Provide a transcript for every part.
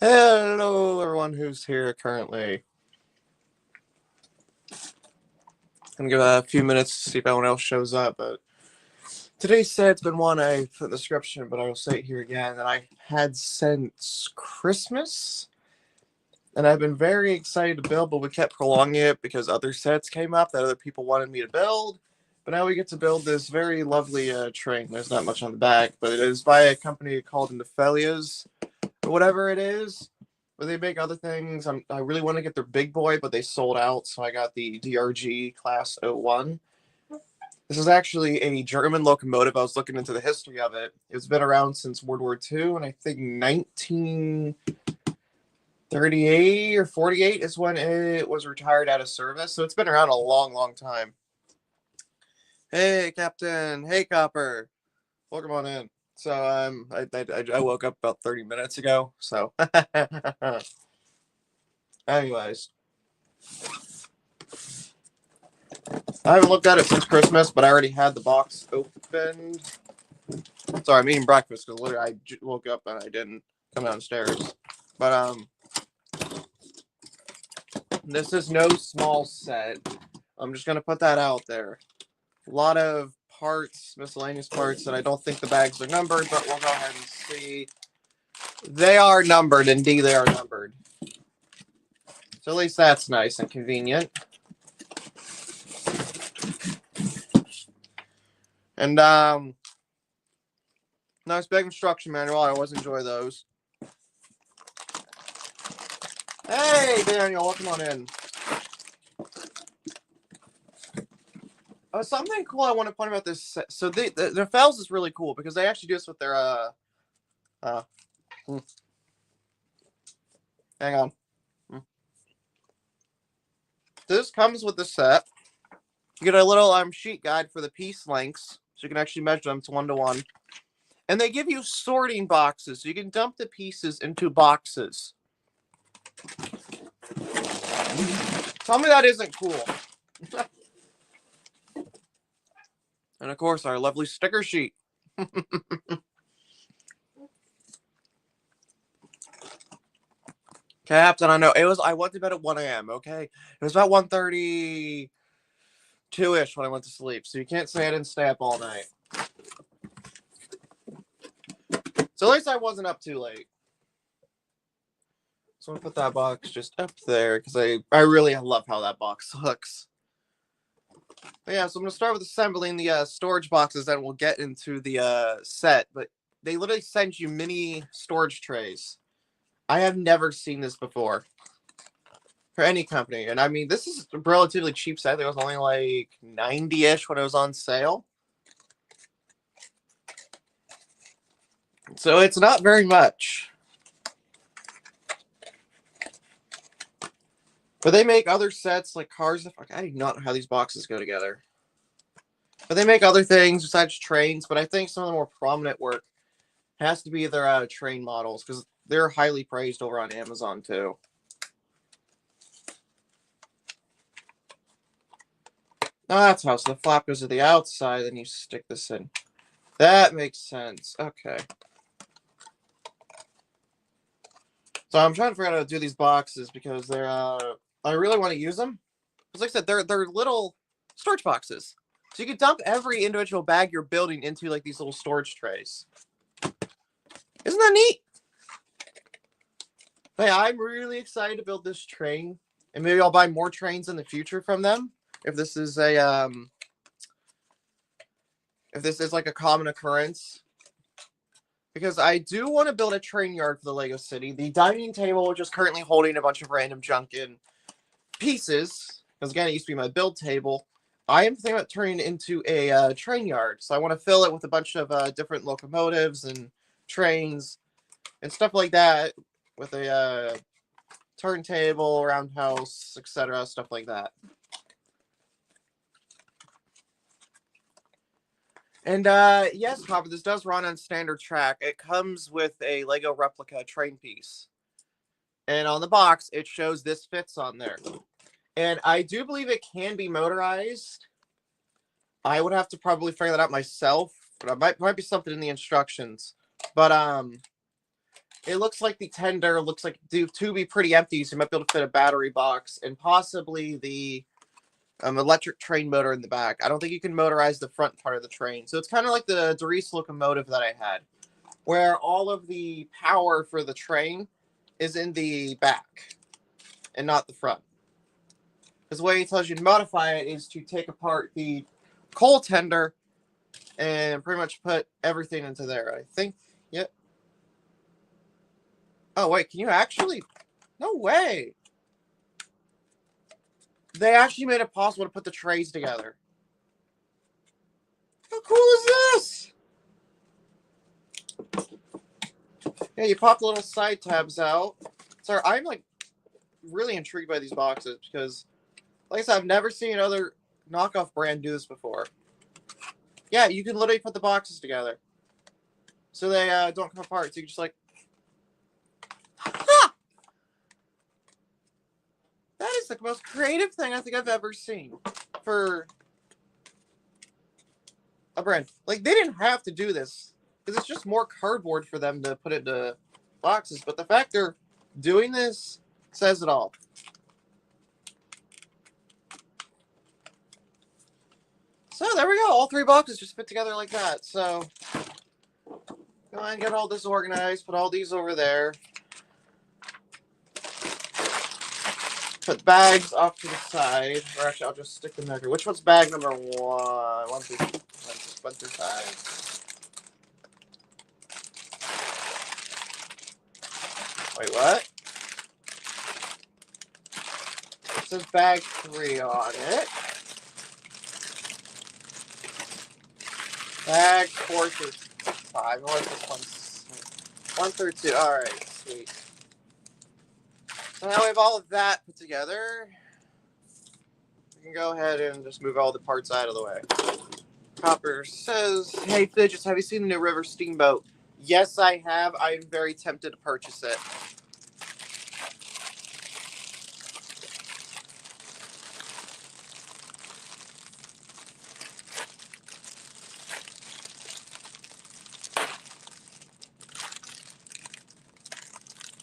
Hello, everyone who's here currently. I'm gonna give a few minutes to see if anyone else shows up, but today's set's been one I put in the description, but I will say it here again that I had since Christmas, and I've been very excited to build, but we kept prolonging it because other sets came up that other people wanted me to build. But now we get to build this very lovely train. There's not much on the back, but it is by a company called Nefelia's, or whatever it is. But they make other things. I really want to get their big boy, but they sold out, so I got the DRG Class 01. This is actually a German locomotive. I was looking into the history of it. It's been around since World War II, and I think 1938 or 48 is when it was retired out of service. So it's been around a long, long time. Hey, Captain. Hey, Copper. Welcome on in. So I woke up about 30 minutes ago. So, anyways, I haven't looked at it since Christmas, but I already had the box opened. Sorry, I'm eating breakfast because literally I woke up and I didn't come downstairs. But this is no small set. I'm just gonna put that out there. A lot of parts, miscellaneous parts, and I don't think the bags are numbered, but we'll go ahead and see. They are numbered. Indeed, they are numbered. So at least that's nice and convenient. And nice big instruction manual. I always enjoy those. Hey, Daniel, welcome on in. Something cool I want to point about this set. So their Fells is really cool because they actually do this with their hang on. This comes with the set. You get a little sheet guide for the piece lengths, so you can actually measure them to 1-to-1. And they give you sorting boxes, so you can dump the pieces into boxes. Tell me that isn't cool. And of course, our lovely sticker sheet. Captain, I know I went to bed at 1 a.m. Okay, it was about 1:32-ish when I went to sleep, so you can't say I didn't stay up all night. So at least I wasn't up too late. So I'm gonna put that box just up there because I really love how that box looks. But yeah, so I'm gonna start with assembling the storage boxes, then we'll get into the set. But they literally send you mini storage trays. I have never seen this before for any company, and I mean this is a relatively cheap set. It was only like 90-ish when it was on sale, so it's not very much. But they make other sets like cars. I do not know how these boxes go together. But they make other things besides trains. But I think some of the more prominent work has to be their train models because they're highly praised over on Amazon too. Oh, that's how. So the flap goes to the outside, then you stick this in. That makes sense. Okay. So I'm trying to figure out how to do these boxes because they're I really want to use them. Because like I said, they're little storage boxes. So you can dump every individual bag you're building into like these little storage trays. Isn't that neat? But yeah, I'm really excited to build this train. And maybe I'll buy more trains in the future from them. If this is a if this is like a common occurrence. Because I do want to build a train yard for the Lego City. The dining table, which is currently holding a bunch of random junk in pieces, because again, it used to be my build table. I am thinking about turning it into a train yard. So I want to fill it with a bunch of different locomotives and trains and stuff like that, with a turntable, roundhouse, etc., stuff like that. And yes, Hopper, this does run on standard track. It comes with a Lego replica train piece. And on the box, it shows this fits on there. And I do believe it can be motorized. I would have to probably figure that out myself, but it might be something in the instructions. But it looks like the tender looks like to be pretty empty, so you might be able to fit a battery box and possibly the electric train motor in the back. I don't think you can motorize the front part of the train. So it's kind of like the DRG locomotive that I had, where all of the power for the train is in the back and not the front. Because the way he tells you to modify it is to take apart the coal tender and pretty much put everything into there. I think, yep. Oh, wait, can you actually? No way. They actually made it possible to put the trays together. How cool is this? Yeah, you pop the little side tabs out. Sorry, I'm like really intrigued by these boxes because, like I said, I've never seen another knockoff brand do this before. Yeah, you can literally put the boxes together, so they don't come apart. So you can just like, ha! That is the most creative thing I think I've ever seen for a brand. Like, they didn't have to do this because it's just more cardboard for them to put into boxes. But the fact they're doing this says it all. So there we go. All three boxes just fit together like that. So go ahead and get all this organized. Put all these over there. Put bags off to the side. Or actually, I'll just stick them there. Which one's bag number one? One through five. Wait, what? It says bag 3 on it. Bag 4 through 5. What is this one? 1 through 2. Alright, sweet. So now we have all of that put together. We can go ahead and just move all the parts out of the way. Copper says, hey, Fidgets, have you seen the new River Steamboat? Yes, I have. I am very tempted to purchase it.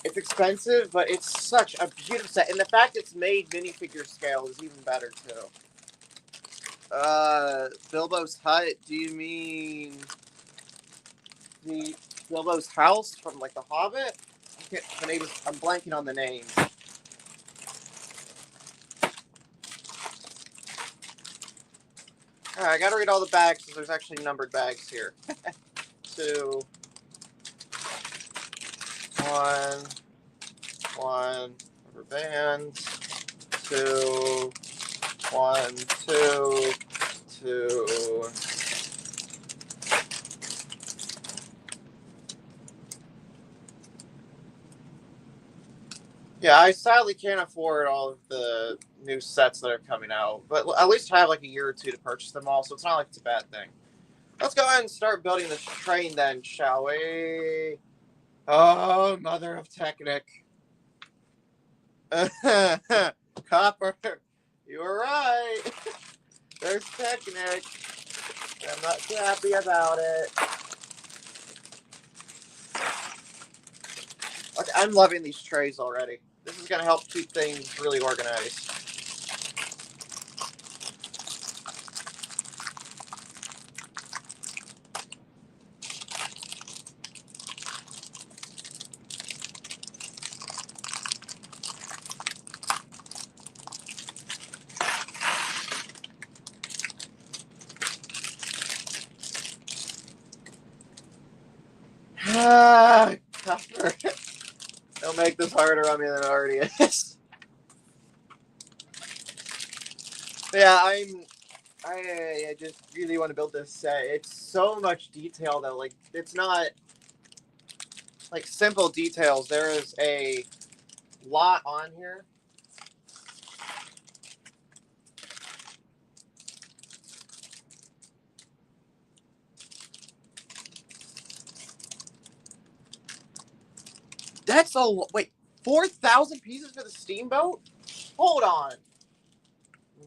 It's expensive, but it's such a beautiful set. And the fact it's made minifigure scale is even better, too. Bilbo's hut? Do you mean the Bilbo's house from, like, The Hobbit? I'm blanking on the name. Alright, I gotta read all the bags, because there's actually numbered bags here. 2, 1, rubber bands, 2, 1, 2, 2. Yeah, I sadly can't afford all of the new sets that are coming out, but at least have like a year or two to purchase them all, so it's not like it's a bad thing. Let's go ahead and start building this train then, shall we? Oh, mother of Technic. Copper, you were right. There's Technic. I'm not too happy about it. Okay, I'm loving these trays already. This is going to help keep things really organized. Copper. Don't make this harder on me than it already is. Yeah, I just really want to build this set. It's so much detail though. Like, it's not like simple details. There is a lot on here. That's a wait, 4,000 pieces for the steamboat? Hold on.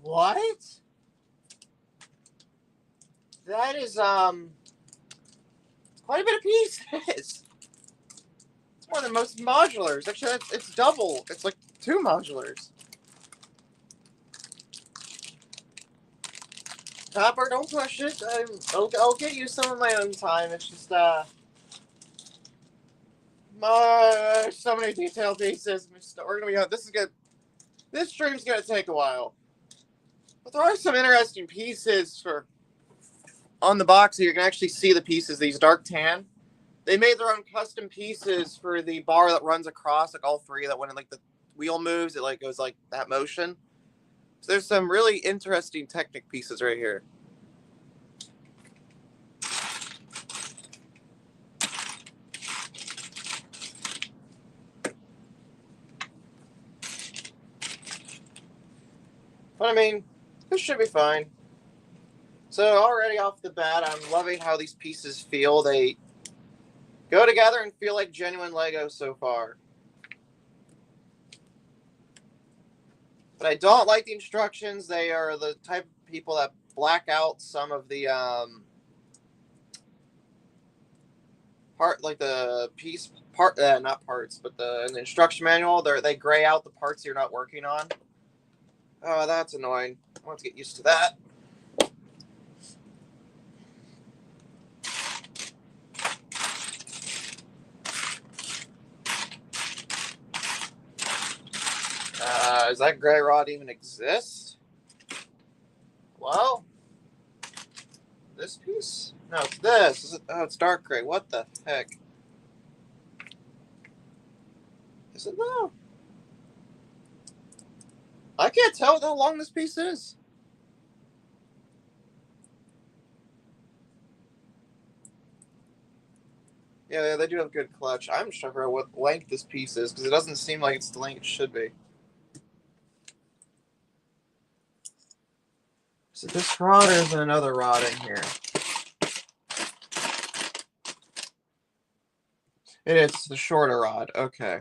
What? That is quite a bit of pieces. more than most modulars. Actually, it's double. It's like 2 modulars. Copper, don't push it. I'll get you some of my own time. It's just, so many detail pieces. We're gonna be, this is good. This stream's gonna take a while. But there are some interesting pieces for on the box here. You can actually see the pieces, these dark tan. They made their own custom pieces for the bar that runs across, like all 3, that when like the wheel moves, it like goes like that motion. So there's some really interesting Technic pieces right here. But I mean, this should be fine. So already off the bat, I'm loving how these pieces feel. They go together and feel like genuine Lego so far. But I don't like the instructions. They are the type of people that black out some of the not parts, but the instruction manual. They gray out the parts you're not working on. Oh, that's annoying. I want to get used to that. Does that gray rod even exist? Well, this piece? No, it's this. Is it? Oh, it's dark gray. What the heck? Is it though? I can't tell how long this piece is. Yeah, they do have good clutch. I'm just trying to figure out what length this piece is, because it doesn't seem like it's the length it should be. Is it this rod or is there another rod in here? It is the shorter rod. Okay.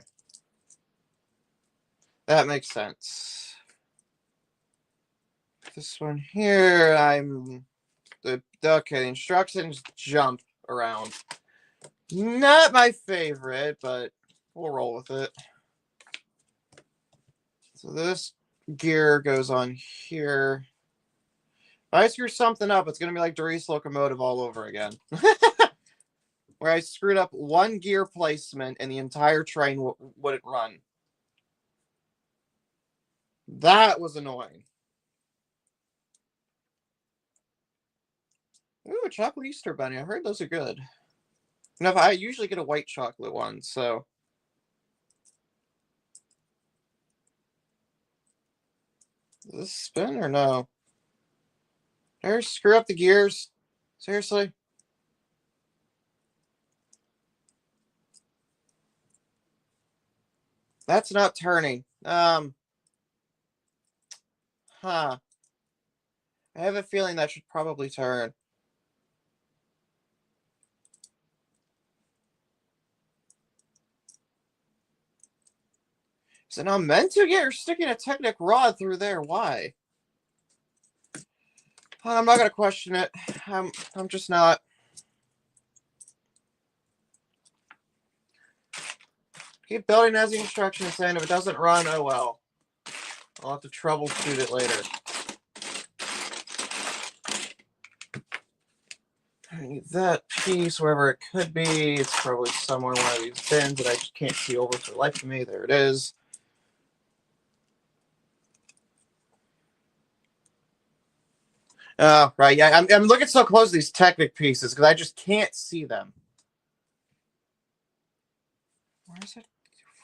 That makes sense. This one here, okay, the instructions jump around. Not my favorite, but we'll roll with it. So this gear goes on here. If I screw something up, it's going to be like DRG Locomotive all over again. Where I screwed up one gear placement and the entire train wouldn't run. That was annoying. Ooh, a chocolate Easter bunny. I heard those are good. Now, I usually get a white chocolate one, so. Does this spin or no? Did I screw up the gears? Seriously? That's not turning. Huh. I have a feeling that should probably turn. Is it not meant to get? You're sticking a Technic rod through there. Why? I'm not gonna question it. I'm just not. Keep building as the instructions say, and if it doesn't run, oh well. I'll have to troubleshoot it later. I need that piece wherever it could be. It's probably somewhere in one of these bins that I just can't see over for the life of me. There it is. Oh, right. Yeah, I'm looking so close to these Technic pieces because I just can't see them. Where is it?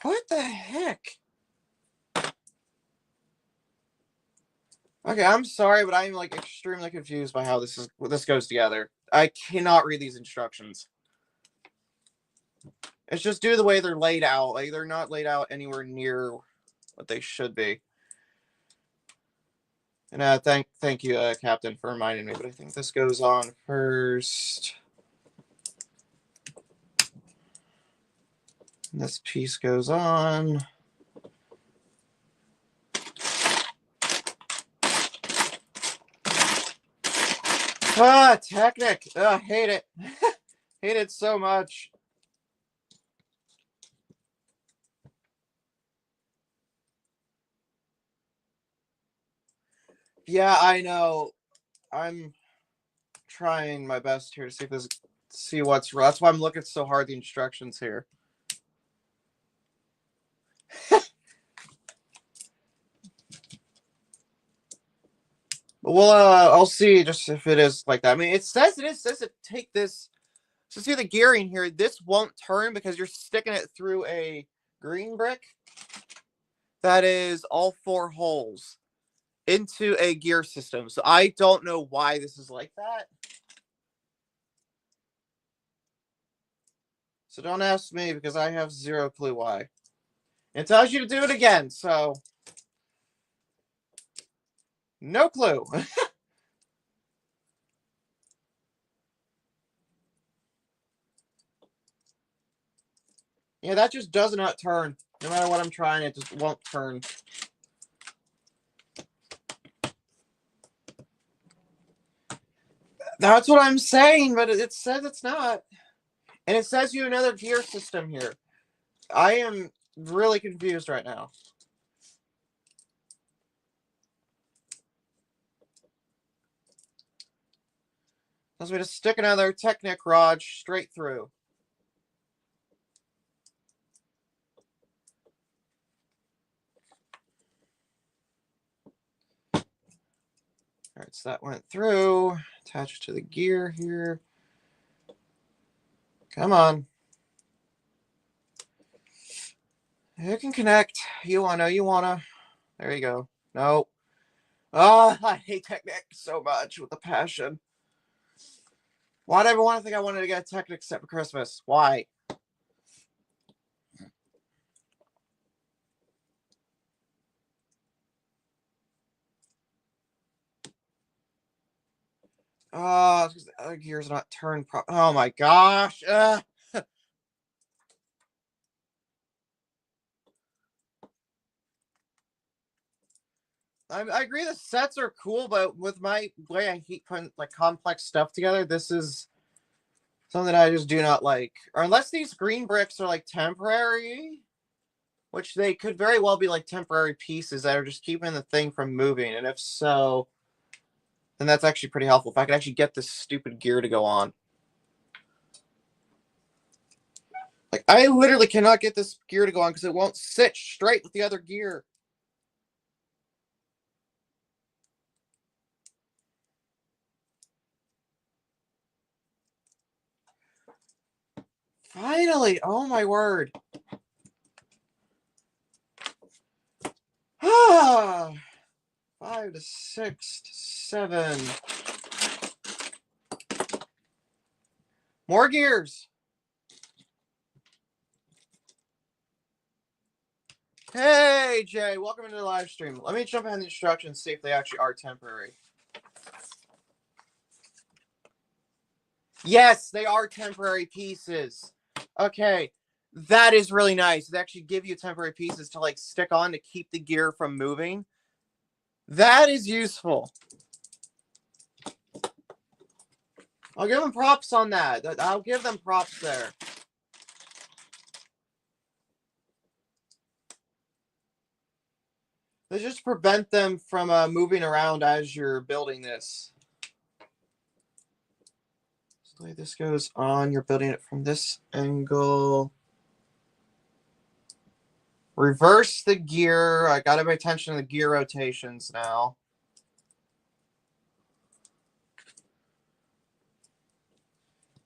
What the heck? Okay, I'm sorry, but I'm like extremely confused by how this goes together. I cannot read these instructions. It's just due to the way they're laid out. Like they're not laid out anywhere near what they should be. And thank you, Captain, for reminding me. But I think this goes on first. And this piece goes on. Ah, Technic. I hate it. Hate it so much. Yeah, I know. I'm trying my best here to see if this, see what's wrong. That's why I'm looking so hard at the instructions here. But we'll I'll see just if it is like that. I mean, it says it is. It says it take this. So see the gearing here. This won't turn because you're sticking it through a green brick. That is all 4 holes into a gear system. So I don't know why this is like that. So don't ask me because I have 0 clue why. It tells you to do it again, so no clue. Yeah, that just does not turn. No matter what I'm trying, it just won't turn. That's what I'm saying, but it says it's not. And it says you another gear system here. I am really confused right now. Tells me to stick another Technic rod straight through. All right, so that went through. Attached to the gear here. Come on. You can connect. You wanna. There you go. No. Oh, I hate Technic so much with a passion. Why did everyone think I wanted to get a Technic set for Christmas? Why? Oh, because the other gear's not turned properly. Oh my gosh. I agree the sets are cool, but with my way I hate putting like complex stuff together, this is something I just do not like. Or unless these green bricks are like temporary, which they could very well be like temporary pieces that are just keeping the thing from moving. And if so, then that's actually pretty helpful. If I could actually get this stupid gear to go on. Like, I literally cannot get this gear to go on because it won't sit straight with the other gear. Finally! Oh my word. Ah, 5 to 6 to 7. More gears. Hey, Jay, welcome into the live stream. Let me jump in the instructions and see if they actually are temporary. Yes, they are temporary pieces. Okay, that is really nice. They actually give you temporary pieces to like stick on to keep the gear from moving. That is useful. I'll give them props on that. I'll give them props there. They just prevent them from moving around as you're building this. So the way this goes on, you're building it from this angle. Reverse the gear. I gotta pay attention to the gear rotations now.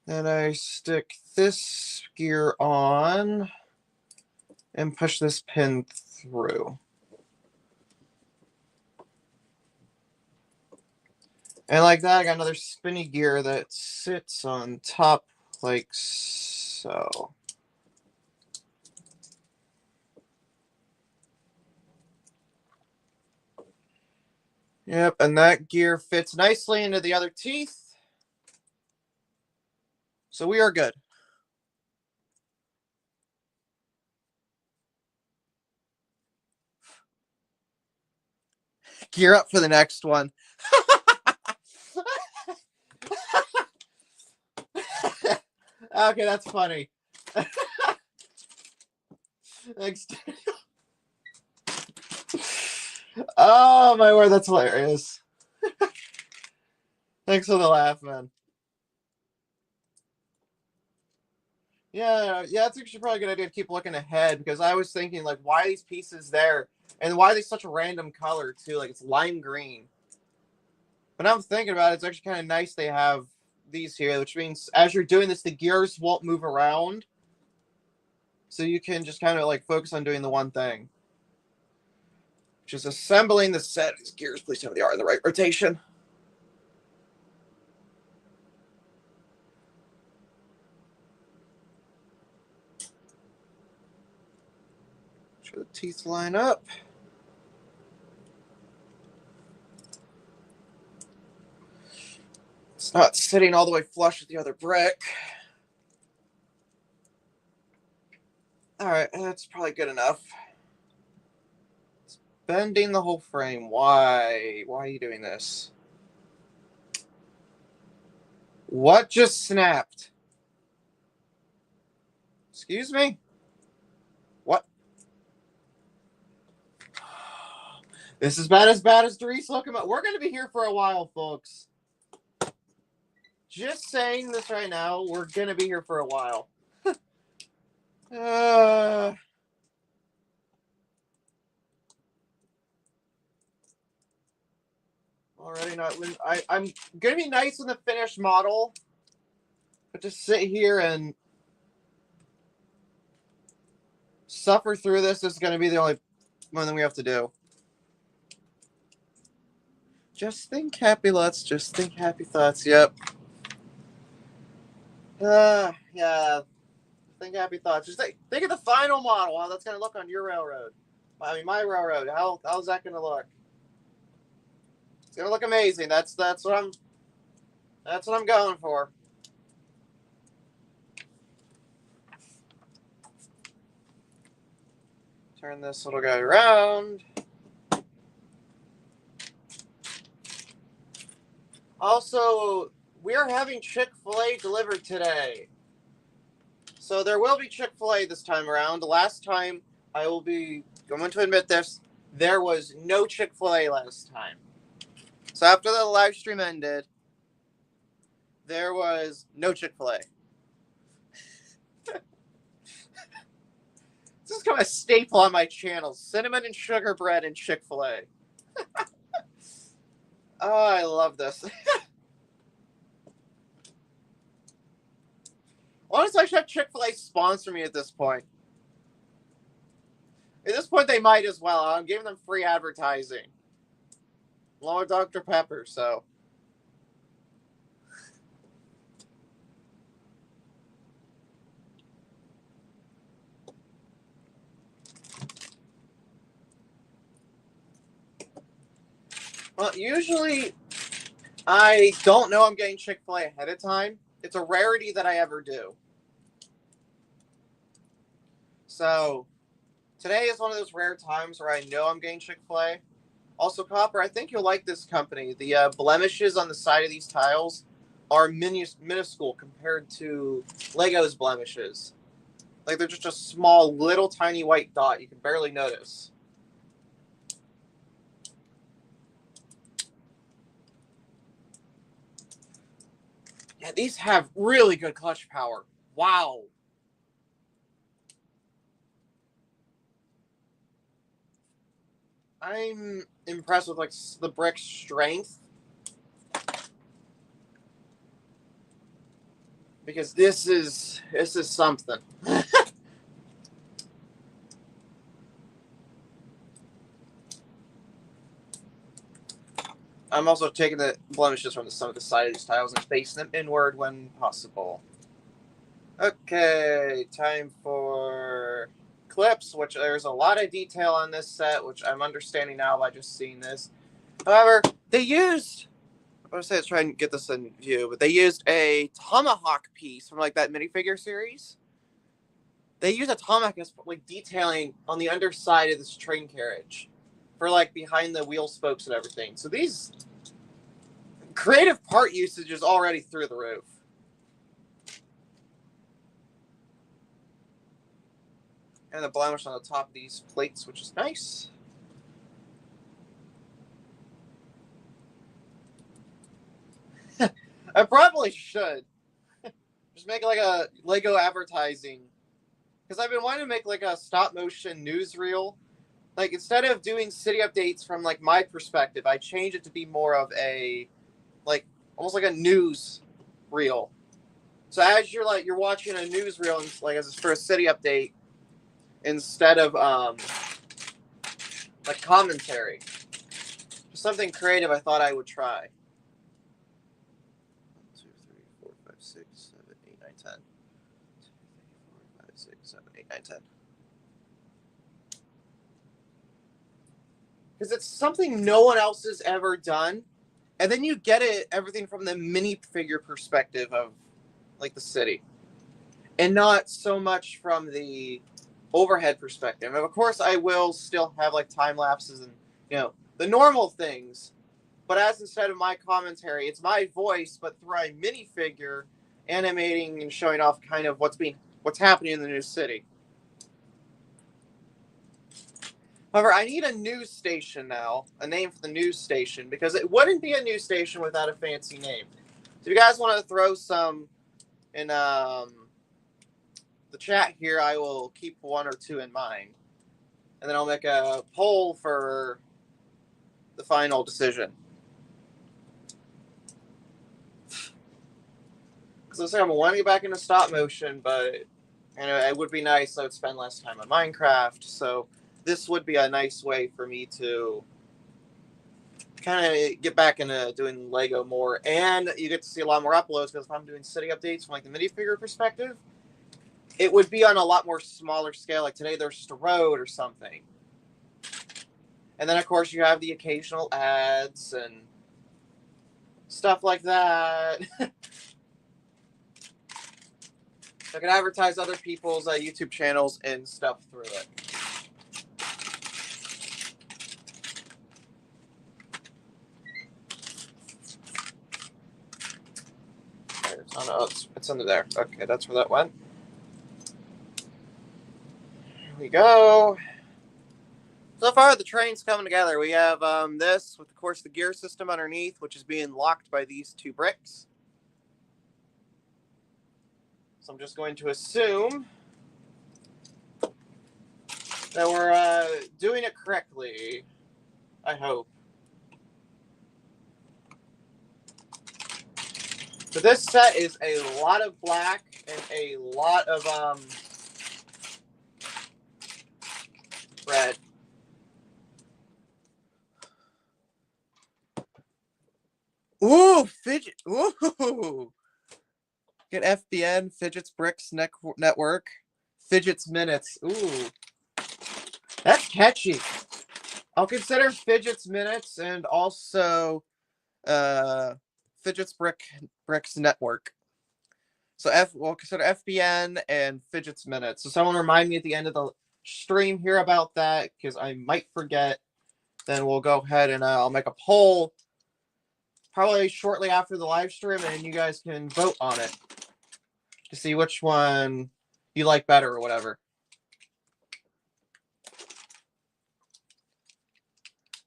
Then I stick this gear on and push this pin through. And like that, I got another spinny gear that sits on top like so. Yep, and that gear fits nicely into the other teeth. So we are good. Gear up for the next one. Okay, that's funny. Thanks. Oh my word, that's hilarious. Thanks for the laugh, man. Yeah, that's actually probably a good idea to keep looking ahead, because I was thinking, like, why are these pieces there? And why are they such a random color, too? Like, it's lime green. But now I'm thinking about it, it's actually kind of nice they have these here, which means as you're doing this, the gears won't move around. So you can just kind of, like, focus on doing the one thing. Which is assembling the set. These gears, please tell me they are in the right rotation. Make sure the teeth line up. It's not sitting all the way flush with the other brick. Alright, that's probably good enough. It's bending the whole frame. Why? Why are you doing this? What just snapped? Excuse me? What? This is as bad as Doris Locomotive. We're going to be here for a while, folks. Just saying this right now, we're going to be here for a while. Already not. I'm going to be nice in the finished model, but to sit here and suffer through this is going to be the only one thing we have to do. Just think happy thoughts. Just think happy thoughts. Yep. Yeah. Think happy thoughts. Just think of the final model. How that's going to look on your railroad. I mean, my railroad. How's that going to look? It's going to look amazing. That's what I'm going for. Turn this little guy around. Also, we're having Chick-fil-A delivered today. So there will be Chick-fil-A this time around. The last time, I will be going to admit this, there was no Chick-fil-A last time. So after the live stream ended, there was no Chick-fil-A. This is kind of a staple on my channel. Cinnamon and sugar bread and Chick-fil-A. Oh, I love this. Honestly, I should have Chick-fil-A sponsor me at this point. At this point, they might as well. I'm giving them free advertising. Along with Dr. Pepper, so. Well, usually I don't know I'm getting Chick-fil-A ahead of time. It's a rarity that I ever do. So, today is one of those rare times where I know I'm getting Chick-fil-A. Also, Copper, I think you'll like this company. The blemishes on the side of these tiles are minuscule compared to Lego's blemishes. Like, they're just a small, little, tiny white dot. You can barely notice. Yeah, these have really good clutch power. Wow. I'm impressed with, like, the brick's strength. Because this is something. I'm also taking the blemishes from some of the side of these tiles and facing them inward when possible. Okay, time for clips, which there's a lot of detail on this set, which I'm understanding now by just seeing this. However, they used, I would say let's try and get this in view, but they used a tomahawk piece from like that minifigure series. They used a tomahawk as like detailing on the underside of this train carriage for like behind the wheel spokes and everything. So these creative part usage is already through the roof. And the blemish on the top of these plates, which is nice. I probably should. Just make like a Lego advertising. Because I've been wanting to make like a stop motion newsreel. Like instead of doing city updates from like my perspective, I change it to be more of a like almost like a news reel. So as you're watching a news reel and like as for a city update, instead of like commentary. Just something creative I thought I would try. 1, 2, 3, 4, 5, 6, 7, 8, 9, 10. 2, 3, 4, 5, 6, 7, 8, 9, 10. Because it's something no one else has ever done. And then you get it everything from the minifigure perspective of like the city. And not so much from the overhead perspective. And of course I will still have like time lapses and the normal things. But as instead of my commentary, it's my voice, but through a minifigure animating and showing off kind of what's happening in the new city. However, I need a news station now, a name for the news station, because it wouldn't be a news station without a fancy name. So if you guys want to throw some in the chat here, I will keep 1 or 2 in mind. And then I'll make a poll for the final decision. Because I'm wanting to get back into stop motion, but it would be nice. I would spend less time on Minecraft, so this would be a nice way for me to kind of get back into doing Lego more, and you get to see a lot more uploads. Because if I'm doing city updates from like the minifigure perspective, it would be on a lot more smaller scale. Like today, there's just a road or something, and then of course you have the occasional ads and stuff like that. I can advertise other people's YouTube channels and stuff through it. It's under there. Okay, that's where that went. Here we go. So far, the train's coming together. We have this with, of course, the gear system underneath, which is being locked by these 2 bricks. So I'm just going to assume that we're doing it correctly. I hope. So this set is a lot of black and a lot of red. Ooh, fidget. Ooh. Get FBN, Fidgets Bricks Network, Fidgets Minutes. Ooh. That's catchy. I'll consider Fidgets Minutes and also Fidgets Bricks Network. So we'll consider FBN and Fidgets Minutes. So someone remind me at the end of the stream here about that, because I might forget. Then we'll go ahead and I'll make a poll probably shortly after the live stream, and you guys can vote on it to see which one you like better or whatever.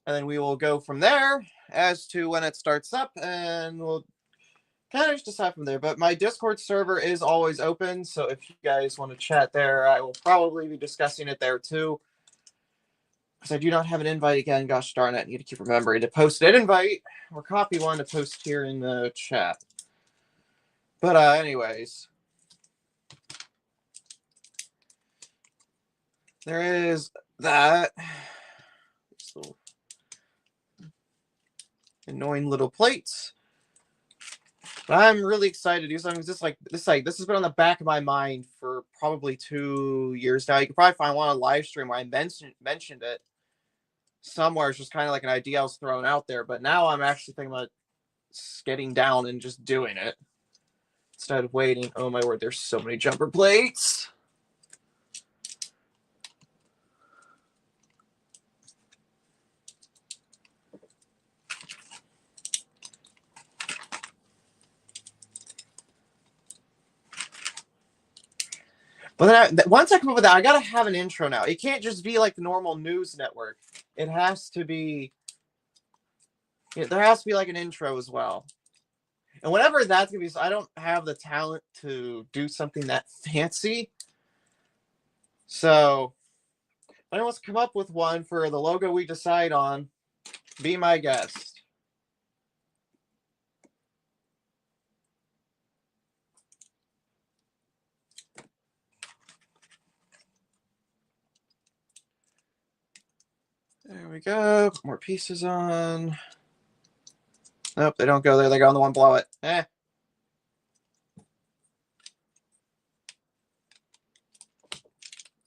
And then we will go from there as to when it starts up, and we'll kind of just decide from there. But my Discord server is always open, so if you guys want to chat there, I will probably be discussing it there too. Because I do not have an invite again. Gosh darn it. I need to keep remembering to post an invite or copy one to post here in the chat. But anyways. There is that. These little annoying little plates. But I'm really excited to do something. This has been on the back of my mind for probably 2 years now. You can probably find one on a live stream where I mentioned it somewhere. It's just kind of like an idea I was throwing out there. But now I'm actually thinking about getting down and just doing it instead of waiting. Oh my word, there's so many jumper plates. But then once I come up with that, I gotta have an intro now. It can't just be like the normal news network. It has to be. There has to be like an intro as well. And whatever that's going to be, so I don't have the talent to do something that fancy. So, if anyone wants to come up with one for the logo we decide on, be my guest. There we go. Put more pieces on. Nope, they don't go there. They go on the one below it.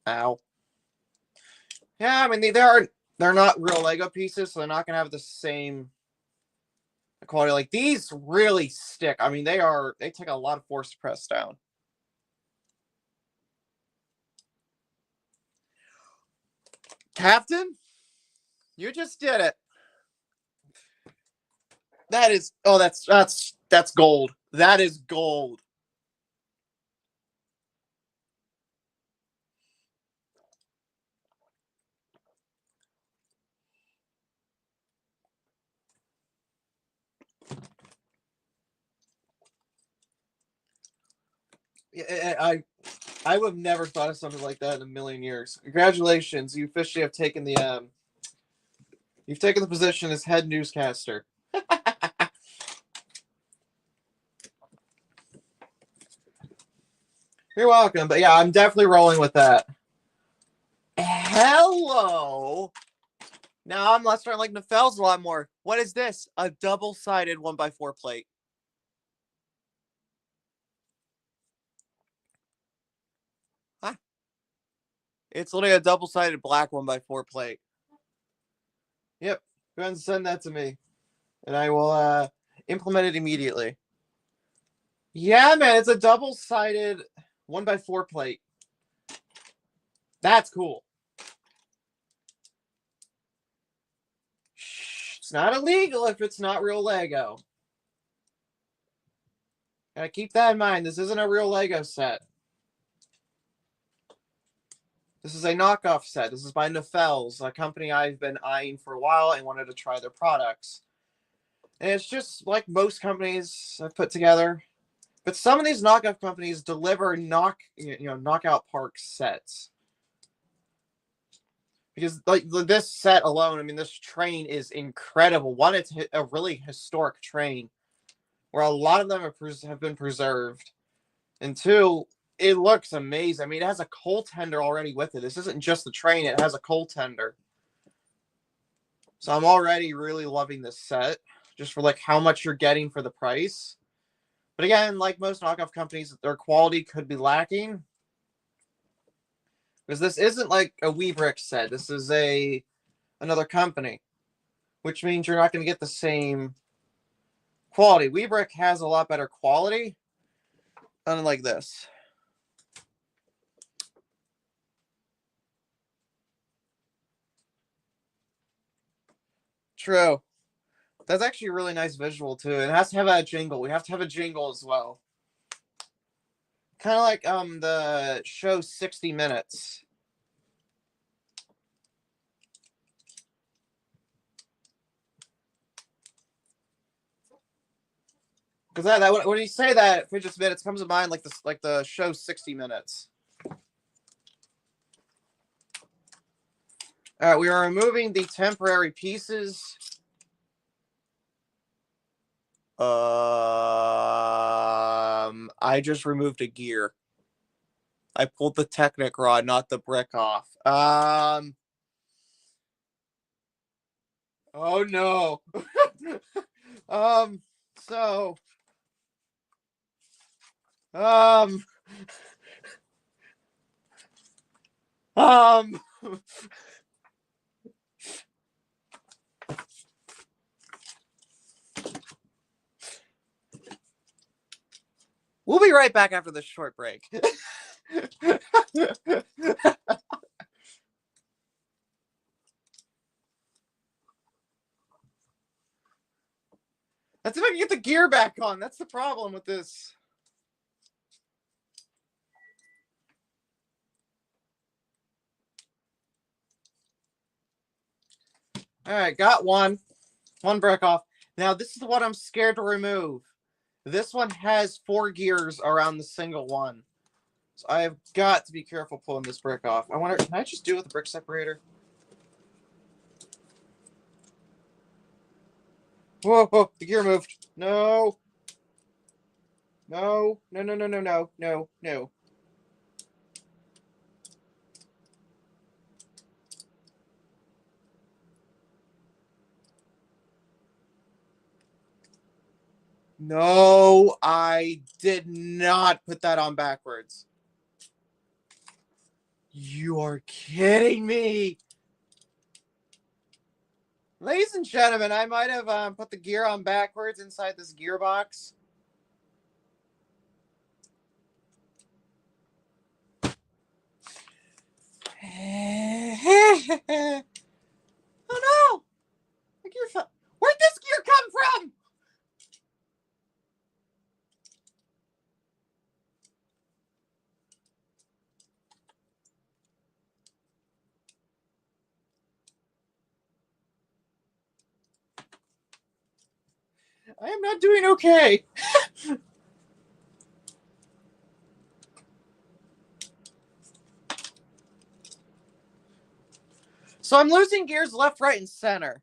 Ow. Yeah, I mean they're not real Lego pieces, so they're not gonna have the same quality. Like these really stick. I mean they take a lot of force to press down. Captain, you just did it. That is that's gold. That is gold. I would have never thought of something like that in a million years. Congratulations, you officially have taken the you've taken the position as head newscaster. You're welcome, but yeah, I'm definitely rolling with that. Hello. Now I'm starting like Nefel's a lot more. What is this? A double-sided 1x4 plate. Huh? It's literally a double-sided black 1x4 plate. Yep. Go ahead and send that to me, and I will implement it immediately. Yeah, man, it's a double-sided 1x4 plate. That's cool. It's not illegal if it's not real Lego. Gotta keep that in mind. This isn't a real Lego set. This is a knockoff set. This is by Nefel's, a company I've been eyeing for a while and wanted to try their products. And it's just like most companies I've put together. But some of these knockoff companies deliver knockout park sets. Because like this set alone, I mean, this train is incredible. One, it's a really historic train where a lot of them have been preserved. And two, it looks amazing. I mean, it has a coal tender already with it. This isn't just the train, it has a coal tender. So I'm already really loving this set, just for like how much you're getting for the price. But again, like most knockoff companies, their quality could be lacking. Because this isn't like a Weebrick set. This is another company, which means you're not going to get the same quality. Weebrick has a lot better quality, unlike this. True. That's actually a really nice visual too. It has to have a jingle. We have to have a jingle as well. Kind of like the show 60 Minutes. Because that when you say that Fidget Minutes comes to mind like this, like the show 60 Minutes. All right, we are removing the temporary pieces. I just removed a gear. I pulled the Technic rod, not the brick off. Oh no. So. Um. We'll be right back after this short break. That's if I can get the gear back on. That's the problem with this. All right, got one brick off. Now this is the one I'm scared to remove. This one has 4 gears around the single one. So I have got to be careful pulling this brick off. I wonder, can I just do it with the brick separator? Whoa, whoa, the gear moved. No. No, no, no, no, no, no, no, no. No, I did not put that on backwards. You are kidding me. Ladies and gentlemen, I might have put the gear on backwards inside this gearbox. Oh no! The gear fell. Where'd this gear come from? I am not doing okay. So I'm losing gears left, right, and center.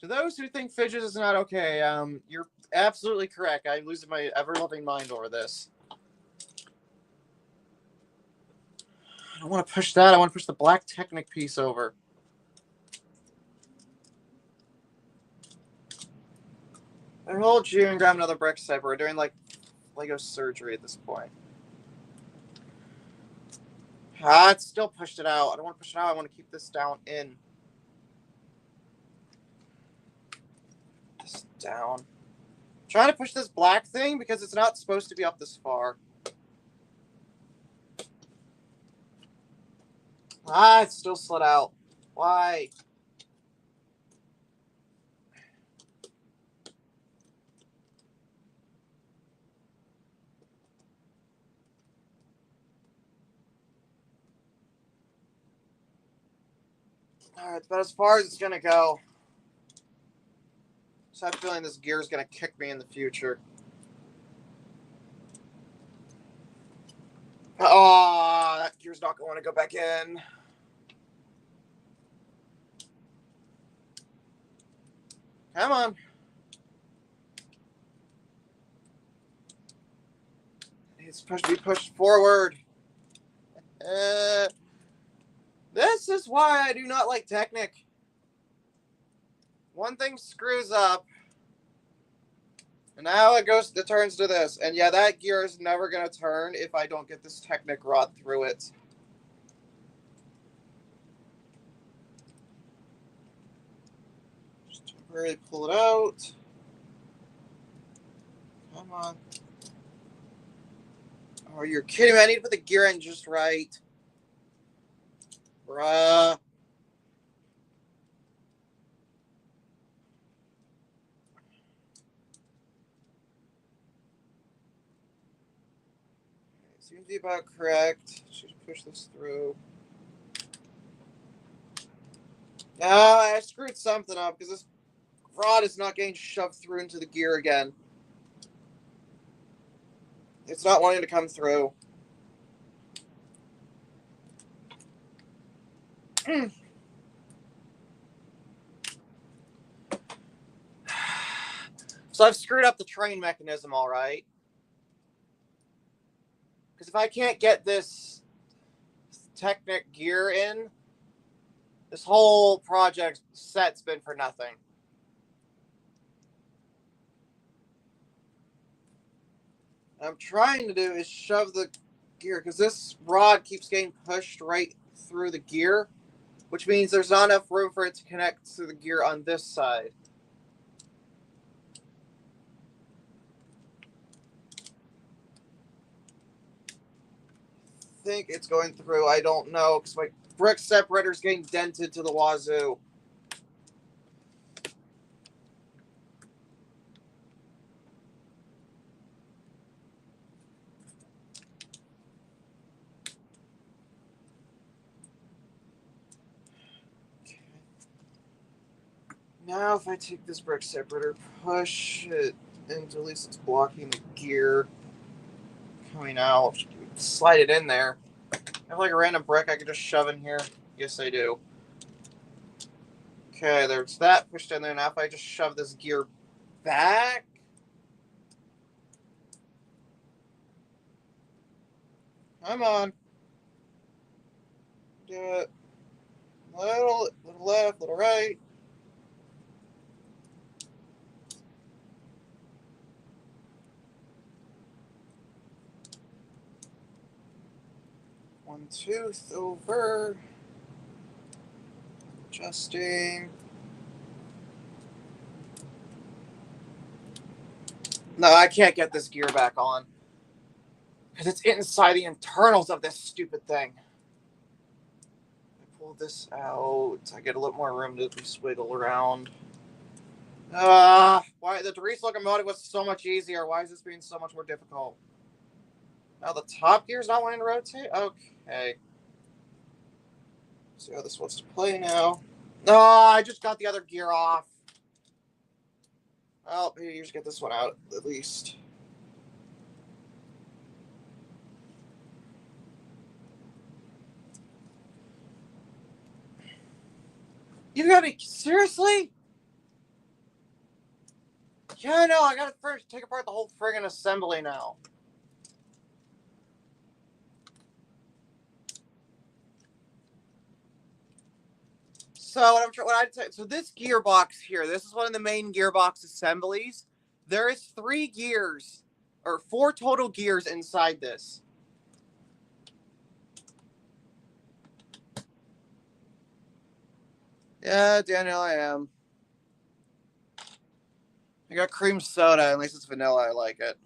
To those who think fidget is not okay, you're absolutely correct. I'm losing my ever-loving mind over this. I don't want to push that. I want to push the black Technic piece over. I hold you and grab another brick set. We're doing like Lego surgery at this point. Ah, it's still pushed it out. I don't want to push it out. I want to keep this down in. This down. I'm trying to push this black thing because it's not supposed to be up this far. Ah, it's still slid out. Why? Alright, it's about as far as it's gonna go. Just have a feeling this gear is gonna kick me in the future. Oh, that gear's not going to go back in. Come on. It's supposed to be pushed forward. This is why I do not like Technic. One thing screws up, and now it turns to this. And yeah, that gear is never going to turn if I don't get this Technic rod through it. Just temporarily pull it out. Come on. Oh, you're kidding me. I need to put the gear in just right. Bruh. Seems to be about correct. Should push this through. No, I screwed something up because this rod is not getting shoved through into the gear again. It's not wanting to come through. So I've screwed up the train mechanism, all right. Because if I can't get this Technic gear in, this whole project set's been for nothing. What I'm trying to do is shove the gear, because this rod keeps getting pushed right through the gear, which means there's not enough room for it to connect to the gear on this side. I think it's going through. I don't know, because my brick separator's getting dented to the wazoo. Now if I take this brake separator, push it into, at least it's blocking the gear coming out, slide it in there. I have like a random brick I could just shove in here. Yes, I do. Okay, there's that pushed in there. Now if I just shove this gear back. Come on. Do it. Little left, little right. One tooth over. Adjusting. No, I can't get this gear back on. Because it's inside the internals of this stupid thing. I pull this out. I get a little more room to swiggle around. Why the DRG Locomotive was so much easier? Why is this being so much more difficult? Now the top gear's not wanting to rotate? Okay. See how this wants to play now. No, I just got the other gear off. Well, maybe you just get this one out at least. You gotta be seriously? Yeah, no, I gotta first take apart the whole friggin' assembly now. So so this gearbox here, this is one of the main gearbox assemblies. There is 3 gears, or 4 total gears inside this. Yeah, Daniel, I am. I got cream soda, at least it's vanilla, I like it.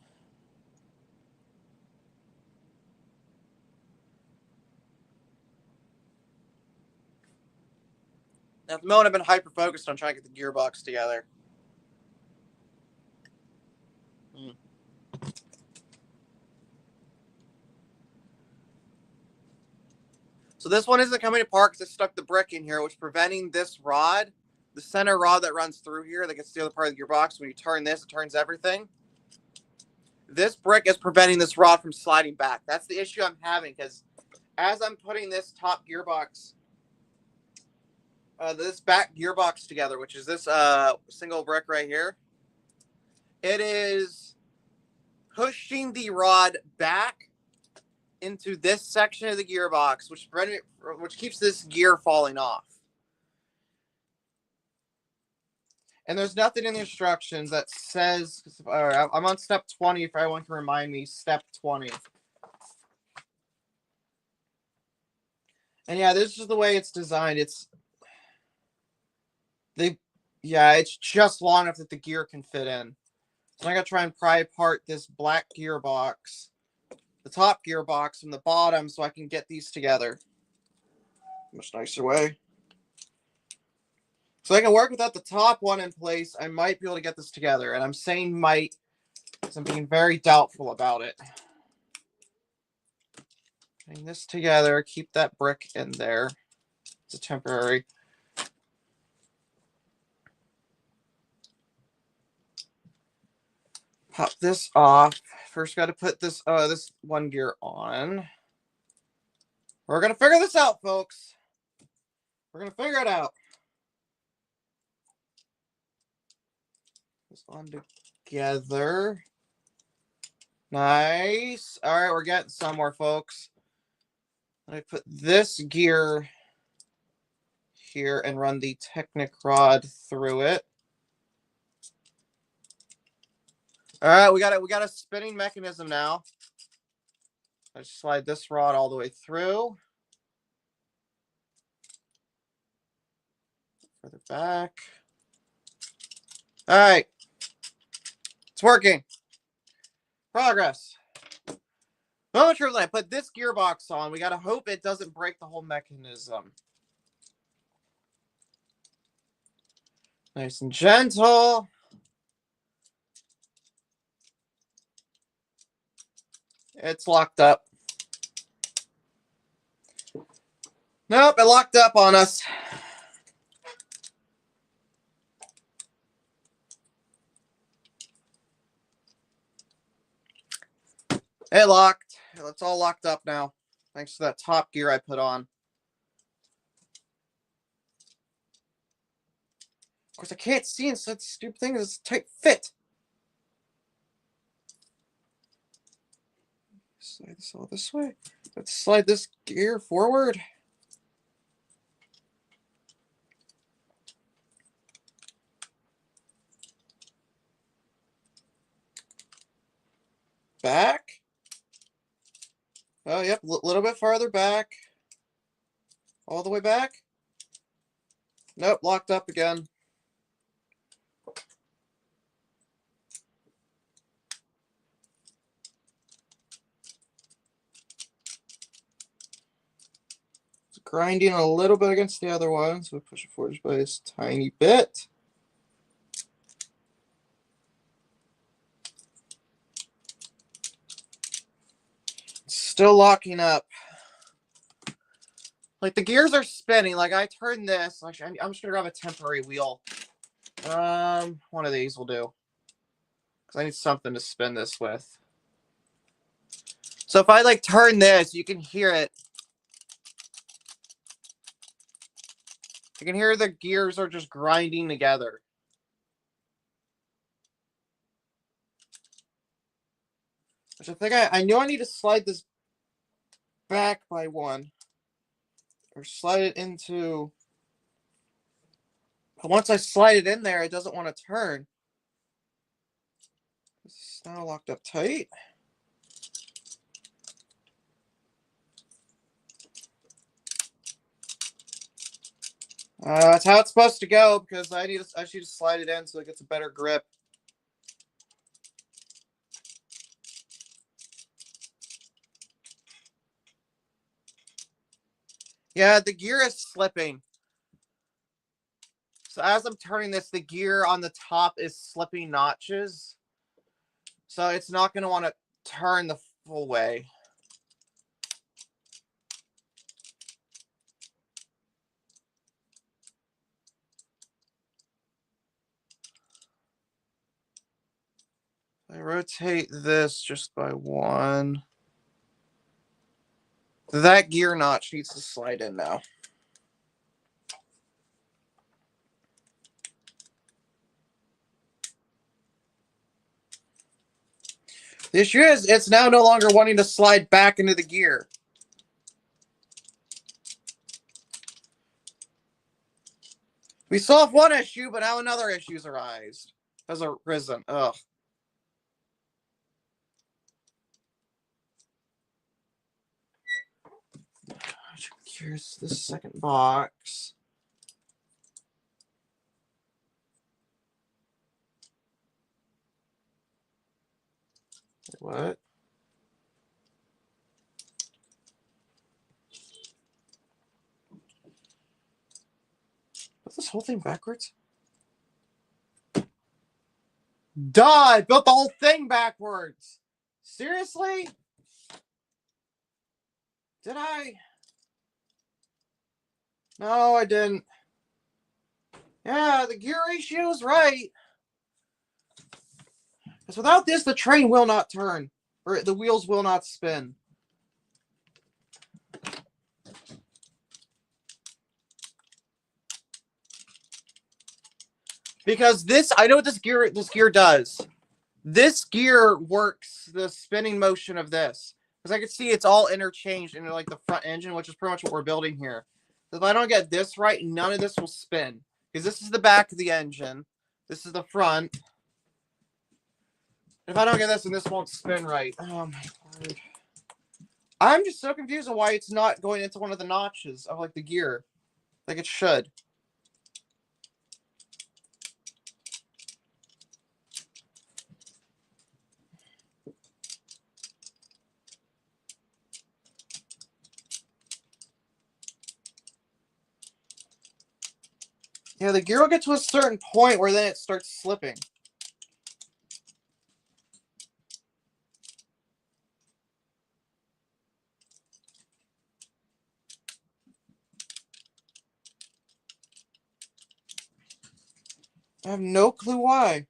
At the moment, I've been hyper-focused on trying to get the gearbox together. So this one isn't coming apart because I stuck the brick in here, which is preventing this rod, the center rod that runs through here that gets the other part of the gearbox. When you turn this, it turns everything. This brick is preventing this rod from sliding back. That's the issue I'm having, because as I'm putting this top gearbox, this back gearbox together, which is this single brick right here, it is pushing the rod back into this section of the gearbox, which keeps this gear falling off. And there's nothing in the instructions that says, I'm on step 20 if anyone can remind me, step 20. And yeah, this is the way it's designed. It's just long enough that the gear can fit in. So I'm going to try and pry apart this black gearbox, the top gearbox from the bottom, so I can get these together. Much nicer way. So I can work without the top one in place. I might be able to get this together. And I'm saying might because I'm being very doubtful about it. Putting this together, keep that brick in there. It's a temporary. Pop this off. First got to put this this one gear on. We're going to figure this out, folks. We're going to figure it out. This on together. Nice. All right, we're getting somewhere, folks. Let me put this gear here and run the Technic rod through it. All right, we got a spinning mechanism now. Let's slide this rod all the way through. Further back. All right. It's working. Progress. Moment truth, I put this gearbox on. We got to hope it doesn't break the whole mechanism. Nice and gentle. It's locked up. Nope, it locked up on us. It locked. It's all locked up now. Thanks to that top gear I put on. Of course, I can't see inside the stupid thing. It's a tight fit. Slide this all this way. Let's slide this gear forward. Back. Oh, yep, a little bit farther back. All the way back. Nope, locked up again. It's grinding a little bit against the other one, so we push it forward by this tiny bit. Still locking up. Like, the gears are spinning. Like, I turn this. Actually, I'm just going to grab a temporary wheel. One of these will do. Because I need something to spin this with. So if I, like, turn this, you can hear it. You can hear the gears are just grinding together. Which I think I know I need to slide this back by one. Or slide it into... But once I slide it in there, it doesn't want to turn. It's now locked up tight. That's how it's supposed to go, because I need to slide it in so it gets a better grip. Yeah, the gear is slipping. So as I'm turning this, the gear on the top is slipping notches. So it's not going to want to turn the full way. I rotate this just by one. That gear notch needs to slide in now. The issue is, it's now no longer wanting to slide back into the gear. We solved one issue, but now another issue's arisen. Ugh. Here's the second box. What? Put this whole thing backwards? Duh! I built the whole thing backwards! Seriously? Did I? No, I didn't. Yeah, the gear ratio is right. Because without this, the train will not turn. Or the wheels will not spin. Because this, I know what this gear does. This gear works the spinning motion of this. Because I can see it's all interchanged into like the front engine, which is pretty much what we're building here. If I don't get this right, none of this will spin. Because this is the back of the engine. This is the front. If I don't get this, then this won't spin right. Oh my word. I'm just so confused on why it's not going into one of the notches of like the gear. Like it should. Yeah, the gear will get to a certain point where then it starts slipping. I have no clue why.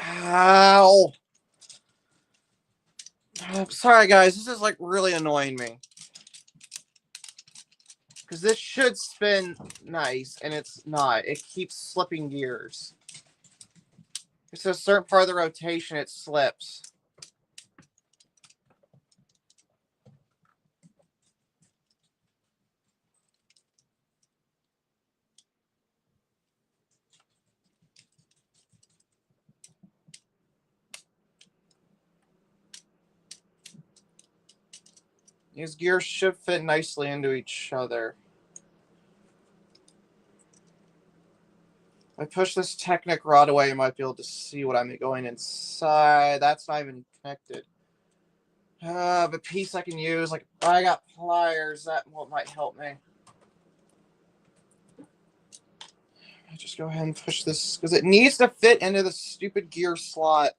Ow. I'm sorry, guys. This is like really annoying me. Because this should spin nice, and it's not. It keeps slipping gears. It's a certain part of the rotation, it slips. These gears should fit nicely into each other. If I push this Technic rod away, you might be able to see what I'm going inside. That's not even connected. A piece I can use, like I got pliers, that might help me. I'll just go ahead and push this, because it needs to fit into the stupid gear slot.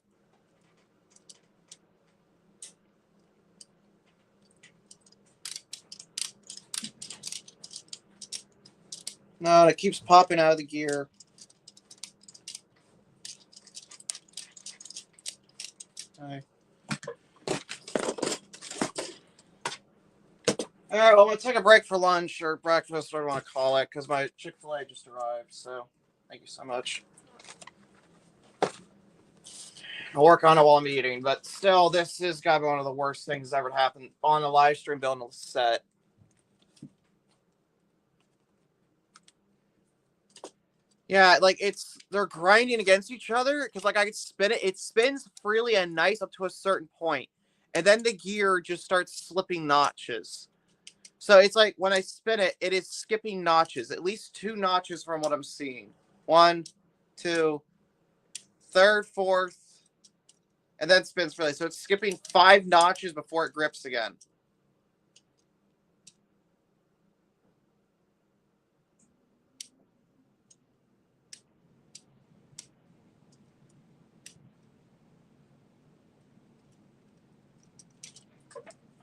No, it keeps popping out of the gear. Okay. All right, well, I'm going to take a break for lunch or breakfast, whatever you want to call it, because my Chick-fil-A just arrived, so thank you so much. I'll work on it while I'm eating, but still, this is got to be one of the worst things that's ever happened on a live stream building a set. Yeah, like they're grinding against each other, because like I could spin it. It spins freely and nice up to a certain point, and then the gear just starts slipping notches. So it's like when I spin it, it is skipping notches, at least 2 notches from what I'm seeing. 1, 2, third, fourth, and then spins freely. So it's skipping 5 notches before it grips again.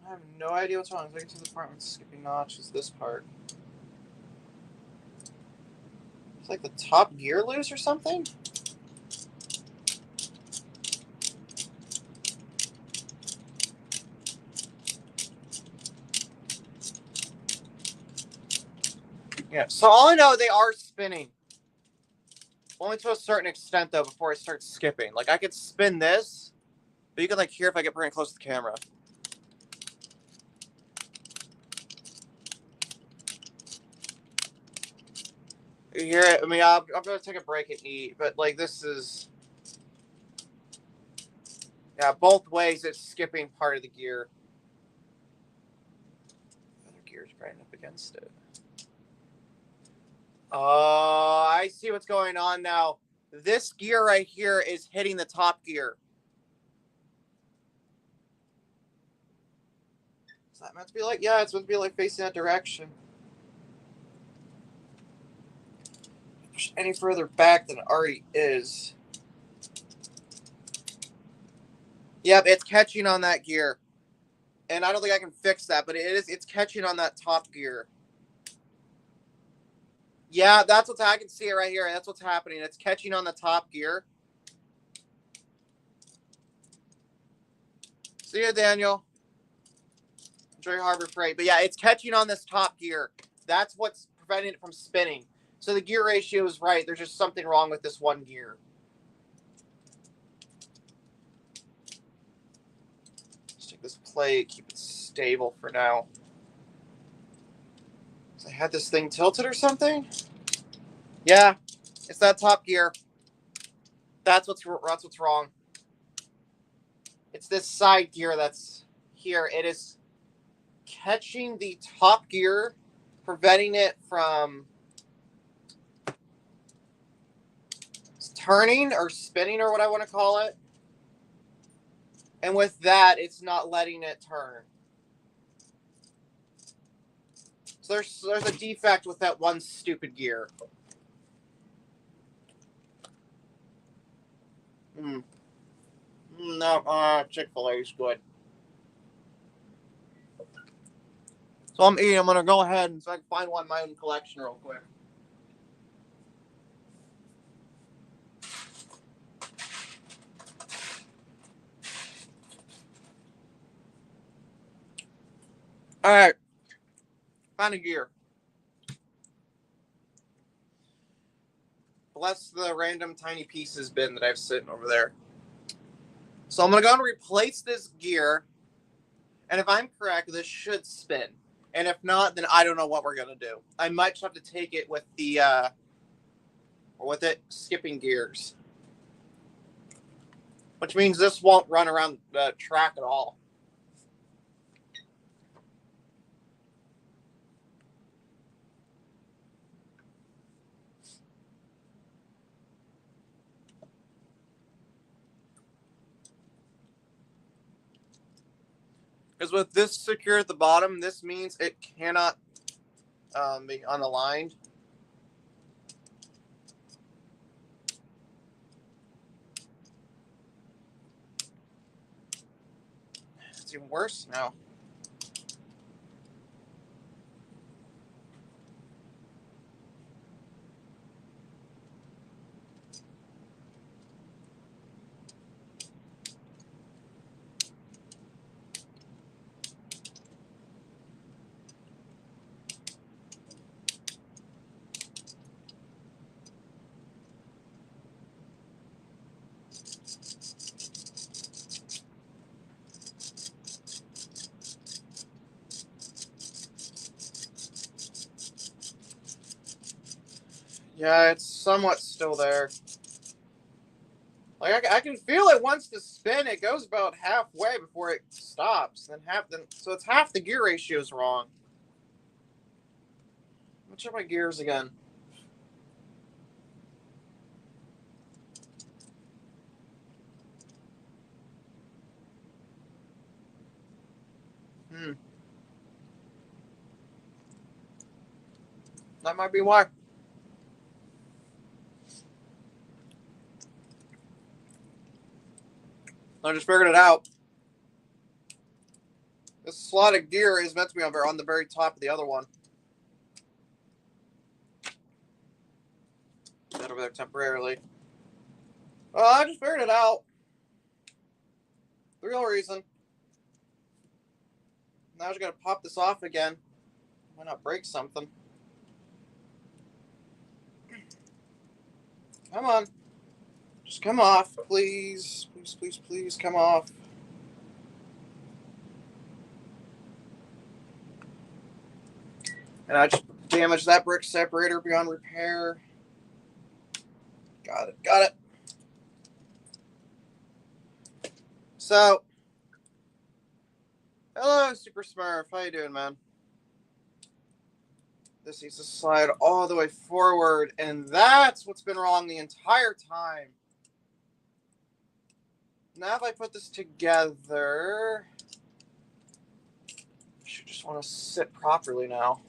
I have no idea what's wrong. I'm looking to the part with skipping notches. This part. It's like the top gear loose or something? Yeah, so all I know, they are spinning. Only to a certain extent, though, before it starts skipping. Like, I could spin this, but you can, like, hear if I get pretty close to the camera. You hear it? I mean, I'm going to take a break and eat, but, like, this is... Yeah, both ways it's skipping part of the gear. The other gear's grinding up against it. Oh, I see what's going on now. This gear right here is hitting the top gear. Is that meant to be like? Yeah, it's meant to be like facing that direction. Push any further back than it already is. Yep, it's catching on that gear. And I don't think I can fix that, but it's catching on that top gear. Yeah, that's what's I can see it right here. That's what's happening. It's catching on the top gear. See ya, Daniel. Enjoy Harbor Freight. But yeah, it's catching on this top gear. That's what's preventing it from spinning. So the gear ratio is right. There's just something wrong with this one gear. Let's take this plate, keep it stable for now. So I had this thing tilted or something? Yeah, it's that top gear. That's what's wrong. It's this side gear that's here. It is catching the top gear, preventing it from turning or spinning or what I want to call it. And with that, it's not letting it turn. So there's a defect with that one stupid gear. No, Chick-fil-A is good. So I'm eating. I'm going to go ahead and so I can find one in my own collection real quick. All right. Found a gear. Bless the random tiny pieces bin that I've sitting over there. So I'm going to go and replace this gear. And if I'm correct, this should spin. And if not, then I don't know what we're going to do. I might just have to take it with the, skipping gears. Which means this won't run around the track at all. Because with this secure at the bottom, this means it cannot be unaligned. It's even worse now. Yeah, it's somewhat still there. Like I can feel it wants to spin. It goes about halfway before it stops. So it's half the gear ratio is wrong. Let's check my gears again. That might be why. I just figured it out. This slot of gear is meant to be on the very top of the other one. That over there temporarily. Well, I just figured it out. The real reason. Now I just gotta pop this off again. Why not break something? Come on. Just come off, please. Please, please, please come off. And I just damaged that brick separator beyond repair. Got it. Got it. So, hello, Super Smurf. How you doing, man? This needs to slide all the way forward, and that's what's been wrong the entire time. Now if I put this together, I should just want to sit properly now.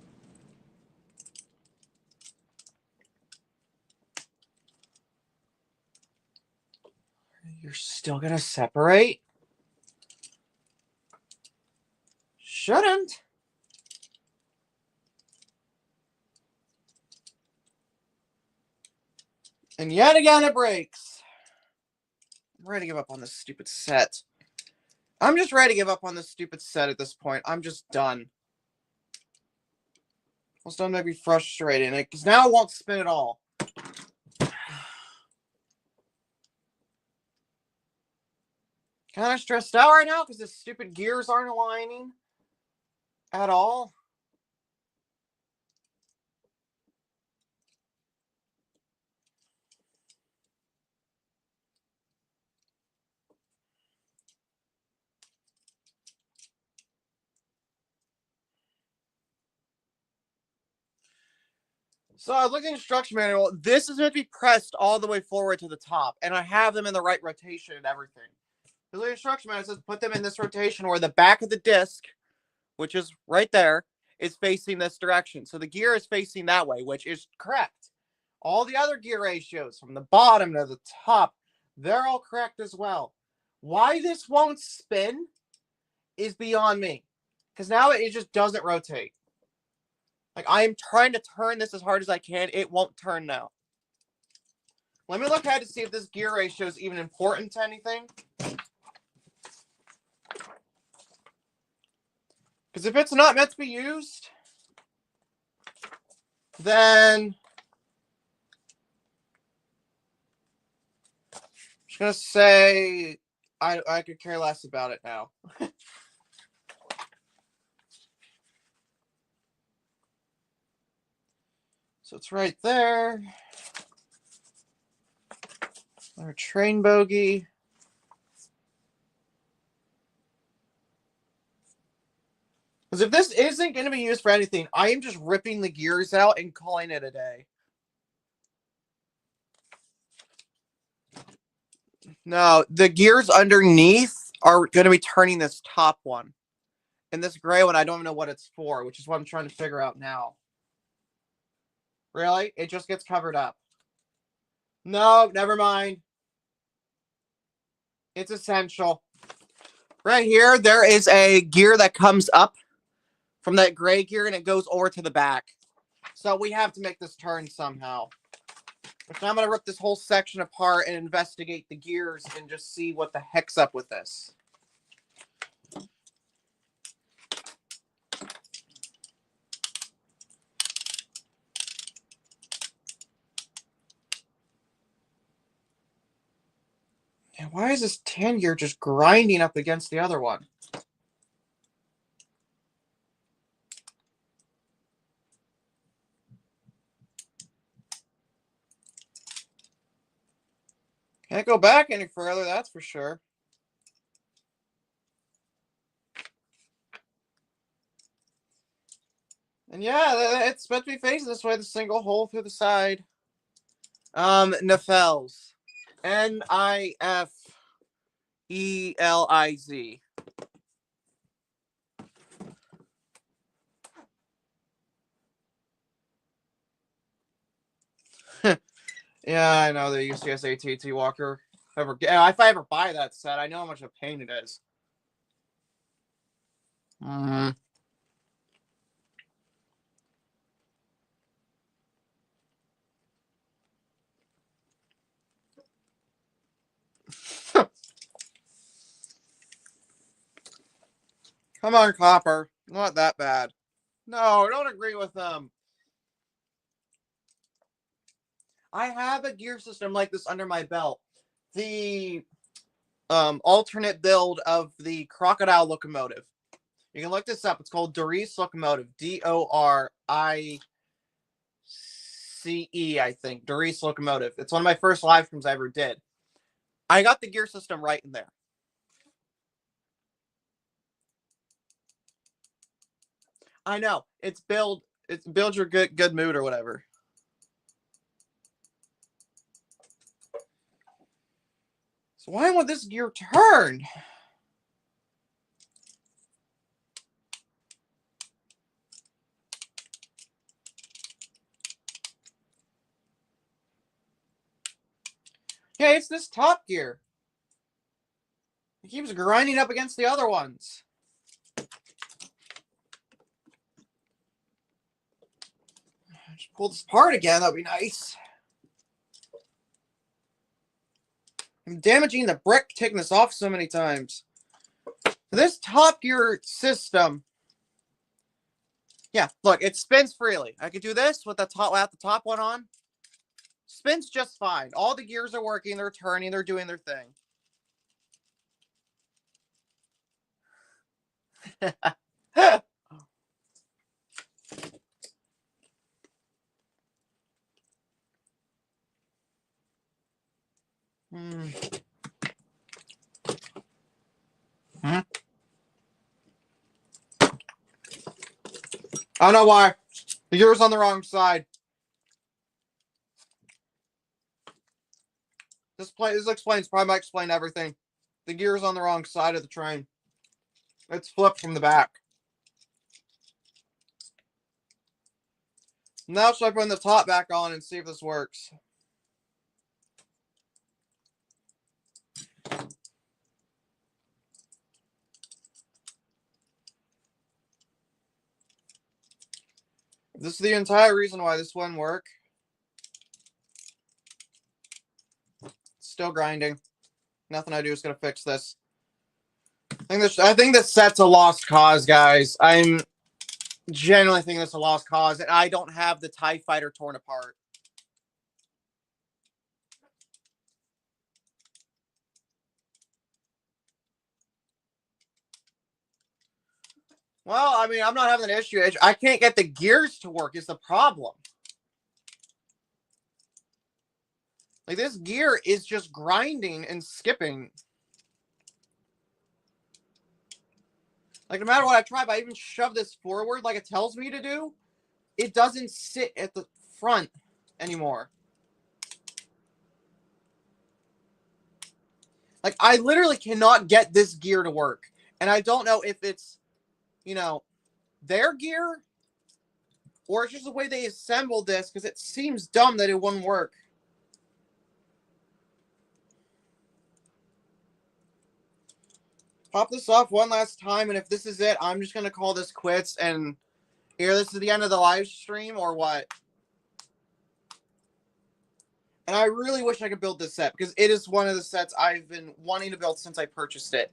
You're still going to separate? Shouldn't. And yet again it breaks. I'm ready to give up on this stupid set. I'm just ready to give up on this stupid set at this point. I'm just done. Almost done to be frustrating because now it won't spin at all. Kind of stressed out right now because the stupid gears aren't aligning at all. So I looked at the instruction manual. This is meant to be pressed all the way forward to the top, and I have them in the right rotation and everything. The instruction manual says put them in this rotation where the back of the disc, which is right there, is facing this direction. So the gear is facing that way, which is correct. All the other gear ratios from the bottom to the top, they're all correct as well. Why this won't spin is beyond me. Because now it just doesn't rotate. Like, I am trying to turn this as hard as I can. It won't turn now. Let me look ahead to see if this gear ratio is even important to anything. Because if it's not meant to be used, then I'm just going to say I could care less about it now. So it's right there. Our train bogey. Because if this isn't going to be used for anything, I am just ripping the gears out and calling it a day. No, the gears underneath are going to be turning this top one. And this gray one, I don't know what it's for, which is what I'm trying to figure out now. Really? It just gets covered up. No, never mind. It's essential. Right here, there is a gear that comes up from that gray gear, and it goes over to the back. So we have to make this turn somehow. Which I'm going to rip this whole section apart and investigate the gears and just see what the heck's up with this. And why is this tan gear just grinding up against the other one? Can't go back any further, that's for sure. And yeah, it's supposed to be facing this way, the single hole through the side. Nifels. Nifeliz. Yeah, I know the UCS ATT Walker. If I ever buy that set, I know how much of a pain it is. Mm-hmm. Come on, Copper. Not that bad. No, I don't agree with them. I have a gear system like this under my belt. The alternate build of the Crocodile Locomotive. You can look this up. It's called Dorice Locomotive. Dorice, I think. Dorice Locomotive. It's one of my first live streams I ever did. I got the gear system right in there. I know. It's build your good mood or whatever. So why won't this gear turn? Yeah, it's this top gear. It keeps grinding up against the other ones. Just pull this apart again, that'd be nice. I'm damaging the brick taking this off so many times. This top gear system. Yeah, look, it spins freely. I could do this with the top one on. Spins just fine. All the gears are working, they're turning, they're doing their thing. Hmm. I don't know why. The gear's on the wrong side. This explains, probably might explain everything. The gear's on the wrong side of the train. It's flipped from the back. Now should I put the top back on and see if this works? This is the entire reason why this wouldn't work. Still grinding. Nothing I do is going to fix this. I think this set's a lost cause, guys. I'm genuinely thinking it's a lost cause, and I don't have the TIE Fighter torn apart. Well, I mean, I'm not having an issue. I can't get the gears to work is the problem. Like, this gear is just grinding and skipping. Like, no matter what I try, if I even shove this forward like it tells me to do, it doesn't sit at the front anymore. Like, I literally cannot get this gear to work. And I don't know if it's, you know, their gear or it's just the way they assembled this, because it seems dumb that it wouldn't work. Pop this off one last time, and if this is it, I'm just going to call this quits, and here, this is the end of the live stream, or what? And I really wish I could build this set, because it is one of the sets I've been wanting to build since I purchased it.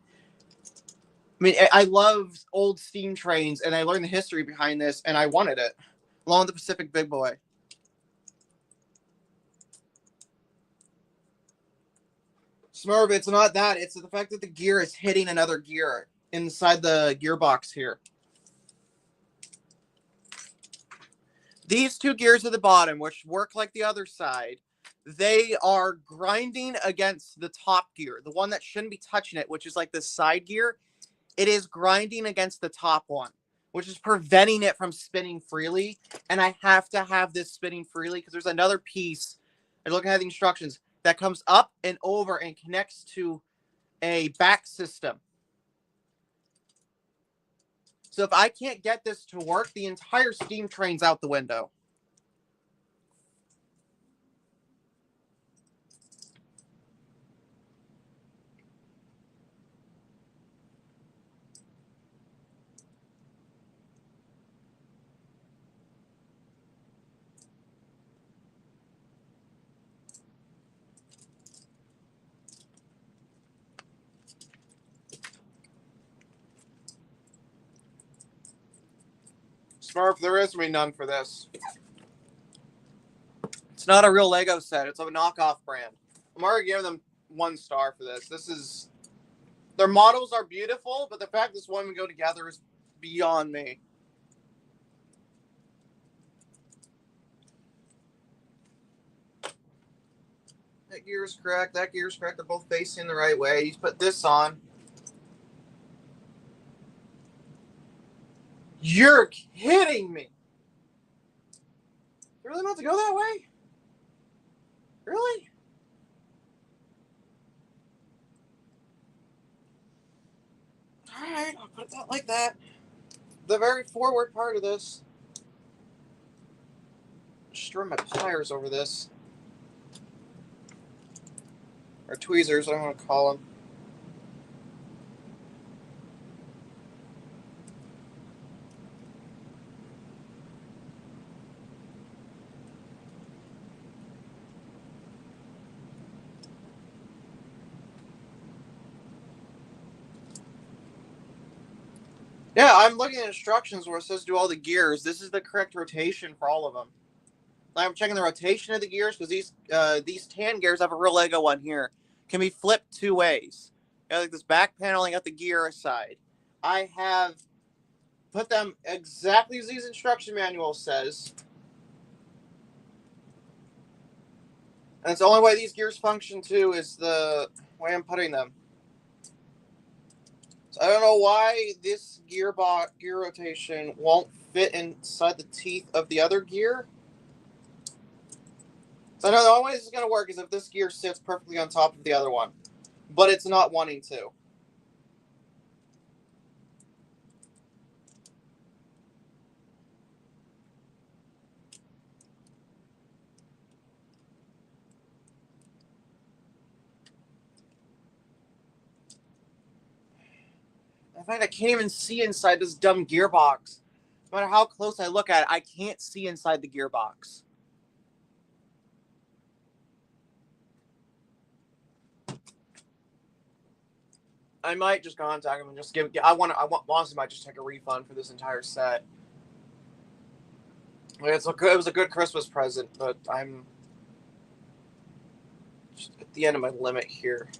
I mean, I love old steam trains, and I learned the history behind this, and I wanted it, along with the Pacific Big Boy. Smurf, it's not that. It's the fact that the gear is hitting another gear inside the gearbox here. These two gears at the bottom, which work like the other side, they are grinding against the top gear, the one that shouldn't be touching it, which is like the side gear. It is grinding against the top one, which is preventing it from spinning freely. And I have to have this spinning freely because there's another piece, and looking at the instructions, that comes up and over and connects to a back system. So if I can't get this to work, the entire steam train's out the window. Smurf, there is me none for this. It's not a real Lego set. It's a knockoff brand. I'm already giving them 1 star for this. This is... Their models are beautiful, but the fact this one would go together is beyond me. That gear's correct. That gear's correct. They're both facing the right way. You put this on. You're kidding me. You really want to go that way? Really? Alright, I'll put it like that. The very forward part of this. Destroy my pliers over this. Or tweezers, I don't want to call them. Yeah, I'm looking at instructions where it says do all the gears. This is the correct rotation for all of them. I'm checking the rotation of the gears because these tan gears, I have a real Lego one here, can be flipped 2 ways. You know, like this back paneling at the gear side. I have put them exactly as these instruction manual says. And it's the only way these gears function too is the way I'm putting them. So I don't know why this gear rotation won't fit inside the teeth of the other gear. So I know the only way this is going to work is if this gear sits perfectly on top of the other one. But it's not wanting to. In fact, I can't even see inside this dumb gearbox. No matter how close I look at it, I can't see inside the gearbox. I might just contact him and just give. I want Monster might just take a refund for this entire set. Like, it was a good Christmas present, but I'm just at the end of my limit here.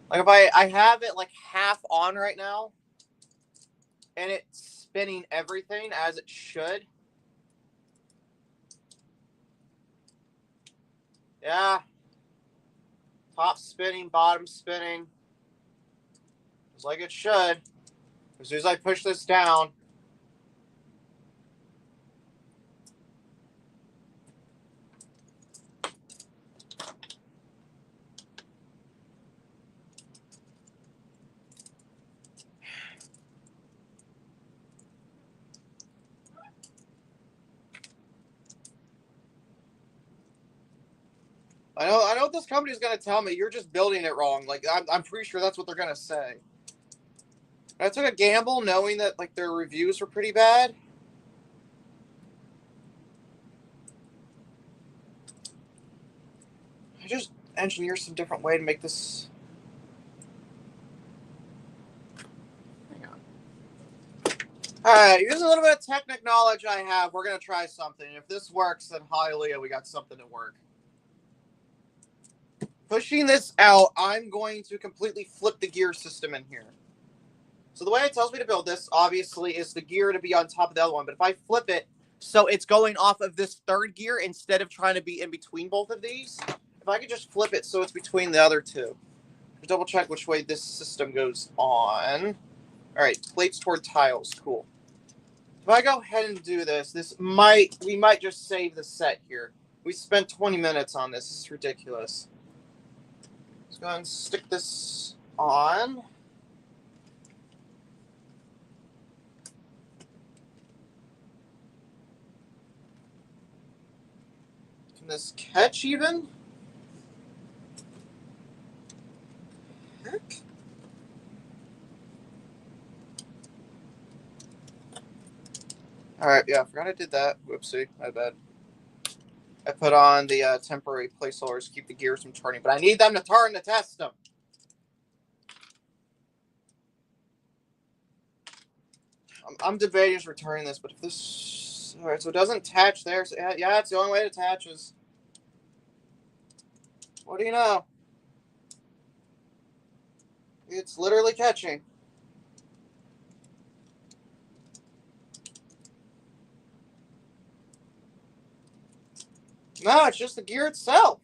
Like if I have it like half on right now, and it's spinning everything as it should. Yeah. Top spinning, bottom spinning. Just like it should. As soon as I push this down. I know what this company's gonna tell me. You're just building it wrong. Like I'm pretty sure that's what they're gonna say. I took a gamble knowing that like their reviews were pretty bad. I just engineered some different way to make this. Hang on. Alright, using a little bit of technical knowledge I have, we're gonna try something. If this works, then hallelujah, we got something to work. Pushing this out, I'm going to completely flip the gear system in here. So the way it tells me to build this, obviously, is the gear to be on top of the other one. But if I flip it, so it's going off of this third gear instead of trying to be in between both of these, if I could just flip it so it's between the other two. Double check which way this system goes on. All right, plates toward tiles, cool. If I go ahead and do this, we might just save the set here. We spent 20 minutes on this. This is ridiculous. Let's go ahead and stick this on. Can this catch even? Heck? All right, yeah, I forgot I did that. Whoopsie, my bad. I put on the temporary placeholders to keep the gears from turning, but I need them to turn to test them. I'm debating just returning this, but if this... All right, so it doesn't attach there. So yeah, it's the only way it attaches. What do you know? It's literally catching. No, it's just the gear itself.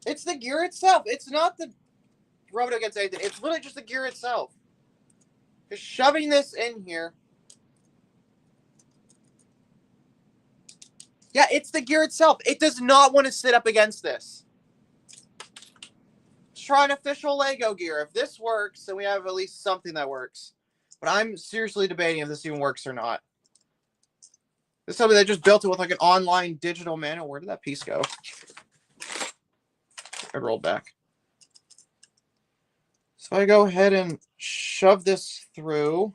It's the gear itself. It's not the rubbing against anything. It's literally just the gear itself. Just shoving this in here. Yeah, it's the gear itself. It does not want to sit up against this. Let's try an official Lego gear. If this works, then we have at least something that works. But I'm seriously debating if this even works or not. This is something that just built it with like an online digital manual. Where did that piece go? I rolled back. So I go ahead and shove this through.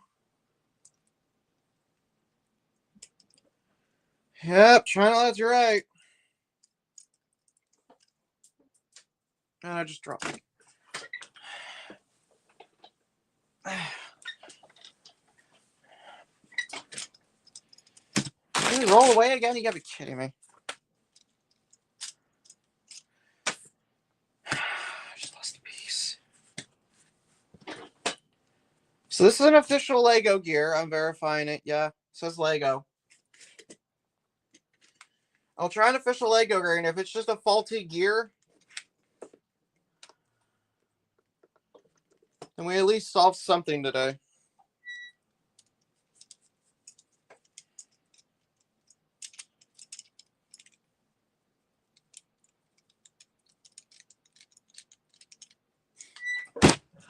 Yep, China, that's right. And I just dropped it. Did you roll away again? You gotta be kidding me. I just lost a piece. So this is an official Lego gear. I'm verifying it. Yeah, it says Lego. I'll try an official Lego gear, and if it's just a faulty gear, then we at least solved something today.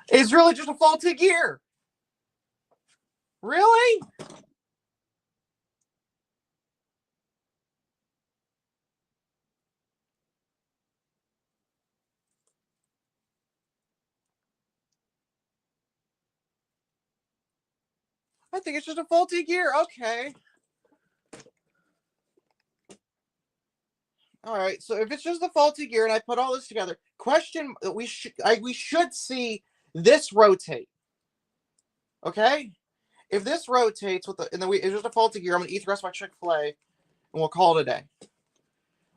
It's really just a faulty gear. Really? I think it's just a faulty gear. Okay. All right, so if it's just the faulty gear and I put all this together, question we should see this rotate. Okay, if this rotates with the and then it's just a faulty gear, I'm gonna eat the rest of my Chick-fil-A and we'll call it a day.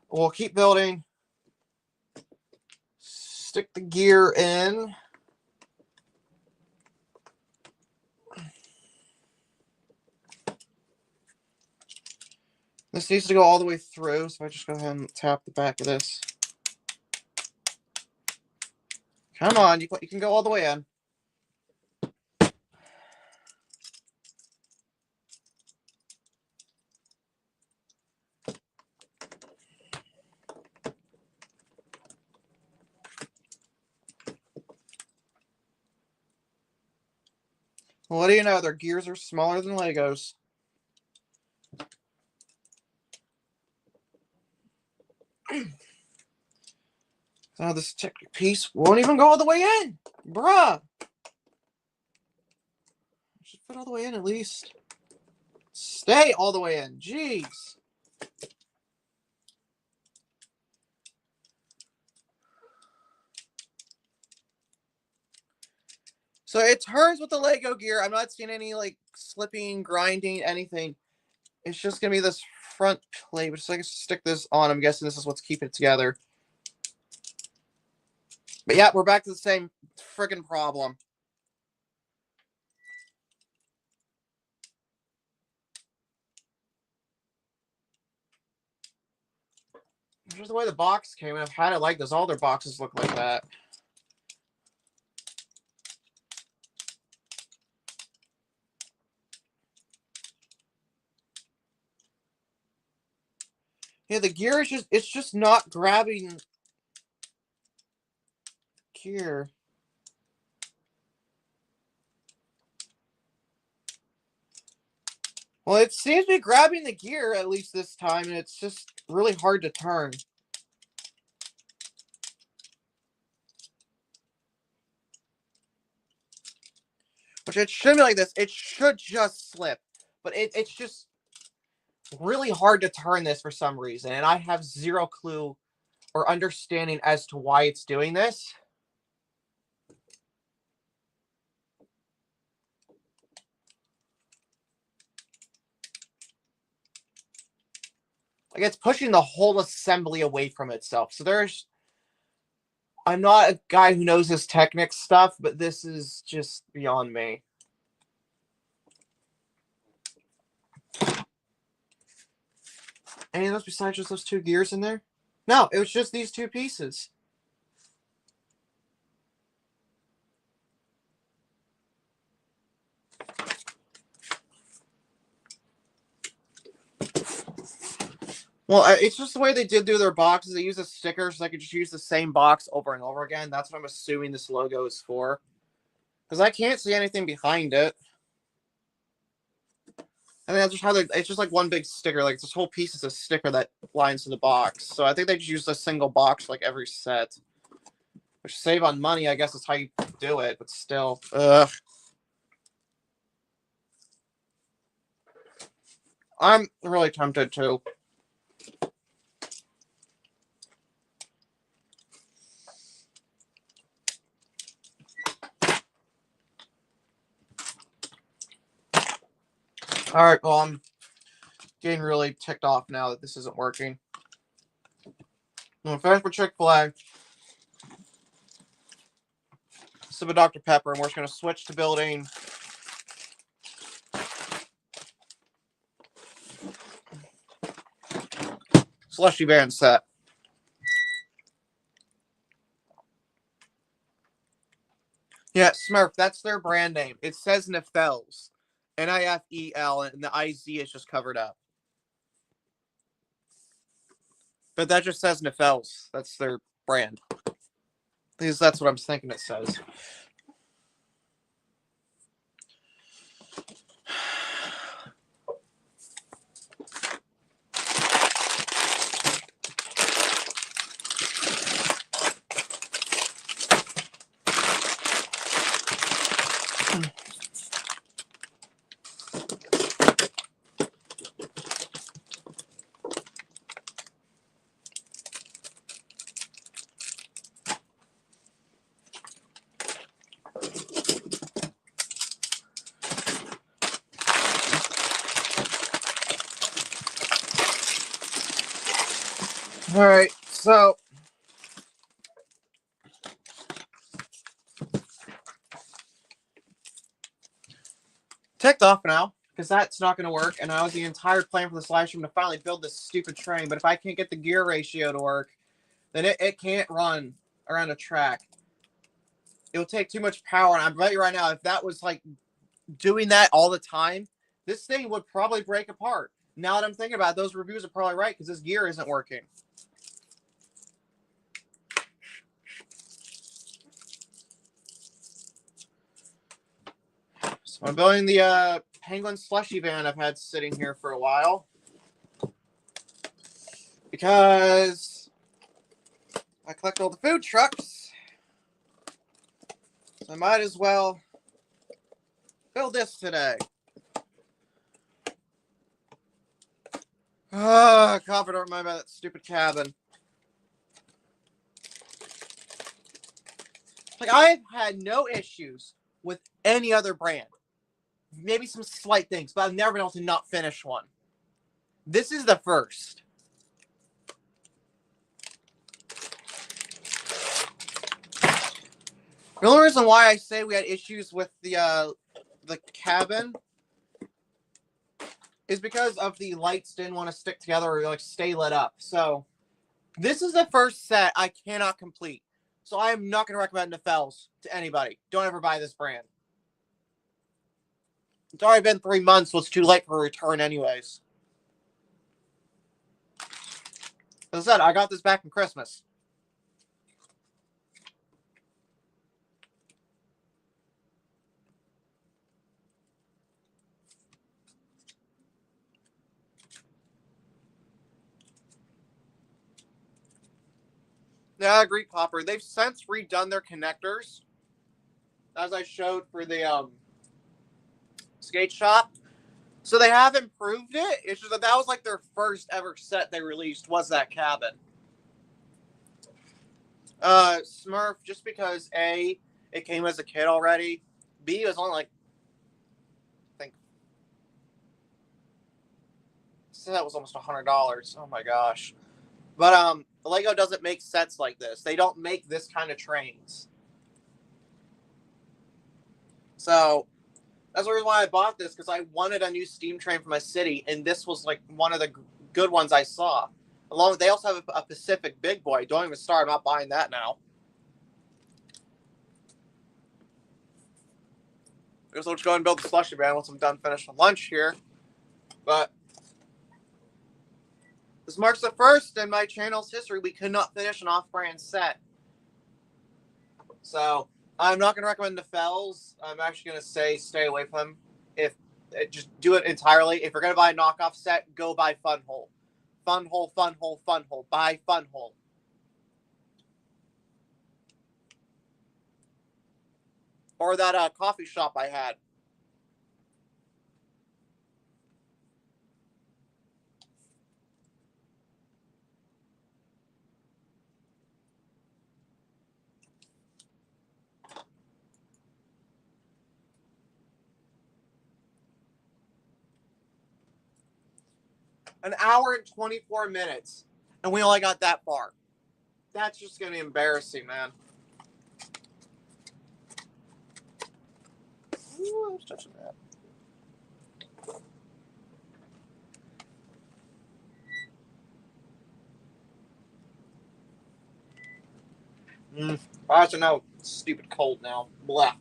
We'll keep building. Stick the gear in. This needs to go all the way through, so I just go ahead and tap the back of this. Come on, you can go all the way in. Well, what do you know? Their gears are smaller than Legos. Oh, this piece won't even go all the way in. Bruh. Should fit all the way in at least. Stay all the way in. Jeez. So it turns with the Lego gear. I'm not seeing any like slipping, grinding, anything. It's just gonna be this front plate, which is like stick this on. I'm guessing this is what's keeping it together. But yeah, we're back to the same friggin' problem. Just the way the box came. I've had it like this. All their boxes look like that. Yeah, the gear is it's just not grabbing gear. Well, it seems to be grabbing the gear at least this time, and it's just really hard to turn. Which it shouldn't be like this. It should just slip. But it's just really hard to turn this for some reason, and I have zero clue or understanding as to why it's doing this. Like, it's pushing the whole assembly away from itself. So I'm not a guy who knows this Technic stuff, but this is just beyond me. Anything else besides just those two gears in there? No, it was just these two pieces. Well, it's just the way they did do their boxes. They use a sticker so I could just use the same box over and over again. That's what I'm assuming this logo is for. Because I can't see anything behind it. I mean, that's just how it's just like one big sticker. Like, this whole piece is a sticker that lines in the box. So I think they just use a single box like every set. Which, save on money, I guess is how you do it. But still, ugh. I'm really tempted to. Alright, well, I'm getting really ticked off now that this isn't working. I'm going to finish with Chick-fil-A. Sip of Dr. Pepper, and we're just going to switch to building Slushy Band set. Yeah, Smurf, that's their brand name. It says Nifels. Nifel, and the IZ is just covered up. But that just says Nifels. That's their brand. Because that's what I'm thinking it says. Alright, so ticked off now, because that's not going to work, and I was the entire plan for this live stream to finally build this stupid train, but if I can't get the gear ratio to work, then it can't run around a track. It will take too much power, and I bet you right now, if that was like doing that all the time, this thing would probably break apart. Now that I'm thinking about it, those reviews are probably right, because this gear isn't working. So I'm building the Penguin slushy van I've had sitting here for a while. Because I collect all the food trucks. So I might as well build this today. God, don't remind me about that stupid cabin. Like, I've had no issues with any other brand. Maybe some slight things, but I've never been able to not finish one. This is the first. The only reason why I say we had issues with the cabin is because of the lights didn't want to stick together or like stay lit up. So this is the first set I cannot complete. So I am not going to recommend Nefels to anybody. Don't ever buy this brand. It's already been 3 months, so it's too late for a return anyways. As I said, I got this back in Christmas. Yeah, I agree, Copper. They've since redone their connectors, as I showed for the skate shop. So they have improved it. It's just that was like their first ever set they released was that cabin. Smurf, just because A, it came as a kit already. B, it was only like, I think, so that was almost $100. Oh my gosh. But Lego doesn't make sets like this. They don't make this kind of trains. So that's the reason why I bought this, because I wanted a new steam train for my city, and this was like one of the good ones I saw. Along with, they also have a Pacific Big Boy. Don't even start. I'm not buying that now. I guess I'll just go ahead and build the slushy van once I'm done finishing lunch here. But this marks the first in my channel's history we could not finish an off-brand set. So I'm not going to recommend the Fells. I'm actually going to say stay away from them. If just do it entirely. If you're going to buy a knockoff set, go buy Funhole. Funhole, Funhole, Funhole. Buy Funhole. Or that coffee shop I had. An hour and 24 minutes. And we only got that far. That's just going to be embarrassing, man. Ooh, I was touching that. I also know it's stupid cold now. Blah.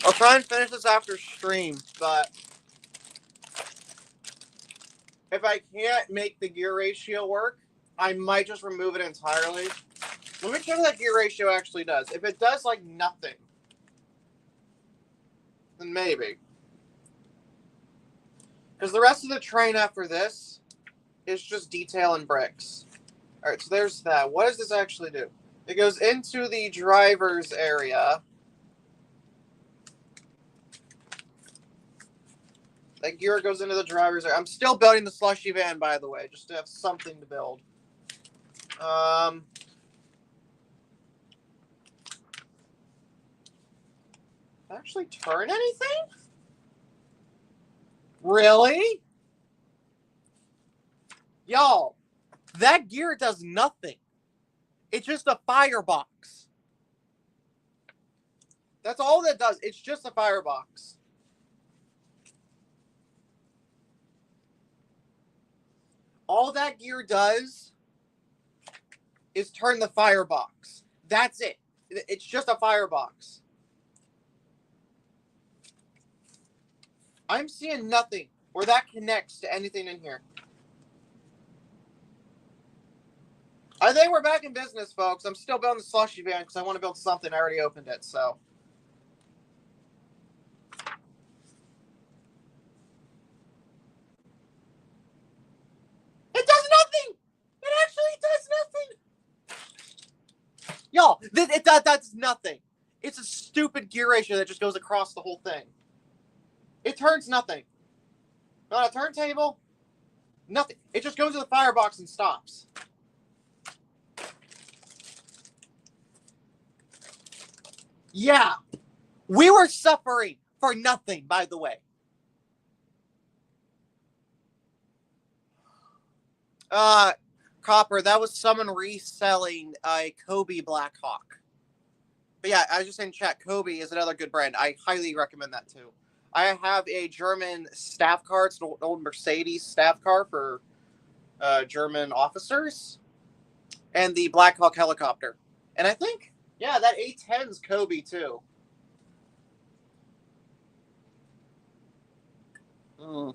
I'll try and finish this after stream, but if I can't make the gear ratio work, I might just remove it entirely. Let me check what that gear ratio actually does. If it does like nothing, then maybe. Because the rest of the train after this is just detail and bricks. Alright, so there's that. What does this actually do? It goes into the driver's area. That gear goes into the driver's area. I'm still building the slushy van, by the way, just to have something to build. Actually turn anything? Really? Y'all, that gear does nothing. It's just a firebox. That's all that does. It's just a firebox. All that gear does is turn the firebox. That's it. It's just a firebox. I'm seeing nothing where that connects to anything in here. I think we're back in business, folks. I'm still building the slushy van because I want to build something. I already opened it, so. It does nothing! It actually does nothing! Y'all, it does nothing. It's a stupid gear ratio that just goes across the whole thing. It turns nothing. Not a turntable. Nothing. It just goes to the firebox and stops. Yeah. We were suffering for nothing, by the way. Copper, that was someone reselling a Kobe Blackhawk. But yeah, I was just saying, chat, Kobe is another good brand. I highly recommend that too. I have a German staff car. It's an old Mercedes staff car for German officers. And the Blackhawk helicopter. And I think, yeah, that A-10's Kobe too. Mm.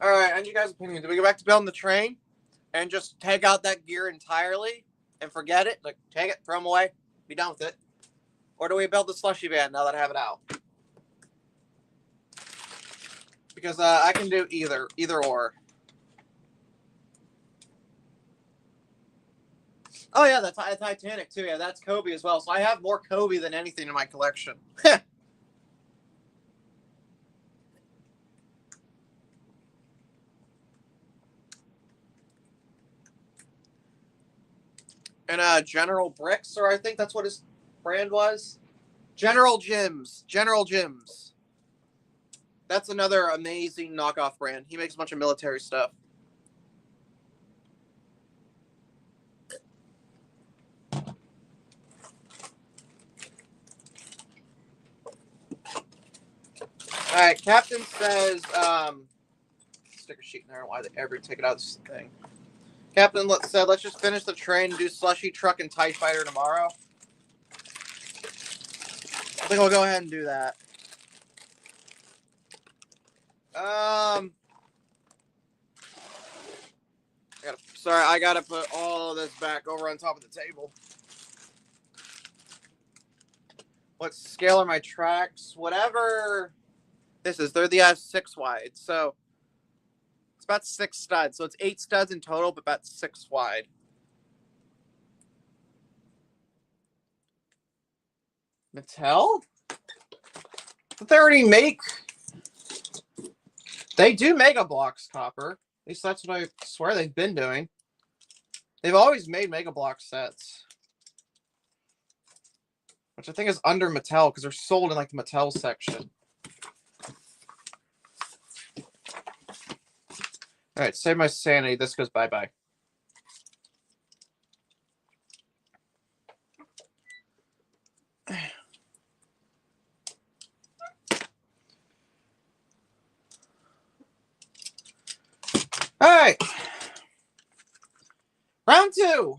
All right, and you guys' opinion. Do we go back to building the train and just take out that gear entirely and forget it? Like, take it, throw them away, be done with it. Or do we build the slushy van now that I have it out? Because I can do either or. Oh yeah, the Titanic too. Yeah, that's Kobe as well. So I have more Kobe than anything in my collection. And General Bricks, or I think that's what his brand was. General Gyms. General Gyms. That's another amazing knockoff brand. He makes a bunch of military stuff. All right, Captain says, sticker sheet in there. Why they ever take it out of this thing? Captain said, let's just finish the train and do slushy truck and TIE fighter tomorrow. I think we'll go ahead and do that. Sorry, I gotta put all of this back over on top of the table. What scale are my tracks? Whatever this is. They're the 6 wide, so it's about 6 studs. So it's 8 studs in total, but about 6 wide. Mattel? But they already make. They do Mega Bloks, Copper. At least that's what I swear they've been doing. They've always made Mega Block sets. Which I think is under Mattel, because they're sold in like the Mattel section. Alright, save my sanity. This goes bye-bye. Alright. Round 2.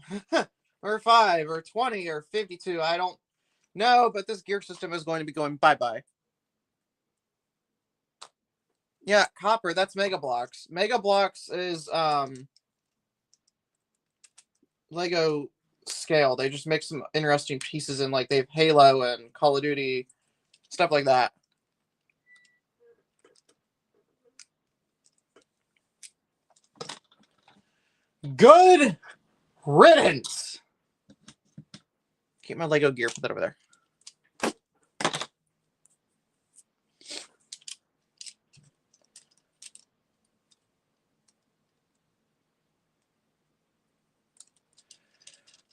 Or 5, or 20, or 52. I don't know, but this gear system is going to be going bye-bye. Yeah, Copper, that's Mega Bloks. Mega Bloks is Lego scale. They just make some interesting pieces in, like, they have Halo and Call of Duty, stuff like that. Good riddance. Keep my Lego gear, put that over there.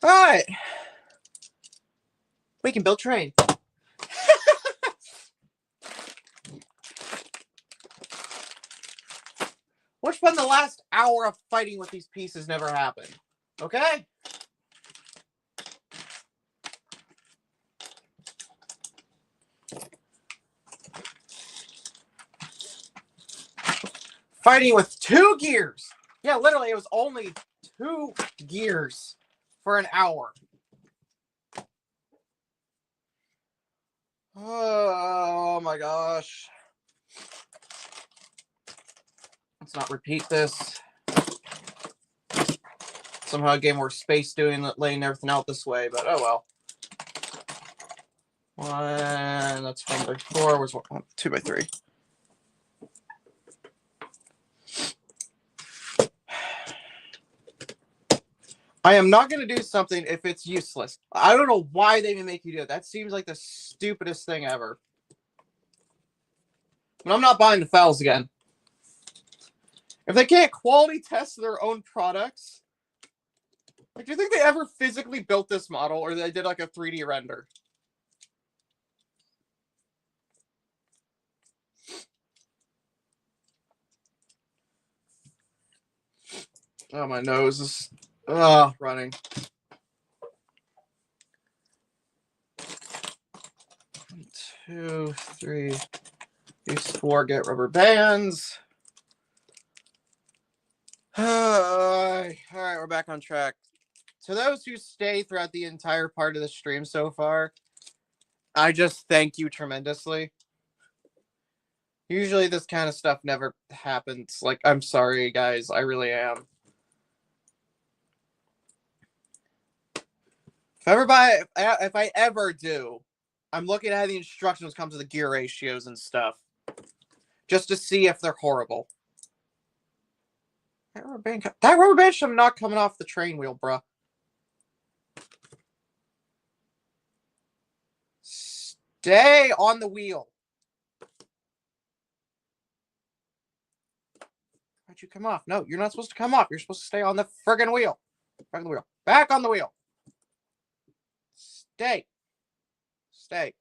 All right. We can build train. Which one the last hour of fighting with these pieces never happened. Okay? Fighting with 2 gears. Yeah, literally, it was only 2 gears for an hour. Oh my gosh. Let's not repeat this. Somehow I gained more space laying everything out this way, but oh well. 1, that's 1/4. Where's 1? 2/3. I am not going to do something if it's useless. I don't know why they even make you do it. That seems like the stupidest thing ever. But I'm not buying the fouls again. If they can't quality test their own products, like, do you think they ever physically built this model, or they did like a 3D render? Oh, my nose is running. 1, 2, 3. These 4 get rubber bands. All right, we're back on track. To those who stay throughout the entire part of the stream so far, I just thank you tremendously. Usually this kind of stuff never happens. Like, I'm sorry, guys. I really am. If I ever do, I'm looking at how the instructions come to the gear ratios and stuff, just to see if they're horrible. That rubber band should not coming off the train wheel, bruh. Stay on the wheel. Why'd you come off? No, you're not supposed to come off. You're supposed to stay on the friggin' wheel. Back on the wheel. Back on the wheel. Stay. Stay.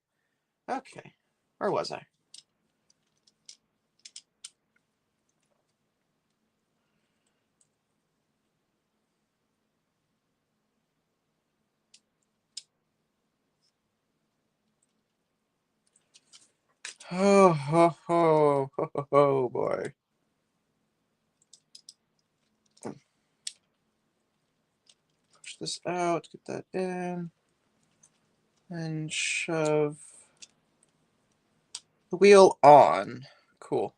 Okay. Where was I? Oh, boy. Push this out, get that in, and shove the wheel on. Cool.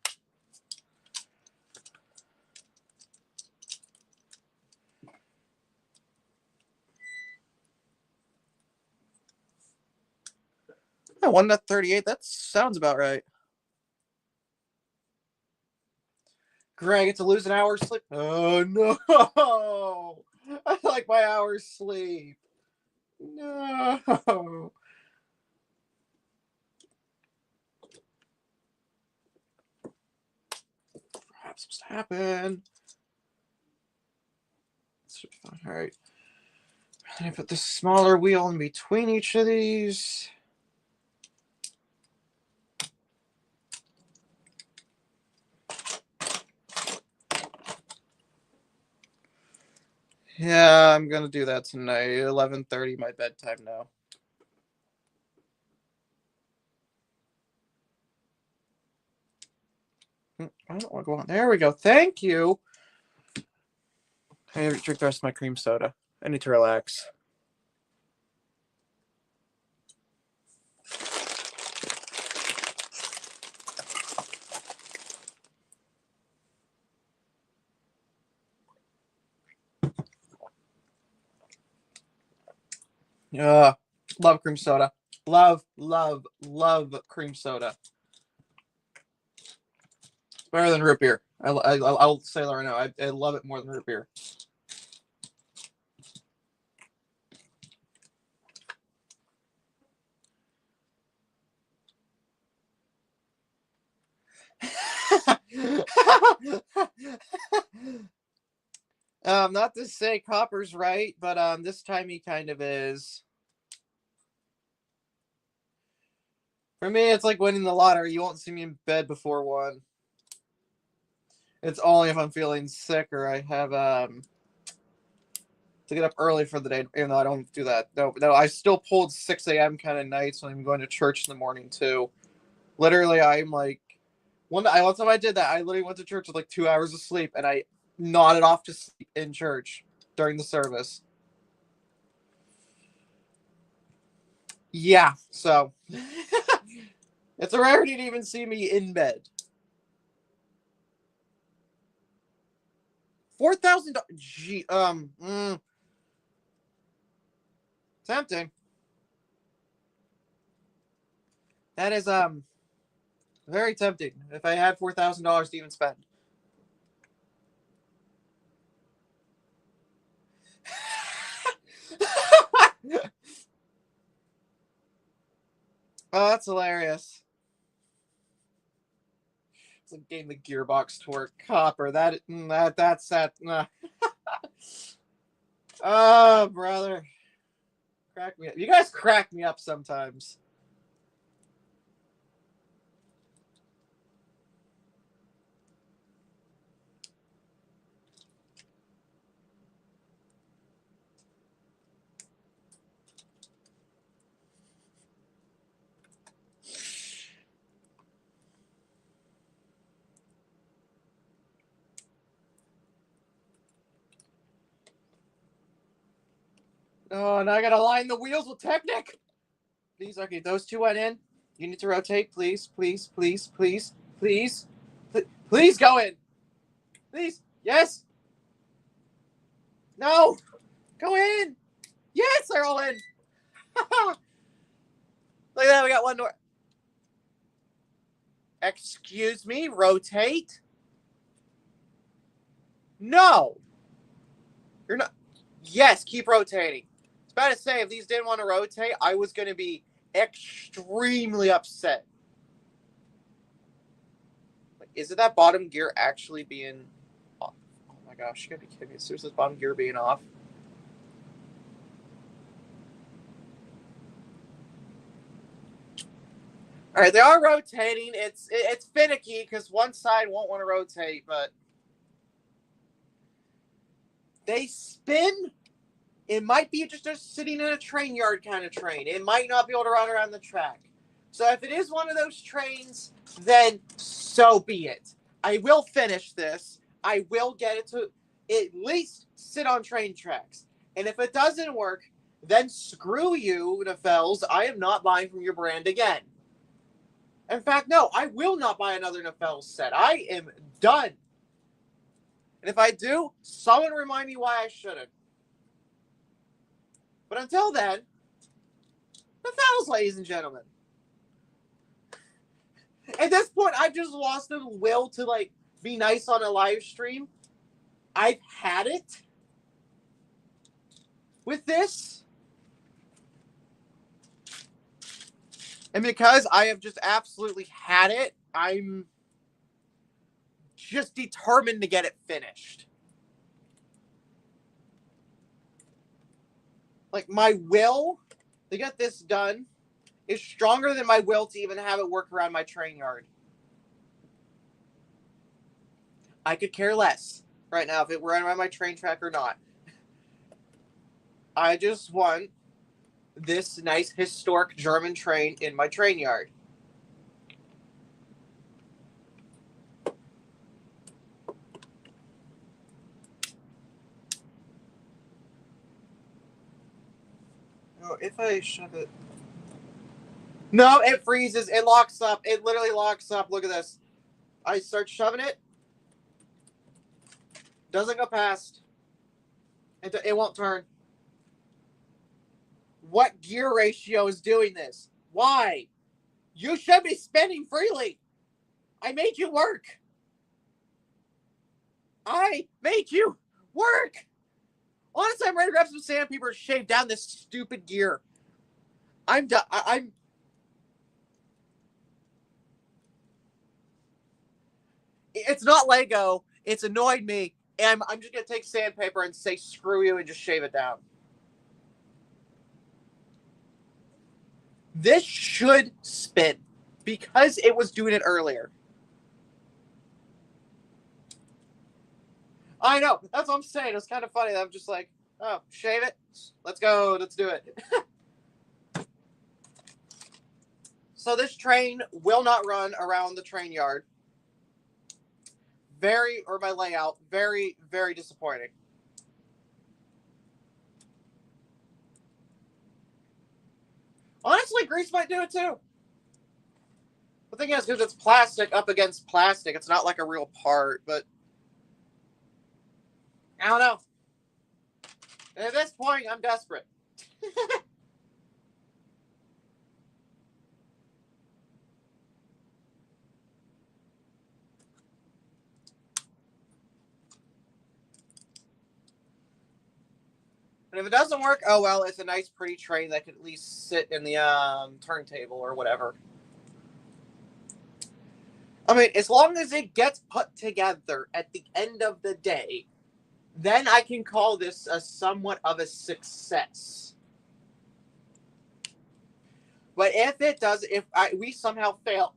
Yeah, 1.38, that sounds about right. Greg, it's to lose an hour's sleep. Oh, no. I like my hour's sleep. No. That's supposed to happen. All right. I put the smaller wheel in between each of these. Yeah, I'm gonna do that tonight. 11:30, my bedtime now. I don't want to go on. There we go. Thank you. I need to drink the rest of my cream soda. I need to relax. Yeah, love cream soda. Love cream soda. It's better than root beer. I'll say that right now. I love it more than root beer. Not to say Copper's right, but this time he kind of is. For me, it's like winning the lottery. You won't see me in bed before 1. It's only if I'm feeling sick or I have to get up early for the day. Even though I don't do that. No, I still pulled 6 a.m. kind of nights when I'm going to church in the morning too. Literally, I'm like, one time I did that, I literally went to church with like 2 hours of sleep, and I nodded off to sleep in church during the service. Yeah, so it's a rarity to even see me in bed. $4,000. Gee, tempting. That is very tempting. If I had $4,000 to even spend. Oh, that's hilarious. It's like getting the gearbox to work. Copper. That's that. Oh, brother. Crack me up. You guys crack me up sometimes. Oh, and I gotta line the wheels with Technic. Please, okay, those 2 went in. You need to rotate, please, please, please, please, please, please go in. Please, yes. No, go in. Yes, they're all in. Look at that, we got 1 door. Excuse me, rotate. No, you're not. Yes, keep rotating. It's about to say, if these didn't want to rotate, I was going to be extremely upset. Like, is it that bottom gear actually being off? Oh my gosh, you gotta be kidding me. Seriously, this bottom gear being off? All right, they are rotating. It's finicky because one side won't want to rotate, but they spin. It might be just sitting in a train yard kind of train. It might not be able to run around the track. So if it is one of those trains, then so be it. I will finish this. I will get it to at least sit on train tracks. And if it doesn't work, then screw you, Nefels. I am not buying from your brand again. In fact, no, I will not buy another Nefels set. I am done. And if I do, someone remind me why I shouldn't. But until then, Nefels, ladies and gentlemen. At this point, I've just lost the will to, like, be nice on a live stream. I've had it with this. And because I have just absolutely had it, I'm just determined to get it finished. Like, my will to get this done is stronger than my will to even have it work around my train yard. I could care less right now if it were around my train track or not. I just want this nice historic German train in my train yard. Oh, if I shove it. No, it freezes. It locks up. It literally locks up. Look at this. I start shoving it. Doesn't go past. It won't turn. What gear ratio is doing this? Why? You should be spending freely. I made you work. I made you work. Honestly, I'm ready to grab some sandpaper and shave down this stupid gear. I'm done. It's not Lego. It's annoyed me. And I'm just going to take sandpaper and say screw you and just shave it down. This should spin because it was doing it earlier. I know. That's what I'm saying. It's kind of funny. I'm just like, oh, shave it. Let's go. Let's do it. So this train will not run around the train yard. Or my layout, very, very disappointing. Honestly, grease might do it too. The thing is, because it's plastic up against plastic, it's not like a real part, but I don't know. At this point, I'm desperate. And if it doesn't work, oh well, it's a nice, pretty train that could at least sit in the turntable or whatever. I mean, as long as it gets put together at the end of the day, then I can call this a somewhat of a success. But if it does, we somehow fail,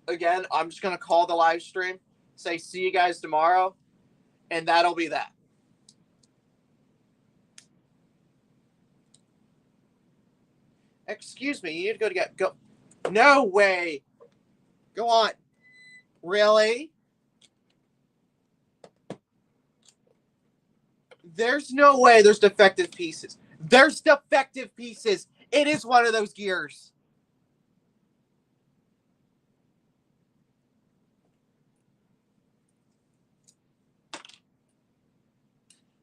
again, I'm just going to call the live stream, say, see you guys tomorrow, and that'll be that. Excuse me, you need to go. No way. Go on. Really? There's no way there's defective pieces. There's defective pieces. It is one of those gears.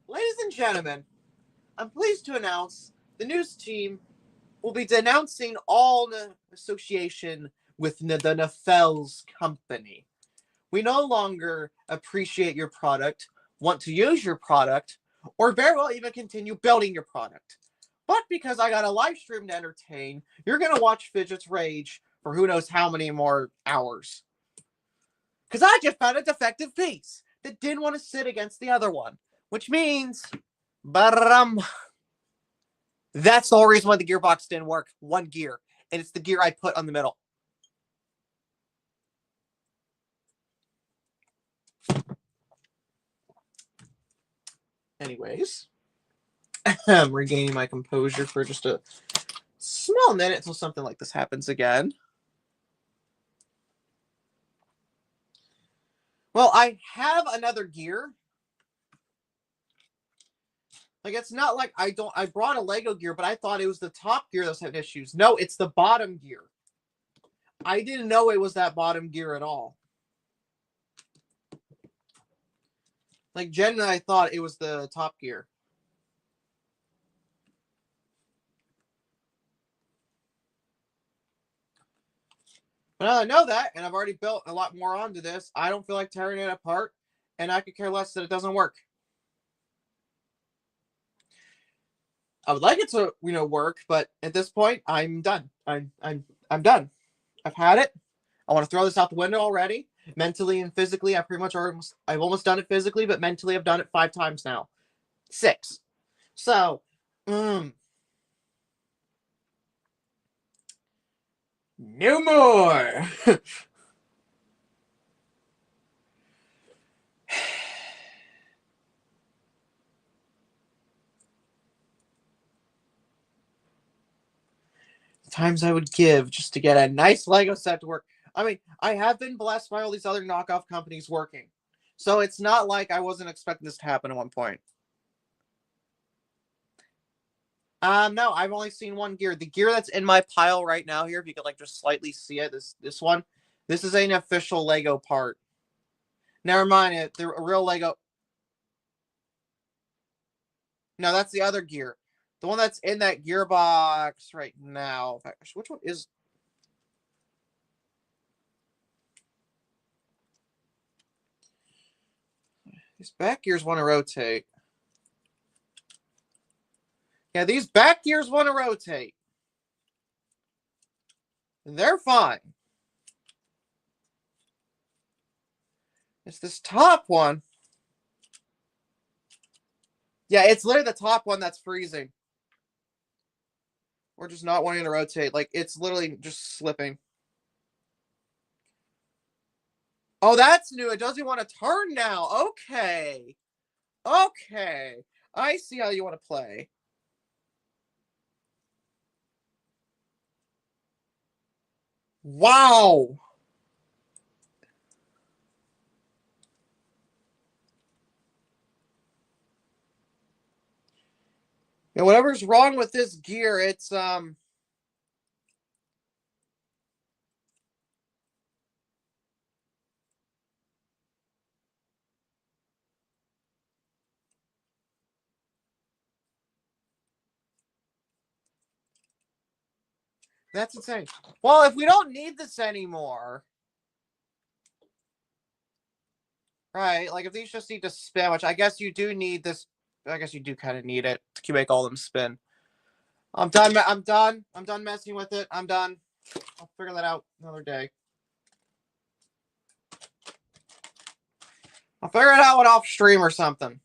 Ladies and gentlemen, I'm pleased to announce the news team will be denouncing all association with the Nefels company. We no longer appreciate your product, want to use your product, or very well even continue building your product. But because I got a live stream to entertain, you're going to watch Fidget's rage for who knows how many more hours. Because I just found a defective piece that didn't want to sit against the other one. Which means, that's the whole reason why the gearbox didn't work. One gear. And it's the gear I put on the middle. Anyways, I'm regaining my composure for just a small minute until something like this happens again. Well, I have another gear. Like, it's not like I brought a Lego gear, but I thought it was the top gear that was having issues. No, it's the bottom gear. I didn't know it was that bottom gear at all. Like, Jen and I thought it was the top gear. But now that I know that, and I've already built a lot more onto this, I don't feel like tearing it apart, and I could care less that it doesn't work. I would like it to, work, but at this point, I'm done. I'm done. I've had it. I want to throw this out the window already. Mentally and physically, I've almost done it physically, but mentally I've done it 5 times now. 6. So, no more. Times I would give just to get a nice Lego set to work. I mean, I have been blessed by all these other knockoff companies working. So it's not like I wasn't expecting this to happen at one point. No, I've only seen one gear. The gear that's in my pile right now here, if you could just slightly see it, this one. This is an official Lego part. Never mind, the real Lego. No, that's the other gear. The one that's in that gearbox right now. Which one is... These back gears want to rotate. Yeah, these back gears want to rotate. And they're fine. It's this top one. Yeah, it's literally the top one that's freezing. Or just not wanting to rotate. Like, it's literally just slipping. Oh, that's new. It doesn't want to turn now. Okay. Okay. I see how you want to play. Wow. Yeah, whatever's wrong with this gear, it's that's insane. Well, if we don't need this anymore, right? Like if these just need to spin, which I guess you do need this. I guess you do kind of need it to make all of them spin. I'm done. I'm done. I'm done messing with it. I'm done. I'll figure that out another day. I'll figure it out when off stream or something.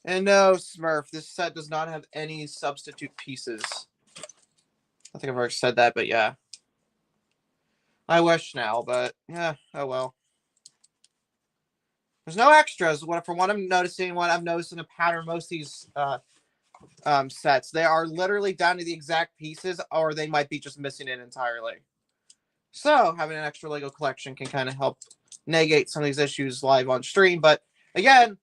And no, Smurf, this set does not have any substitute pieces. I think I've already said that, but yeah. I wish now, but yeah, oh well. There's no extras. From what I'm noticing, what I've noticed in a pattern, most of these sets, they are literally down to the exact pieces, or they might be just missing it entirely. So having an extra Lego collection can kind of help negate some of these issues live on stream. But again,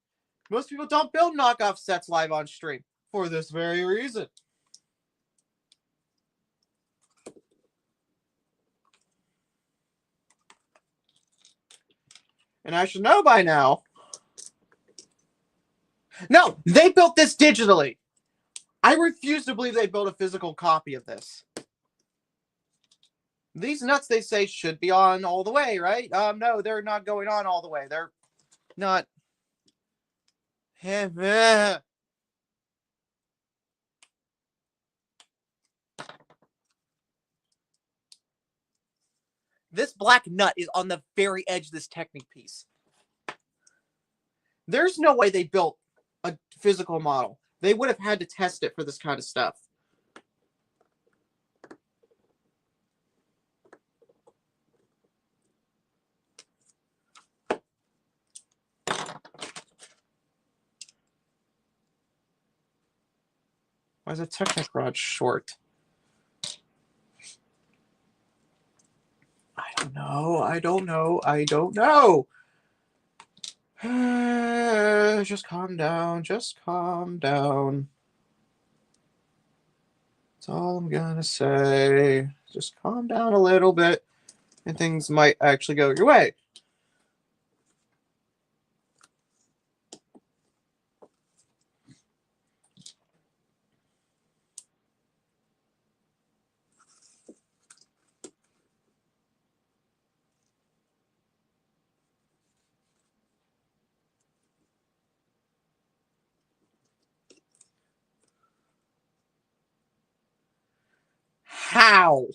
most people don't build knockoff sets live on stream for this very reason. And I should know by now. No, they built this digitally. I refuse to believe they built a physical copy of this. These nuts, they say, should be on all the way, right? No, they're not going on all the way. They're not. This black nut is on the very edge of this Technic piece. There's no way they built a physical model. They would have had to test it for this kind of stuff. Why is a Technic rod short? I don't know. I don't know. I don't know. Just calm down. Just calm down. That's all I'm gonna say. Just calm down a little bit, and things might actually go your way. How?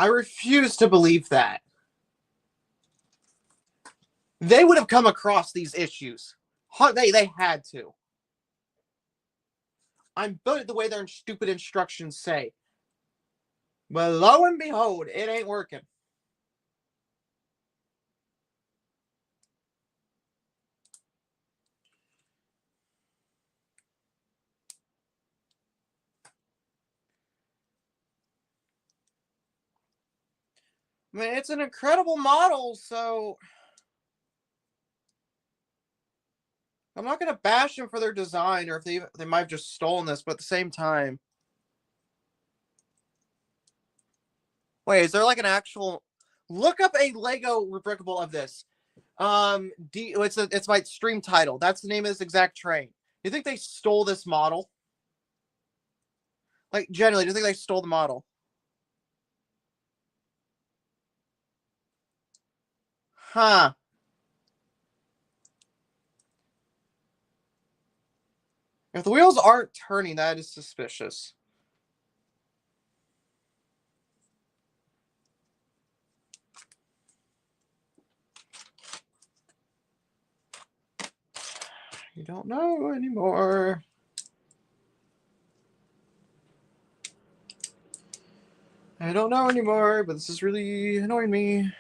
I refuse to believe that. They would have come across these issues. They had to. I'm good at the way their stupid instructions say. But lo and behold, it ain't working. I mean, it's an incredible model, so I'm not going to bash them for their design, or if they might have just stolen this, but at the same time. Wait, is there like an actual... Look up a Lego replicable of this. It's my stream title. That's the name of this exact train. You think they stole this model? Like, generally, do you think they stole the model? Huh. If the wheels aren't turning, that is suspicious. You don't know anymore. I don't know anymore, but this is really annoying me.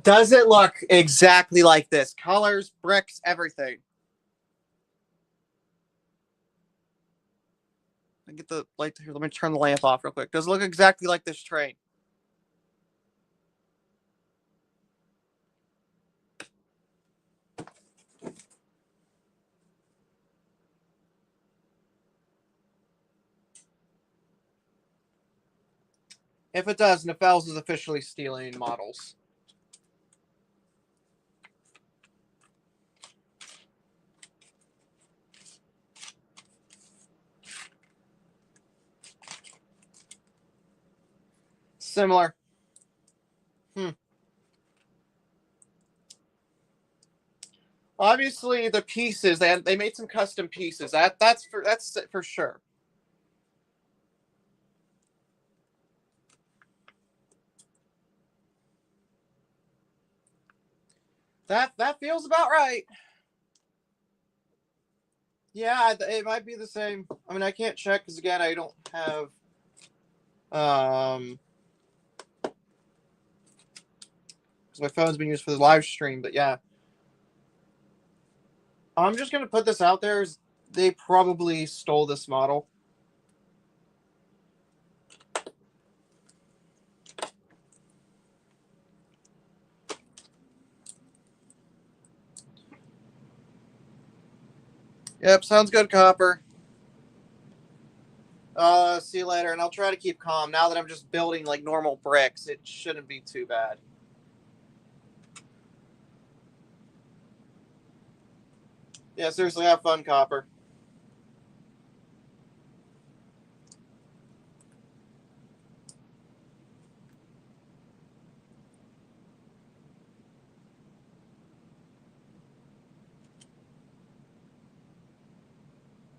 Does it look exactly like this? Colors, bricks, everything. I get the light here. Let me turn the lamp off real quick. Does it look exactly like this train? If it does, Nefel's is officially stealing models. Similar. Obviously, the pieces they made some custom pieces. That's for sure. That feels about right. Yeah, it might be the same. I mean, I can't check because again, I don't have because my phone's been used for the live stream. But yeah, I'm just gonna put this out there. They probably stole this model. Yep, sounds good, Copper. See you later, and I'll try to keep calm. Now that I'm just building like normal bricks, it shouldn't be too bad. Yeah, seriously, have fun, Copper.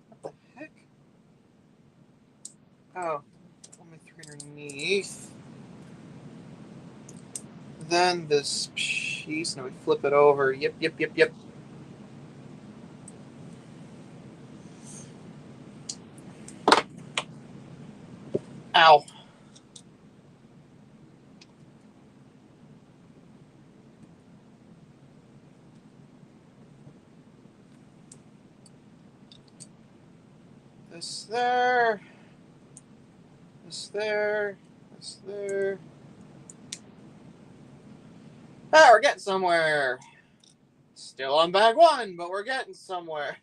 What the heck? Oh, let me through underneath. Then this piece, now we flip it over. Yep. Ow. This there. This there. This there. Ah, we're getting somewhere. Still on bag one, but we're getting somewhere.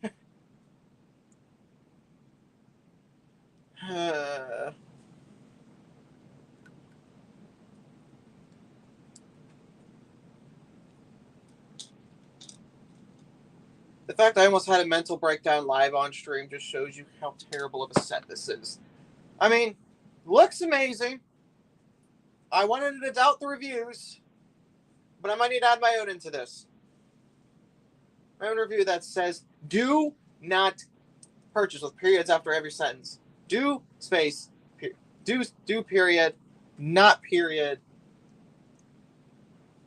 The fact I almost had a mental breakdown live on stream just shows you how terrible of a set this is. I mean, looks amazing. I wanted to doubt the reviews, but I might need to add my own into this. My own review that says, do not purchase with periods after every sentence. Do space, do period, not period,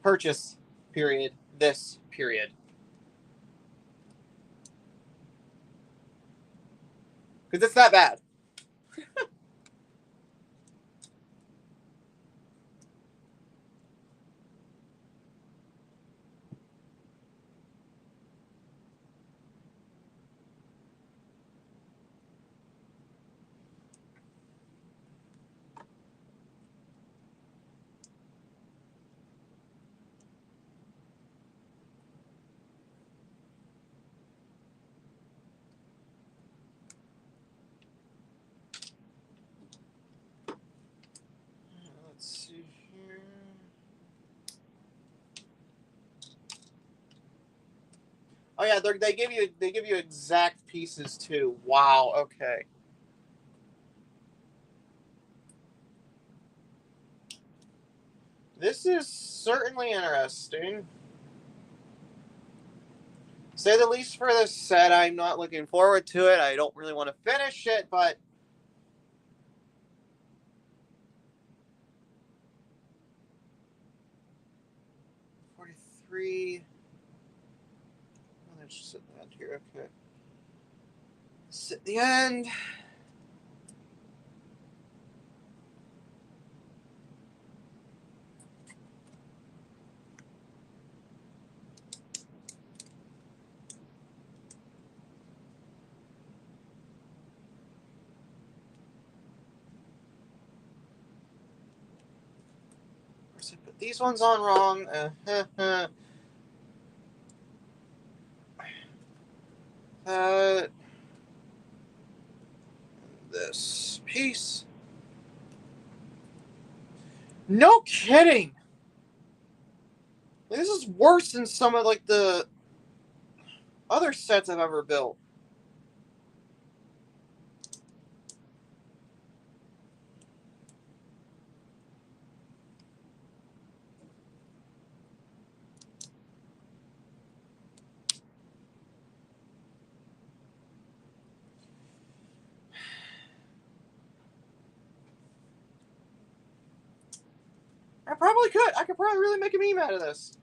purchase period, this period. Because it's that bad. Let's see here. Oh yeah, they give you exact pieces too. Wow. Okay. This is certainly interesting. Say the least for this set. I'm not looking forward to it. I don't really want to finish it, but 43. Just sit at the end here. Okay. Sit at the end. I put these ones on wrong. This piece. No kidding. This is worse than some of like the other sets I've ever built. I probably could. I could probably really make a meme out of this.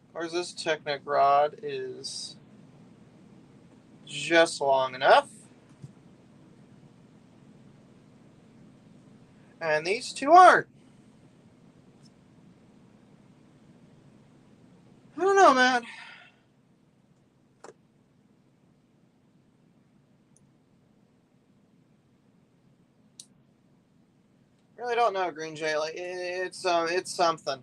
Of course, this Technic rod is just long enough. And these two aren't. I don't know, man. Really don't know, Green Jay. Like it's something.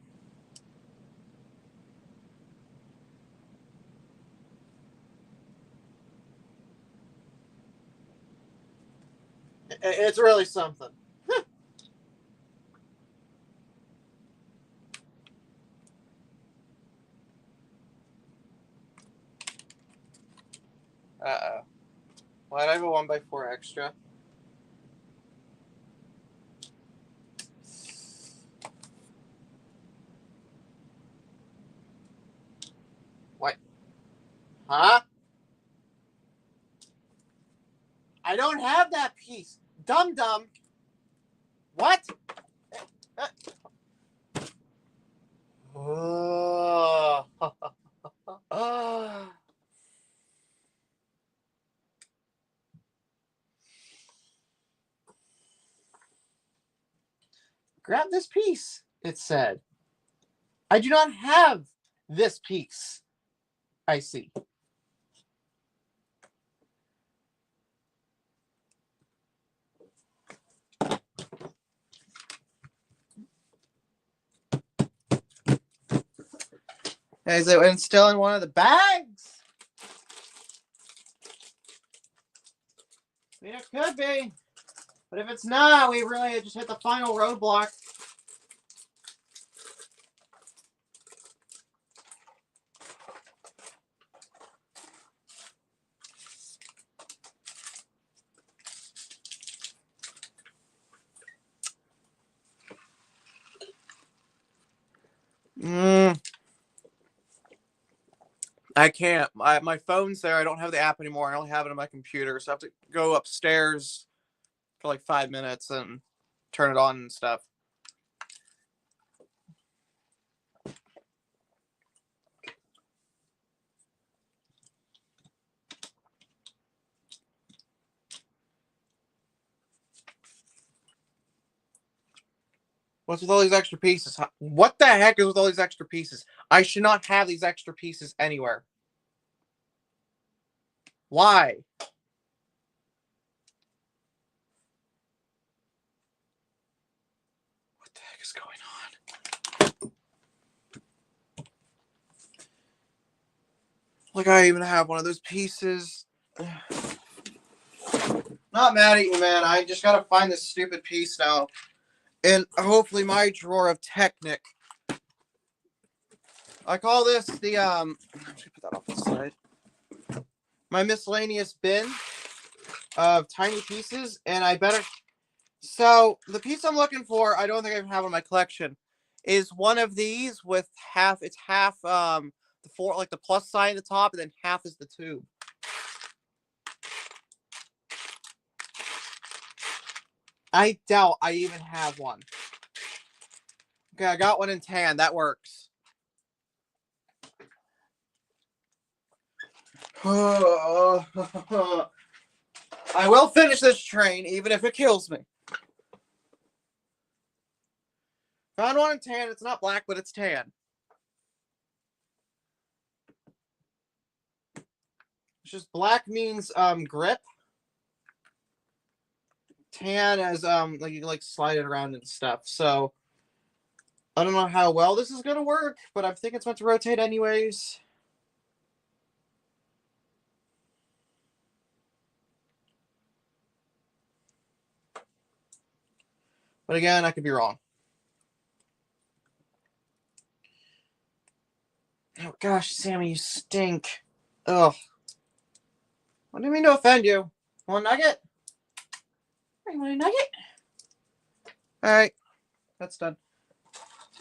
It's really something. Uh-oh. Why'd I have a 1x4 extra? What? Huh? I don't have that piece. Dum-dum. What? Oh. Grab this piece, it said. I do not have this piece. I see. Is it still in one of the bags? I mean, it could be. But if it's not, we really just hit the final roadblock. I can't. My phone's there. I don't have the app anymore. I only have it on my computer. So I have to go upstairs for like 5 minutes and turn it on and stuff. What's with all these extra pieces? What the heck is with all these extra pieces? I should not have these extra pieces anywhere. Why? What the heck is going on? Like, I even have one of those pieces. Not mad at you, man. I just gotta find this stupid piece now. And hopefully my drawer of Technic. I call this the, I'm just gonna put that off the side. My miscellaneous bin. of tiny pieces, and I better. So the piece I'm looking for, I don't think I have in my collection, is one of these with half. It's half the four, like the plus sign at the top, and then half is the tube. I doubt I even have one. Okay, I got one in tan. That works. I will finish this train, even if it kills me. Found one in tan. It's not black, but it's tan. It's just black means grip. Tan as like you can like slide it around and stuff. So I don't know how well this is gonna work, but I think it's meant to rotate anyways. But again, I could be wrong. Oh gosh, Sammy, you stink. Ugh. I didn't mean to offend you. Want a nugget? You want a nugget? All right, that's done.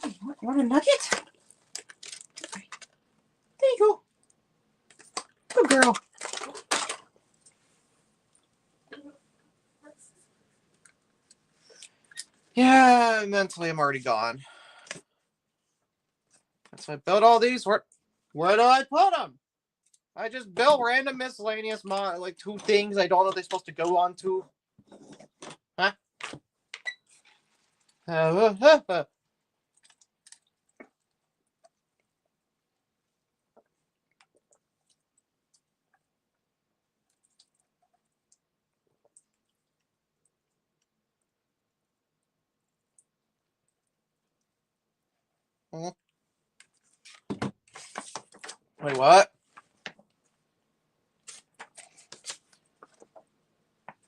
You want a nugget? There you go. Good girl. Yeah, mentally I'm already gone. So I built all these. Where do I put them? I just built random miscellaneous like two things I don't know they're supposed to go on to. Huh? Wait, what?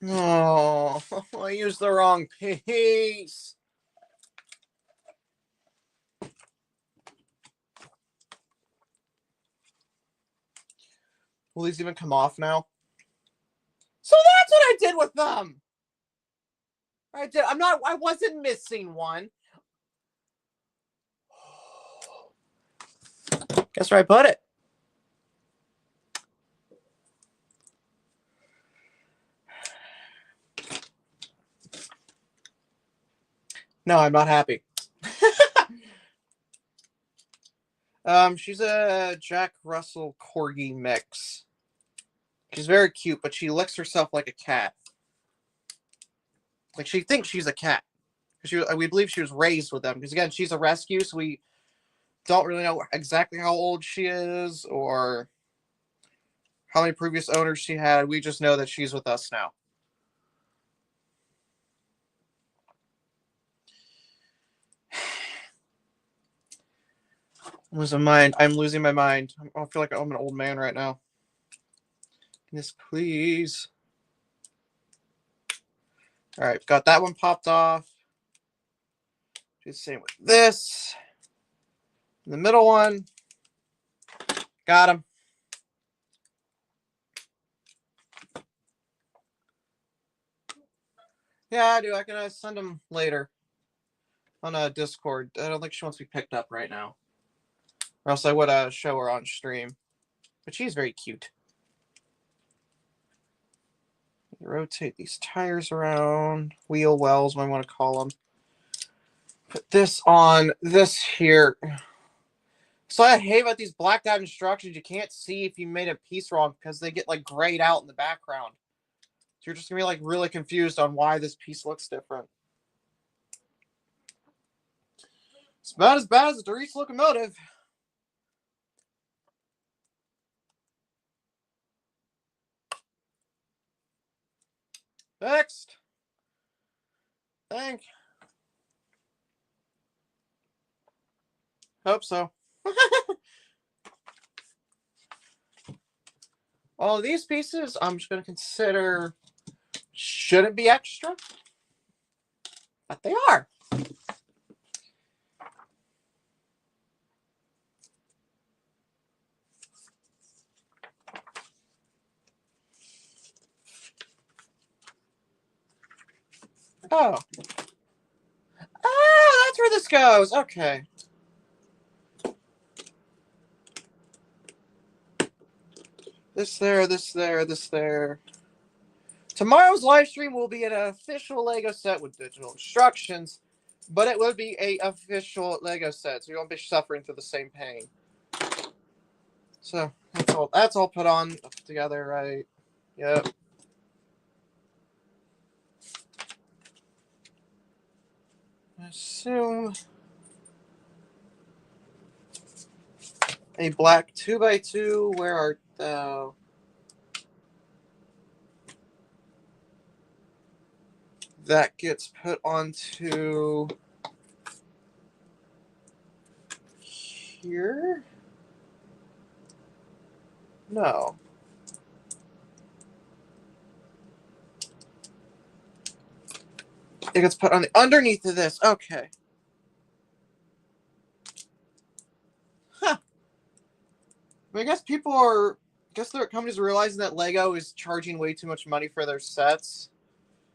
Oh, I used the wrong piece. Will these even come off now? So that's what I did with them. I did. I wasn't missing one. Guess where I put it? No, I'm not happy. She's a Jack Russell Corgi mix. She's very cute, but she licks herself like a cat. Like she thinks she's a cat. We believe she was raised with them. Because again, she's a rescue, so we don't really know exactly how old she is or how many previous owners she had. We just know that she's with us now. I'm losing my mind. I feel like I'm an old man right now. Yes, please. All right, got that one popped off. Do the same with this. The middle one. Got him. Yeah, I do. I can send them later on Discord. I don't think she wants to be picked up right now. Or else I would show her on stream. But she's very cute. Rotate these tires around. Wheel wells, what I want to call them. Put this on this here. So I hate about these blacked out instructions. You can't see if you made a piece wrong because they get like grayed out in the background. So you're just gonna be like really confused on why this piece looks different. It's about as bad as the DRG Locomotive. Next. Thank. Hope so. All of these pieces, I'm just going to consider shouldn't be extra, but they are. Oh. Ah, that's where this goes. Okay. This there, this there, this there. Tomorrow's live stream will be an official Lego set with digital instructions, but it will be a official Lego set, so you won't be suffering through the same pain. So that's all put on together, right? Yep. I assume a black 2x2. Where art thou? That gets put onto here? No. It gets put on the underneath of this. Okay. Huh. I guess their companies are realizing that Lego is charging way too much money for their sets.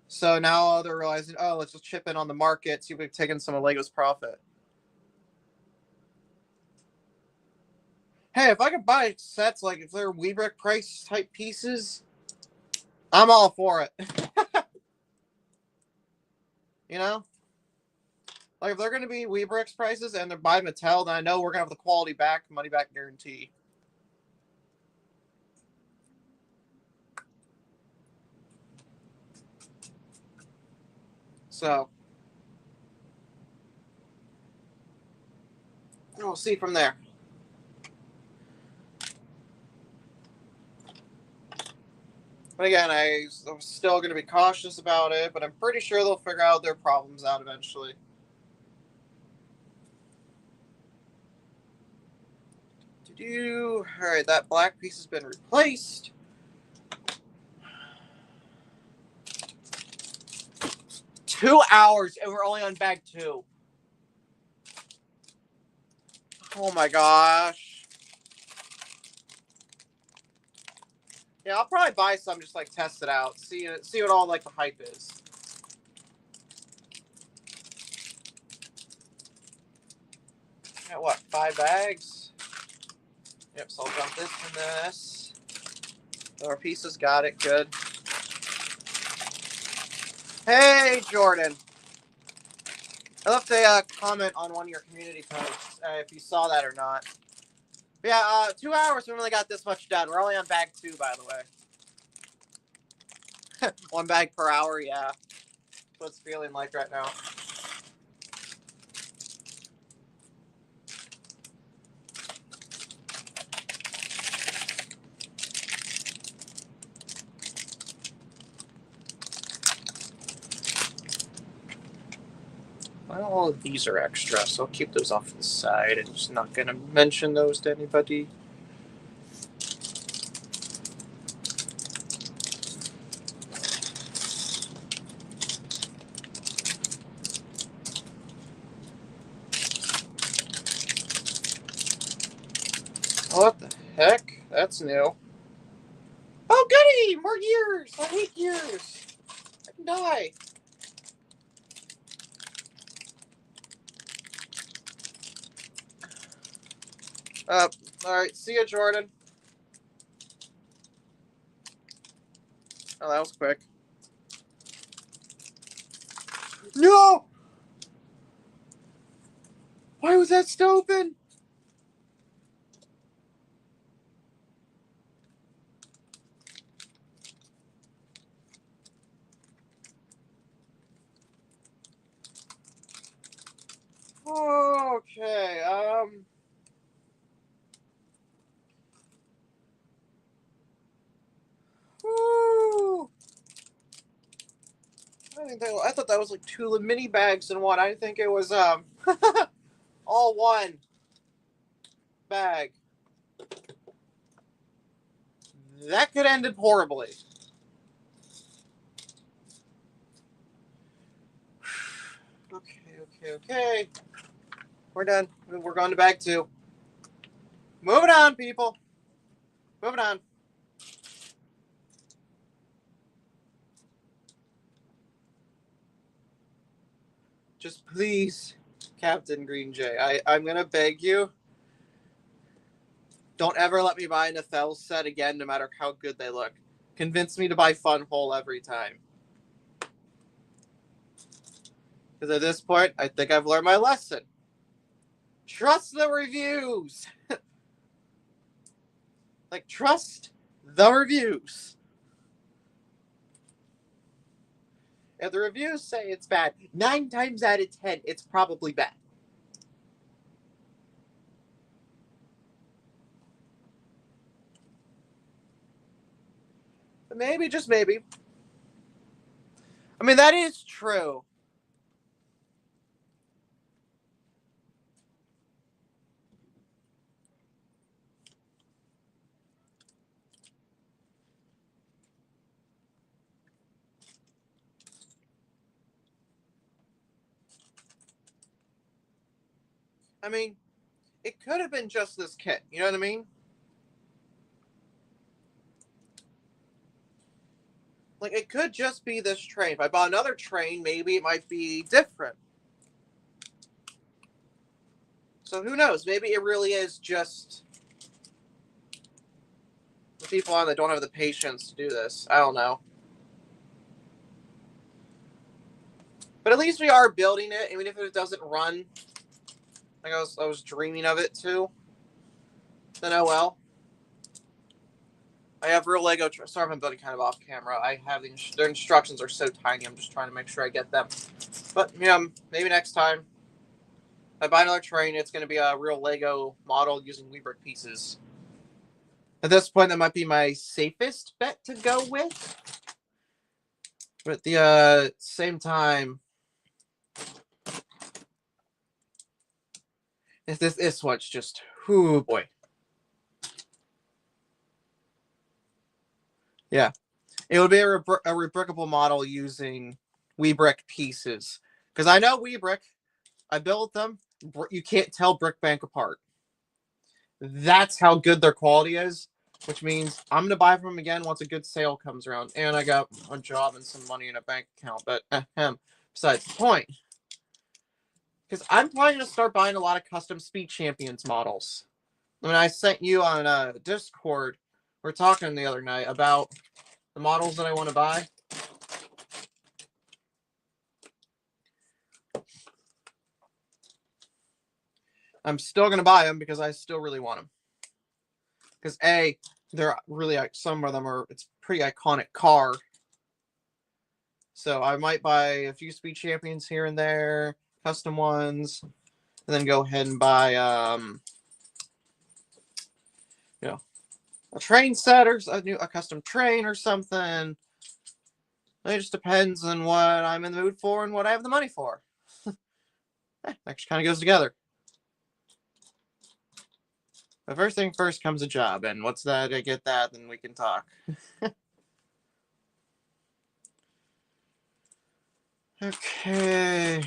So now they're realizing, oh, let's just chip in on the market, see if we've taken some of Lego's profit. Hey, if I could buy sets, like if they're Weebrick price type pieces, I'm all for it. You know? Like if they're going to be Weebrick's prices and they're by Mattel, then I know we're going to have the quality back, money back guarantee. So we'll see from there. But again, I'm still going to be cautious about it, but I'm pretty sure they'll figure out their problems out eventually. Alright, that black piece has been replaced. Two hours and we're only on bag 2. Oh my gosh. Yeah, I'll probably buy some, just like test it out, see what all like the hype is. Got what, 5 bags? Yep, so I'll dump this and this. Our pieces, got it, good. Hey, Jordan. I left a comment on one of your community posts, if you saw that or not. But yeah, 2 hours, we only got this much done. We're only on bag 2, by the way. 1 bag per hour, yeah. That's what it's feeling like right now. Well, all of these are extra, so I'll keep those off to the side. I'm just not going to mention those to anybody. What the heck? That's new. Oh, goody! More gears! I hate gears! I can die. Alright, see ya, Jordan. Oh, that was quick. No! Why was that still open? Okay, Woo! I thought that was like 2 mini bags in one. I didn't think it was, all one bag. That could end horribly. Okay. We're done. We're going to bag 2. Moving on, people. Moving on. Just please, Captain Green Jay, I'm gonna beg you. Don't ever let me buy an Ethel set again, no matter how good they look. Convince me to buy Fun Hole every time. Because at this point, I think I've learned my lesson. Trust the reviews. Like, trust the reviews. If the reviews say it's bad, 9 times out of 10, it's probably bad. But maybe, just maybe. I mean, that is true. I mean, it could have been just this kit. You know what I mean? Like, it could just be this train. If I bought another train, maybe it might be different. So who knows? Maybe it really is just the people on that don't have the patience to do this. I don't know. But at least we are building it, even if it doesn't run. Like I was dreaming of it too. Then oh well. I have real Lego. Sorry if I'm building kind of off camera. I have their instructions are so tiny. I'm just trying to make sure I get them. But maybe next time if I buy another train, it's going to be a real Lego model using Weebrick pieces. At this point, that might be my safest bet to go with. But at the same time, this one's just, whoo boy. Yeah. It would be a rebrickable model using Weebrick pieces. Because I know Weebrick. I built them. You can't tell Brick Bank apart. That's how good their quality is. Which means I'm going to buy from them again once a good sale comes around. And I got a job and some money in a bank account. But besides the point. Because I'm probably going to start buying a lot of custom Speed Champions models. When I sent you on Discord, we were talking the other night about the models that I want to buy. I'm still going to buy them because I still really want them. Because A, they're really, some of them are, it's a pretty iconic car. So I might buy a few Speed Champions here and there, custom ones, and then go ahead and buy, a train set or a custom train or something. It just depends on what I'm in the mood for and what I have the money for. Actually kind of goes together. The first thing first comes a job, and once that I get that, then we can talk. Okay.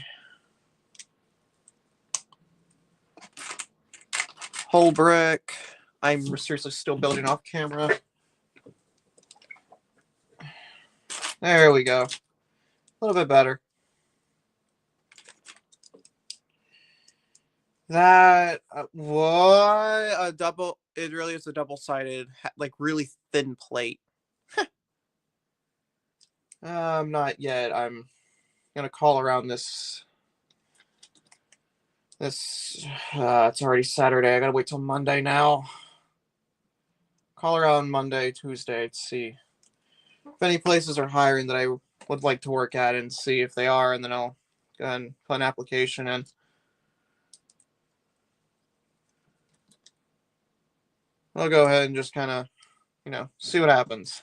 Whole brick. I'm seriously still building off camera. There we go. A little bit better. That what a double. It really is a double-sided, like really thin plate. Not yet. I'm gonna call around this. It's already Saturday. I gotta wait till Monday now. Call around Monday, Tuesday to see if any places are hiring that I would like to work at, and see if they are, and then I'll go ahead and put an application in. I'll go ahead and just kind of, see what happens.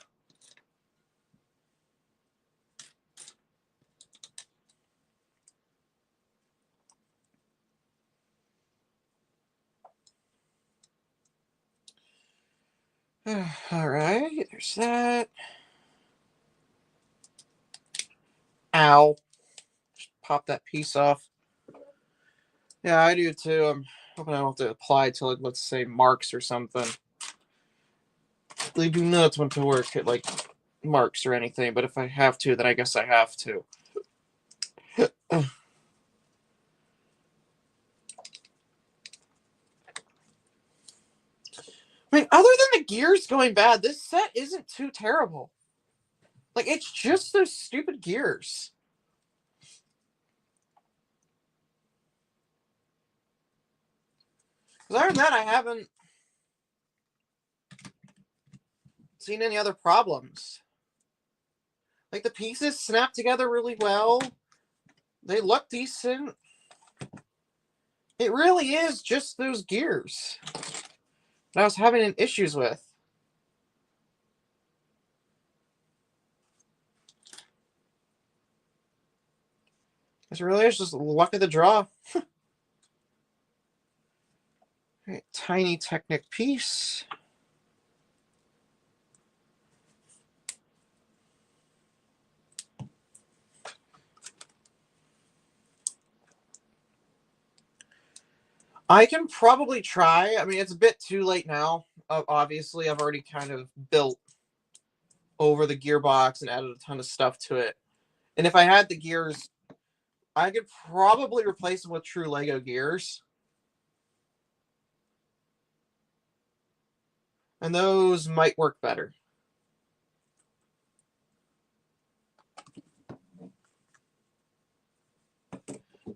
All right, there's that. Ow. Just pop that piece off. Yeah, I do too. I'm hoping I don't have to apply to, like, let's say, Marks or something. They do not want to work at, like, Marks or anything, but if I have to, then I guess I have to. I mean, other than the gears going bad, this set isn't too terrible. Like, it's just those stupid gears. Because other than that, I haven't seen any other problems. Like, the pieces snap together really well. They look decent. It really is just those gears that I was having issues with. It really is just luck of the draw. Right, tiny Technic piece. I can probably try. I mean, it's a bit too late now. Obviously, I've already kind of built over the gearbox and added a ton of stuff to it. And if I had the gears, I could probably replace them with true Lego gears. And those might work better.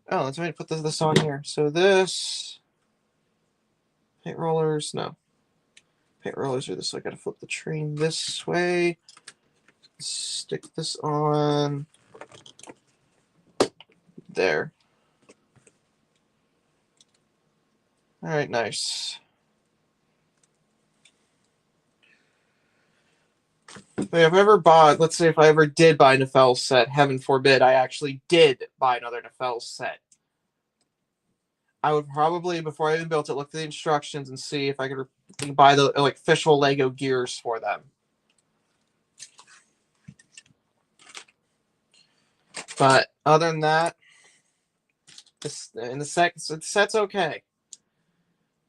Oh, let's try to put this on here. So this... Paint rollers, no. Paint rollers are this. So I gotta flip the train this way. Stick this on. There. Alright, nice. But if I ever bought, let's say if I ever did buy a Nefel's set, heaven forbid I actually did buy another Nefel's set, I would probably, before I even built it, look at the instructions and see if I could buy the like official Lego gears for them. But other than that, the set's okay.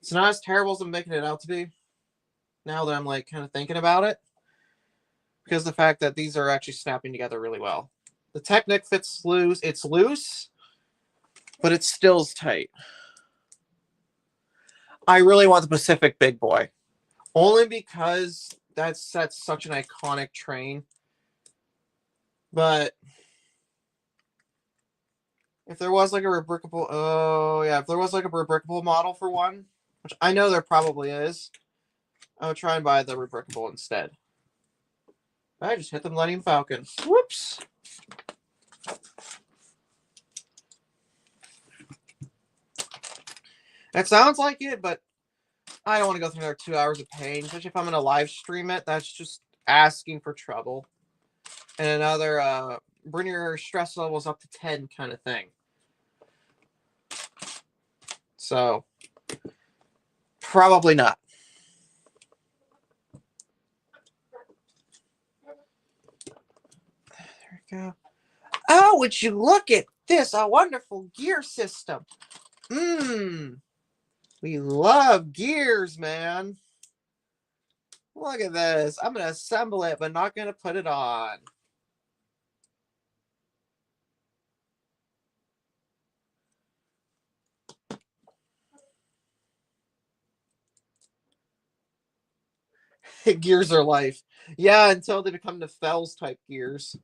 It's not as terrible as I'm making it out to be. Now that I'm like kind of thinking about it, because the fact that these are actually snapping together really well. The Technic fits loose. It's loose, but it still is tight. I really want the Pacific Big Boy, only because that's such an iconic train. But if there was like a rebrickable, oh yeah, if there was like a rebrickable model for one, which I know there probably is, I would try and buy the rebrickable instead. I just hit the Millennium Falcon. Whoops. It sounds like it, but I don't want to go through another 2 hours of pain, especially if I'm going to live stream it. That's just asking for trouble. And another bring your stress levels up to 10 kind of thing. So, probably not. There we go. Oh, would you look at this? A wonderful gear system. We love gears, man. Look at this. I'm going to assemble it, but not going to put it on. Gears are life. Yeah, until they become the Fells type gears.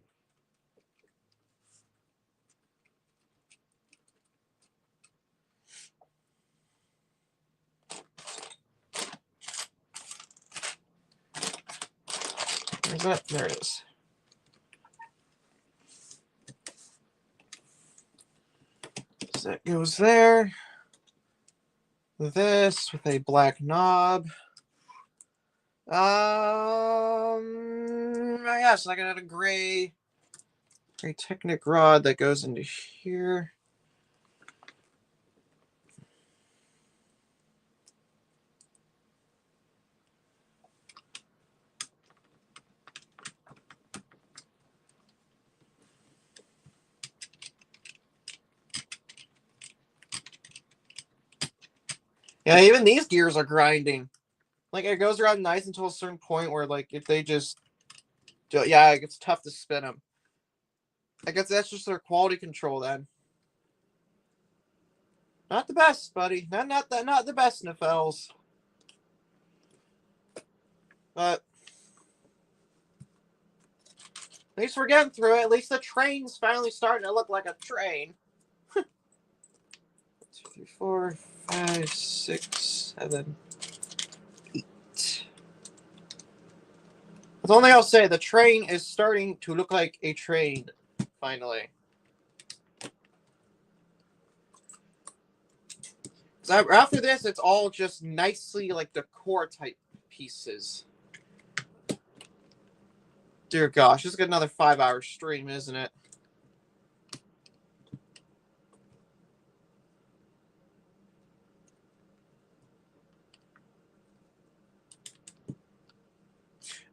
Where's that? There it is. So that goes there. This with a black knob. Yeah, so I can add a gray Technic rod that goes into here. Yeah, even these gears are grinding. Like, it goes around nice until a certain point where, like, if they just... Yeah, it's tough to spin them. I guess that's just their quality control then. Not the best, buddy. Not the best, Nefels. But at least we're getting through it. At least the train's finally starting to look like a train. 2, 3, 4, 5, 6, 7, 8. That's the only thing I'll say. The train is starting to look like a train, finally. So after this, it's all just nicely like decor type pieces. Dear gosh, this is another 5-hour stream, isn't it?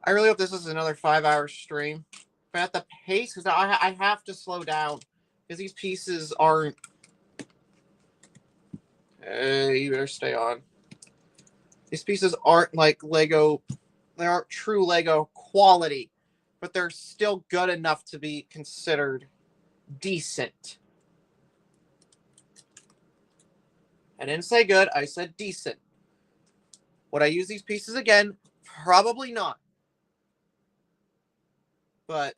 I really hope this is another 5-hour stream. But at the pace, because I have to slow down. Because these pieces aren't... Hey, you better stay on. These pieces aren't like Lego... They aren't true Lego quality. But they're still good enough to be considered decent. I didn't say good, I said decent. Would I use these pieces again? Probably not. But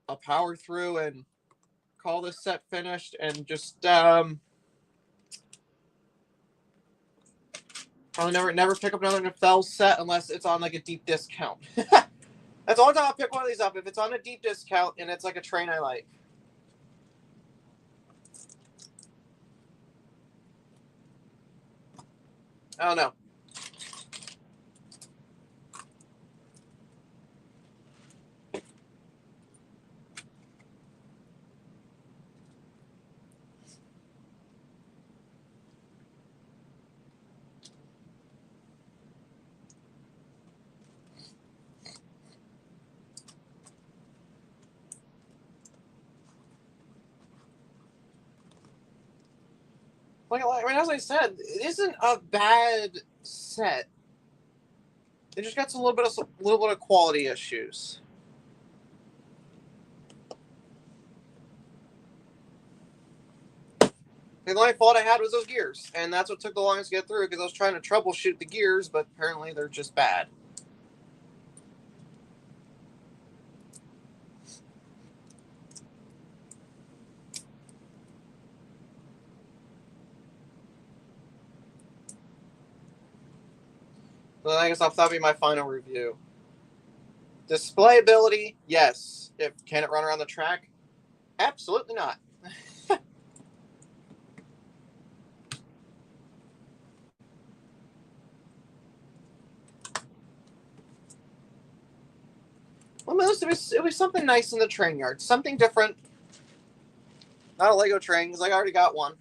I'll power through and call this set finished and just probably never pick up another Nefel set unless it's on like a deep discount. That's the only time I'll pick one of these up, if it's on a deep discount and it's like a train I like. I don't know. As I said, it isn't a bad set. It just got a little bit of quality issues. The only fault I had was those gears, and that's what took the longest to get through, because I was trying to troubleshoot the gears, but apparently they're just bad. So I guess that'll be my final review. Display ability, yes. Can it run around the track? Absolutely not. Well, it was something nice in the train yard. Something different. Not a Lego train, because I already got one.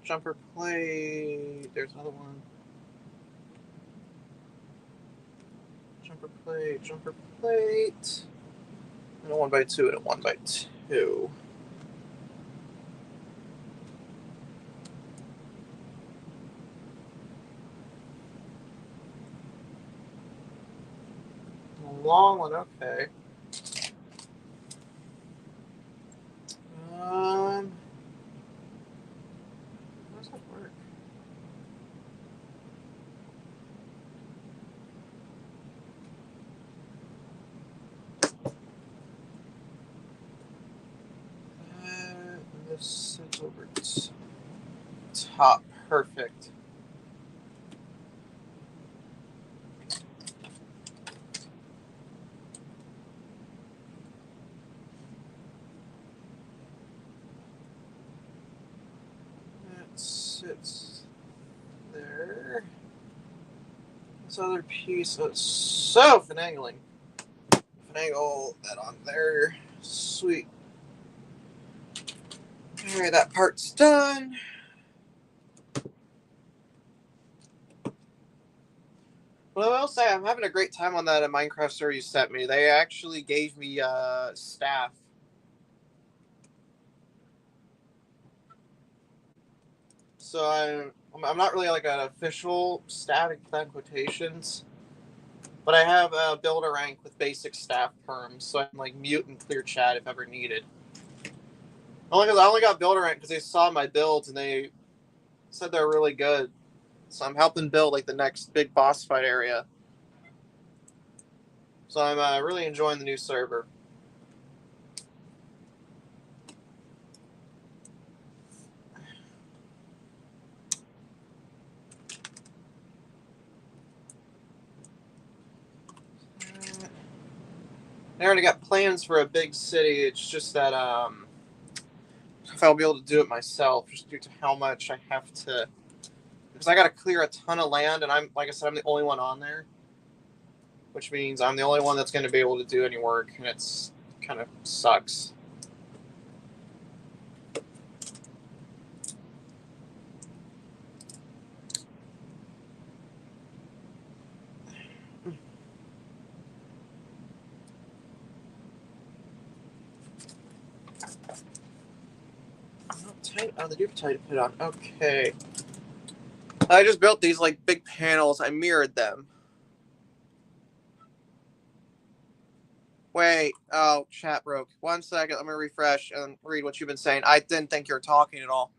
Jumper plate. There's another one. Jumper plate. And a 1x2 and a 1x2. A long one, okay. How does that work? This sits over top. Perfect. That sits there. This other piece is so finagling. Finagle that on there. Sweet. Alright, that part's done. Well, I will say I'm having a great time on that Minecraft server you sent me. They actually gave me staff So I'm not really like an official static without quotations, but I have a builder rank with basic staff perms, so I can like mute and clear chat if ever needed. Only because I only got builder rank because they saw my builds and they said they're really good. So I'm helping build like the next big boss fight area. So I'm really enjoying the new server. I already got plans for a big city. It's just that if I'll be able to do it myself, just due to how much I have to, because I got to clear a ton of land, and like I said, I'm the only one on there, which means I'm the only one that's going to be able to do any work, and it's kind of sucks. Oh, they do have tight to put on. Okay. I just built these like big panels. I mirrored them. Wait. Oh, chat broke. 1 second. Let me refresh and read what you've been saying. I didn't think you were talking at all.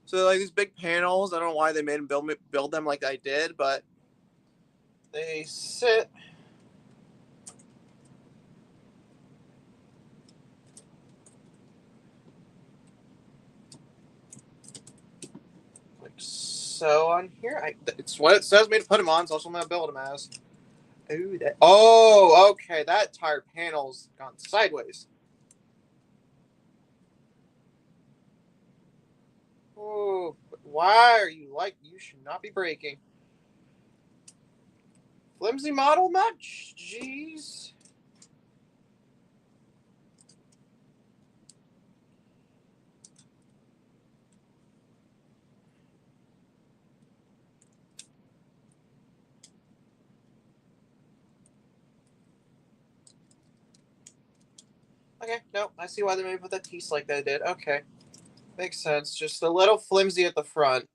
So like these big panels, I don't know why they made them build them like I did, but they sit like so on here. It's what it says me to put them on, so that's what I'm gonna build them as. Ooh, okay. That entire panel's gone sideways. Oh, why are you like? You should not be breaking. Flimsy model much? Jeez. Okay, no, I see why they made put that piece like they did. Okay, makes sense. Just a little flimsy at the front.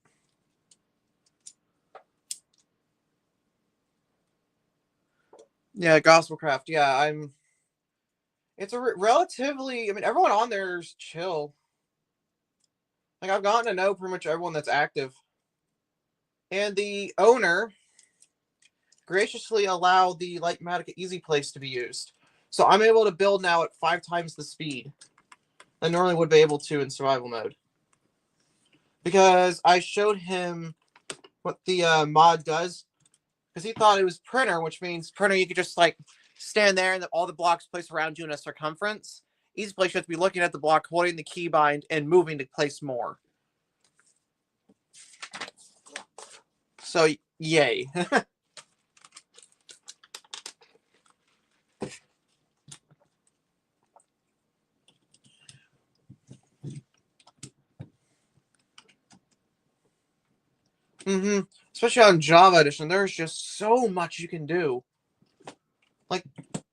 Yeah, Gospelcraft. Yeah, It's a relatively. I mean, everyone on there is chill. Like I've gotten to know pretty much everyone that's active, and the owner graciously allowed the Lightmatica Easy Place to be used. So I'm able to build now at 5 times the speed I normally would be able to in survival mode. Because I showed him what the mod does, because he thought it was printer, which means printer you could just like stand there and all the blocks placed around you in a circumference. Easy Place you have to be looking at the block, holding the keybind, and moving to place more. So yay. Especially on Java Edition, there's just so much you can do. Like,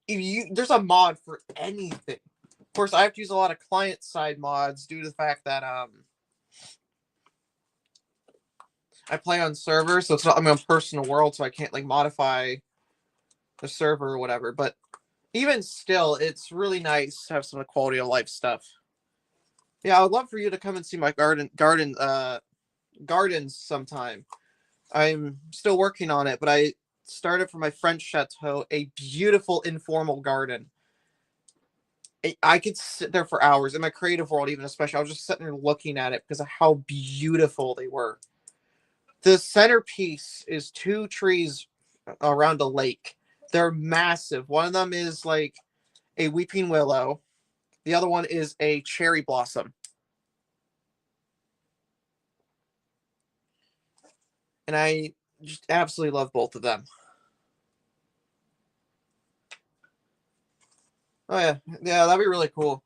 there's a mod for anything. Of course, I have to use a lot of client-side mods due to the fact that I play on server, so it's not my own personal world, so I can't like modify the server or whatever. But even still, it's really nice to have some quality of life stuff. Yeah, I would love for you to come and see my gardens sometime. I'm still working on it, but I started for my French chateau a beautiful informal garden. I could sit there for hours in my creative world, even especially. I was just sitting there looking at it because of how beautiful they were. The centerpiece is 2 trees around a lake. They're massive. One of them is like a weeping willow. The other one is a cherry blossom. And I just absolutely love both of them. Oh yeah, yeah, that'd be really cool.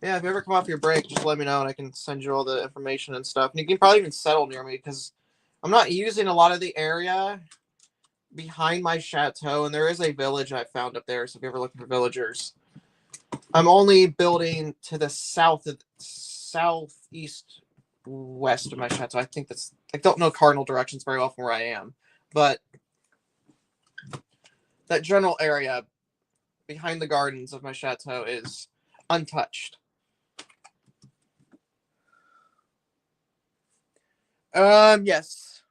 Yeah, if you ever come off your break, just let me know and I can send you all the information and stuff. And you can probably even settle near me because I'm not using a lot of the area behind my chateau, and there is a village I found up there, so if you're ever looking for villagers. I'm only building to the southeast west of my chateau. I think that's, I don't know cardinal directions very well from where I am, but that general area behind the gardens of my chateau is untouched. Yes.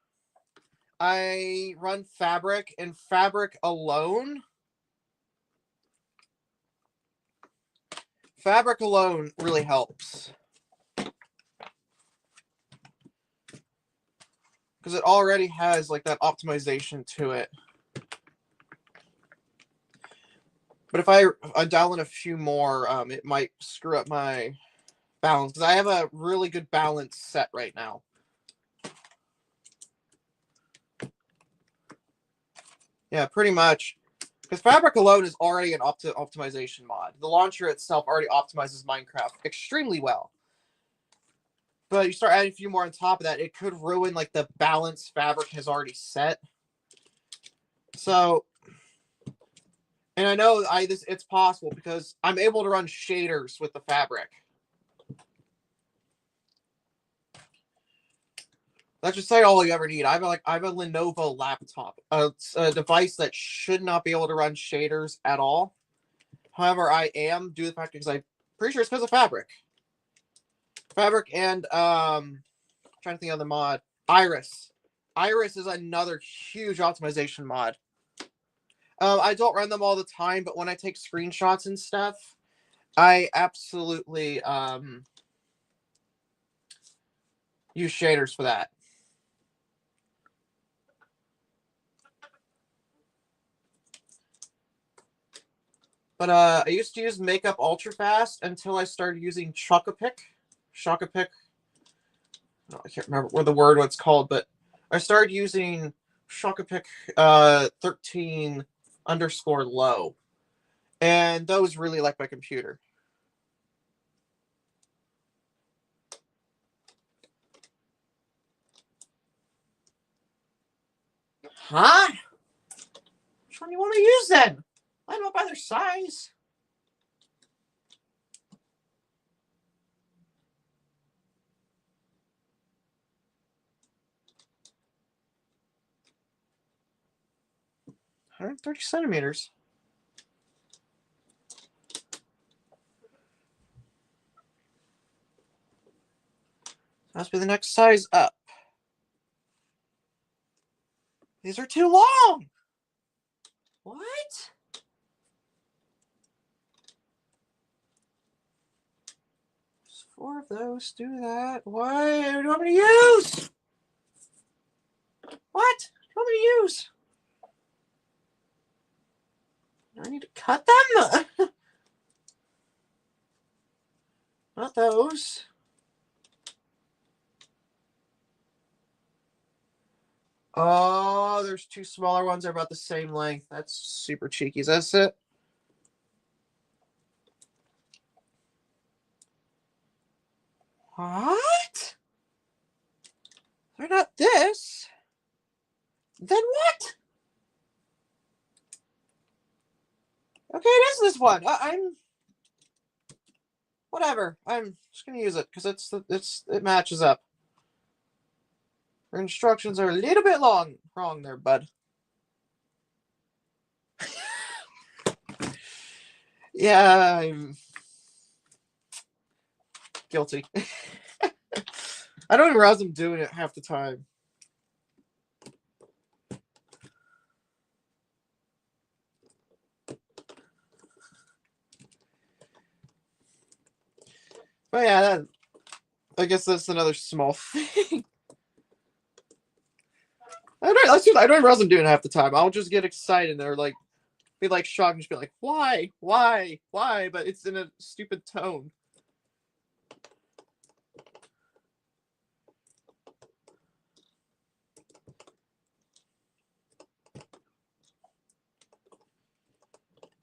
I run fabric, and fabric alone really helps. Because it already has like that optimization to it. But if I dial in a few more, it might screw up my balance. Because I have a really good balance set right now. Yeah, pretty much. Because Fabric alone is already an optimization mod. The launcher itself already optimizes Minecraft extremely well. But you start adding a few more on top of that, it could ruin like the balance Fabric has already set. So, and I know it's possible because I'm able to run shaders with the Fabric. Let's just say all you ever need. I have a Lenovo laptop, a device that should not be able to run shaders at all. However, I am due to the fact because I'm pretty sure it's because of Fabric. Fabric and I'm trying to think of the mod. Iris. Iris is another huge optimization mod. I don't run them all the time, but when I take screenshots and stuff, I absolutely use shaders for that. But I used to use Makeup Ultra Fast until I started using Chocopic. Chocopic. Oh, I can't remember what the word what's called, but I started using Chocopic 13_low. And those really like my computer. Huh? Which one do you want to use then? I don't know by their size. All right, 30 centimeters. Must be the next size up. These are too long. What? There's 4 of those. Do that. What do you want me to use? What do you want me to use? Do I need to cut them? Not those. Oh, there's 2 smaller ones. They're about the same length. That's super cheeky. Is that it? What? They're not this. Then what? Okay, it is this one. I'm whatever. I'm just gonna use it because it matches up. Your instructions are a little bit wrong there, bud. Yeah, I'm guilty. I don't even realize I'm doing it half the time. But yeah, I guess that's another small thing. I don't realize I'm doing it half the time. I'll just get excited or like be like shocked and just be like, why? But it's in a stupid tone.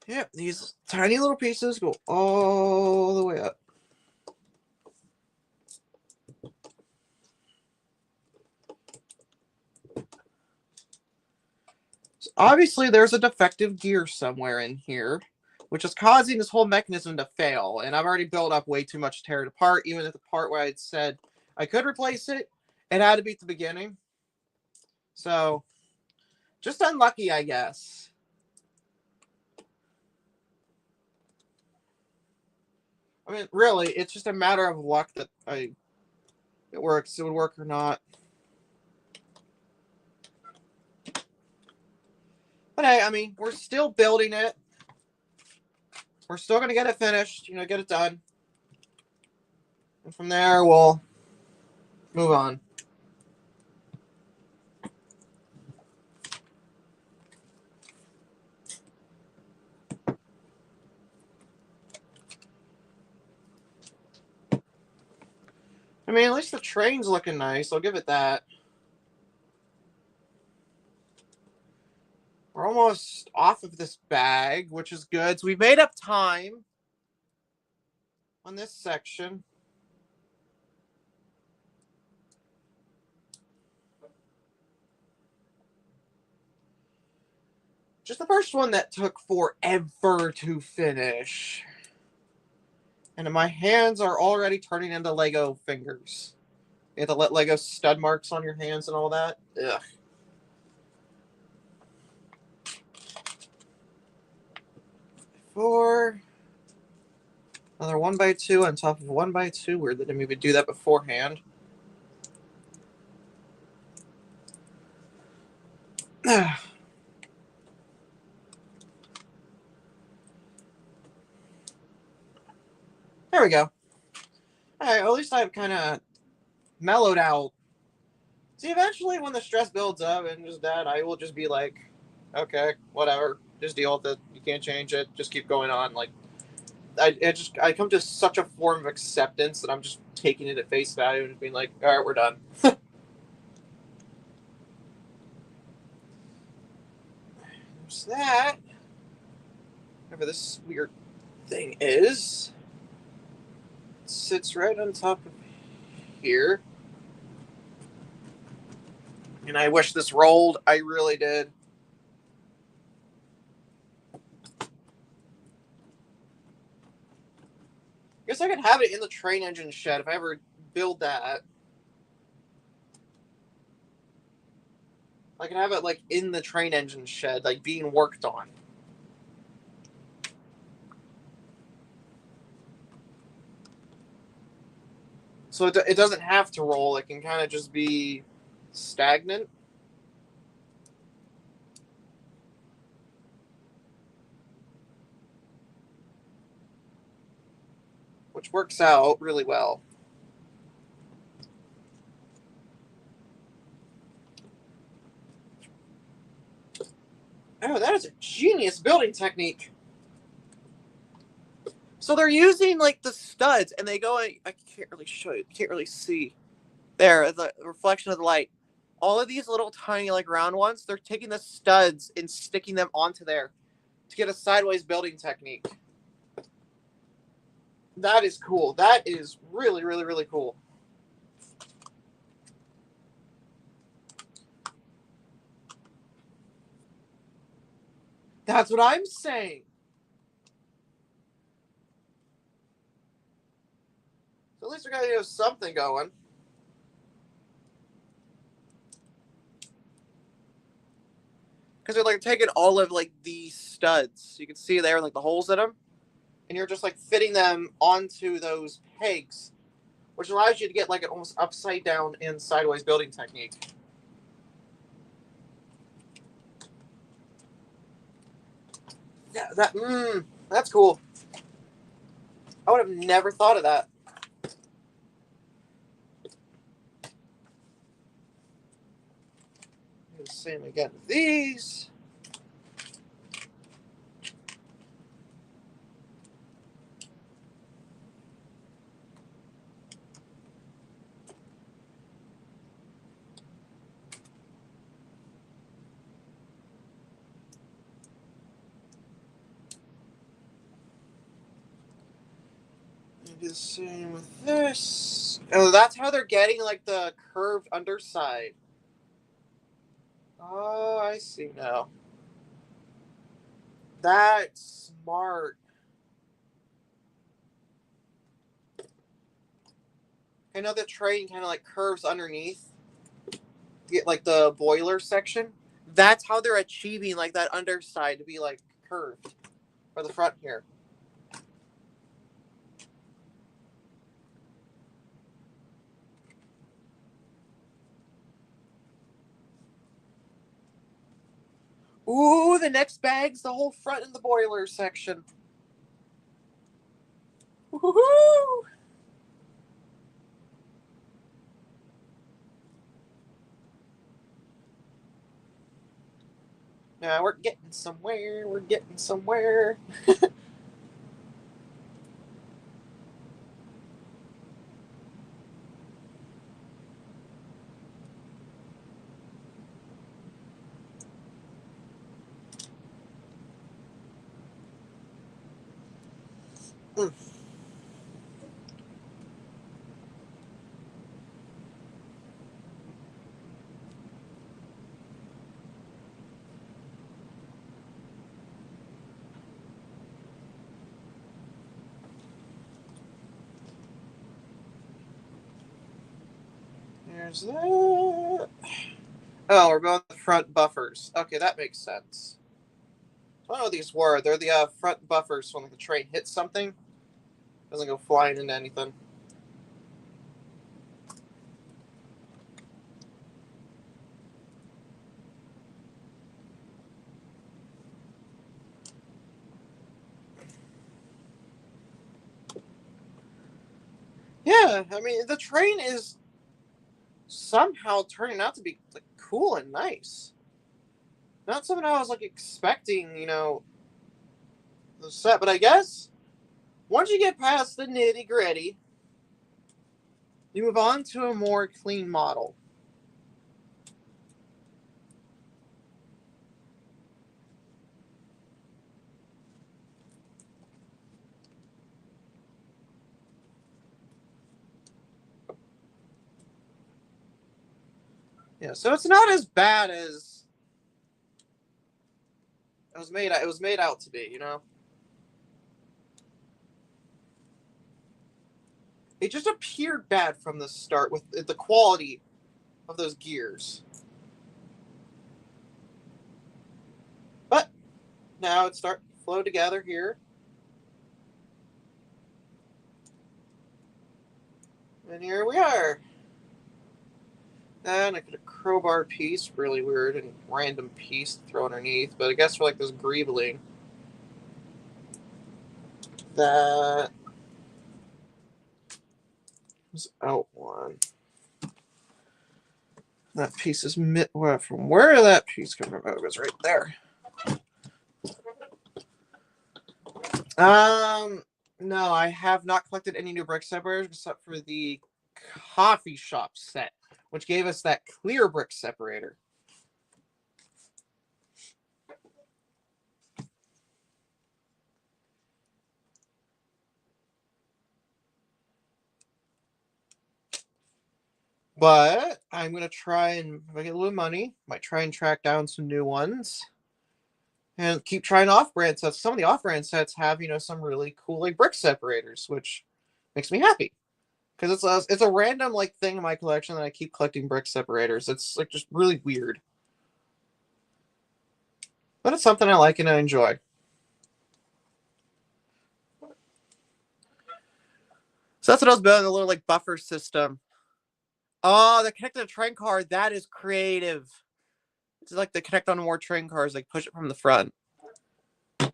Yep, these tiny little pieces go all the way up. Obviously, there's a defective gear somewhere in here, which is causing this whole mechanism to fail. And I've already built up way too much to tear it apart, even at the part where I'd said I could replace it. It had to be at the beginning. So, just unlucky, I guess. I mean, really, it's just a matter of luck that it works. It would work or not. But hey, I mean, we're still building it. We're still going to get it finished, get it done. And from there, we'll move on. I mean, at least the train's looking nice. I'll give it that. We're almost off of this bag, which is good. So we made up time on this section. Just the first one that took forever to finish. And my hands are already turning into Lego fingers. You have to let Lego stud marks on your hands and all that. Ugh. Four. Another 1x2 on top of 1x2. Weird that I didn't even do that beforehand. There we go. Alright, well, at least I've kind of mellowed out. See, eventually when the stress builds up and just that, I will just be like, okay, whatever. Just deal with it. You can't change it. Just keep going on. Like, I come to such a form of acceptance that I'm just taking it at face value and just being like, all right, we're done. There's that. Whatever this weird thing is. It sits right on top of here. And I wish this rolled. I really did. I guess I could have it in the train engine shed if I ever build that. I can have it like in the train engine shed, like being worked on. So it doesn't have to roll. It can kind of just be stagnant. Which works out really well. Oh, that is a genius building technique. So they're using like the studs, and they go. I can't really show you. Can't really see. There, the reflection of the light. All of these little tiny like round ones, they're taking the studs and sticking them onto there to get a sideways building technique. That is cool. That is really, really, really cool. That's what I'm saying. So at least we got something going. Because they're like taking all of like these studs. You can see there like the holes in them. And you're just like fitting them onto those pegs, which allows you to get like an almost upside down and sideways building technique. Yeah, that's cool. I would have never thought of that. Same again with these. Do the same with this. Oh, that's how they're getting like the curved underside. Oh, I see now. That's smart. I know the train kind of like curves underneath, get like the boiler section. That's how they're achieving like that underside to be like curved for the front here. Ooh, the next bag's the whole front in the boiler section. Woohoo! Now we're getting somewhere. We're getting somewhere. Mm. There's that. Oh, we're going to the front buffers. Okay, that makes sense. I don't know what these were. They're the front buffers when the train hits something. It doesn't go flying into anything. Yeah, I mean, the train is somehow turning out to be like cool and nice. Not something I was like expecting, the set, but I guess once you get past the nitty gritty, you move on to a more clean model. Yeah, so it's not as bad as it was made out to be. It just appeared bad from the start with the quality of those gears. But now it's starting to flow together here. And here we are. And I got a crowbar piece, really weird and random piece to throw underneath, but I guess for like this greebling. That was out one. That piece is from where did that piece come from? Oh, it was right there. No, I have not collected any new brick separators except for the coffee shop set, which gave us that clear brick separator. But I'm going to try and, if I get a little money, might try and track down some new ones. And keep trying off-brand sets. Some of the off-brand sets have, some really cool like brick separators, which makes me happy. Because it's a random like thing in my collection that I keep collecting brick separators. It's like just really weird. But it's something I like and I enjoy. So that's what I was building, a little like buffer system. Oh, the connected train car, that is creative. It's like the connect on more train cars, like push it from the front. I'm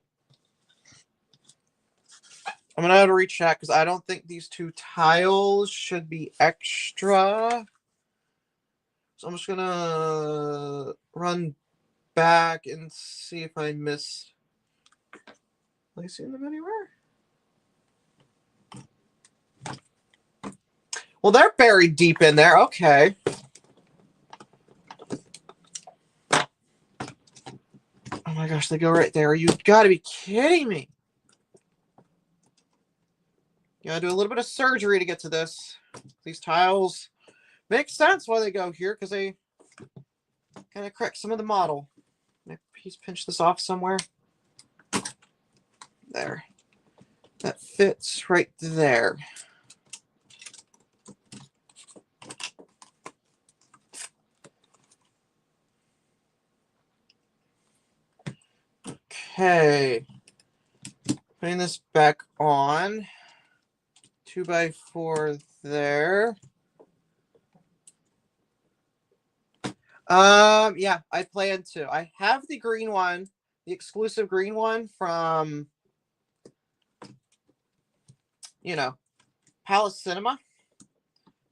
gonna have to recheck because I don't think these two tiles should be extra. So I'm just gonna run back and see if I missed placing them anywhere. Well, they're buried deep in there. Okay. Oh my gosh, they go right there. You gotta be kidding me. You gotta do a little bit of surgery to get to this. These tiles make sense why they go here because they kind of correct some of the model. Can I please pinch this off somewhere? There. That fits right there. Okay. Putting this back on. 2x4 there. Yeah, I plan to. I have the green one, the exclusive green one from, you know, Palace Cinema.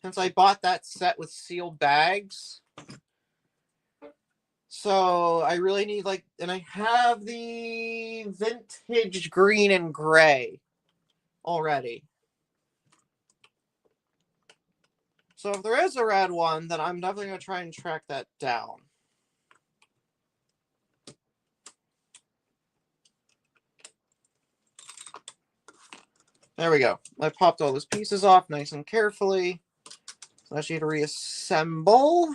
Since I bought that set with sealed bags. So I really need, like, and I have the vintage green and gray already. So if there is a red one, then I'm definitely going to try and track that down. There we go. I popped all those pieces off nice and carefully. So I just need to reassemble.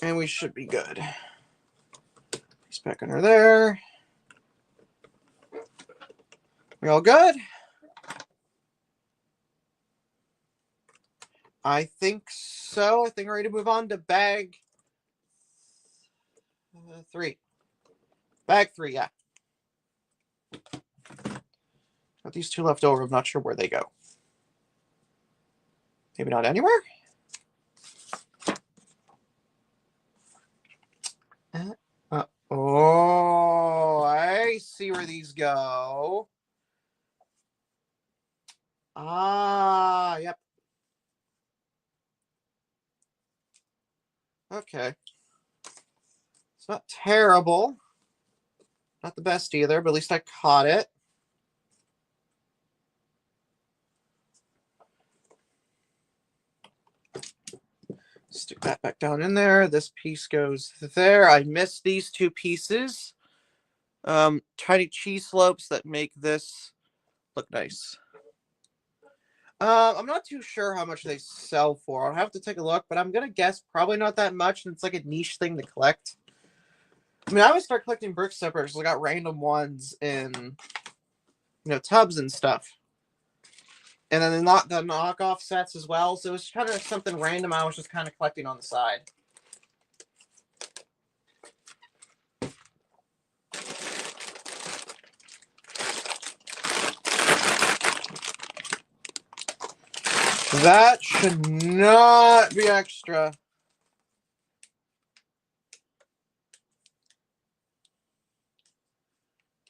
And we should be good. Piece back under there. We all good? I think so. I think we're ready to move on to bag 3. Bag 3, yeah. Got these 2 left over. I'm not sure where they go. Maybe not anywhere? Oh, I see where these go. Ah, yep. Okay. It's not terrible. Not the best either, but at least I caught it. Stick that back down in there. This piece goes there. I missed these 2 pieces. Tiny cheese slopes that make this look nice. I'm not too sure how much they sell for. I'll have to take a look, but I'm gonna guess probably not that much. And it's like a niche thing to collect. I mean, I would start collecting brick separates. I got random ones in, tubs and stuff. And then the knockoff sets as well. So it was kind of something random I was just kind of collecting on the side. That should not be extra.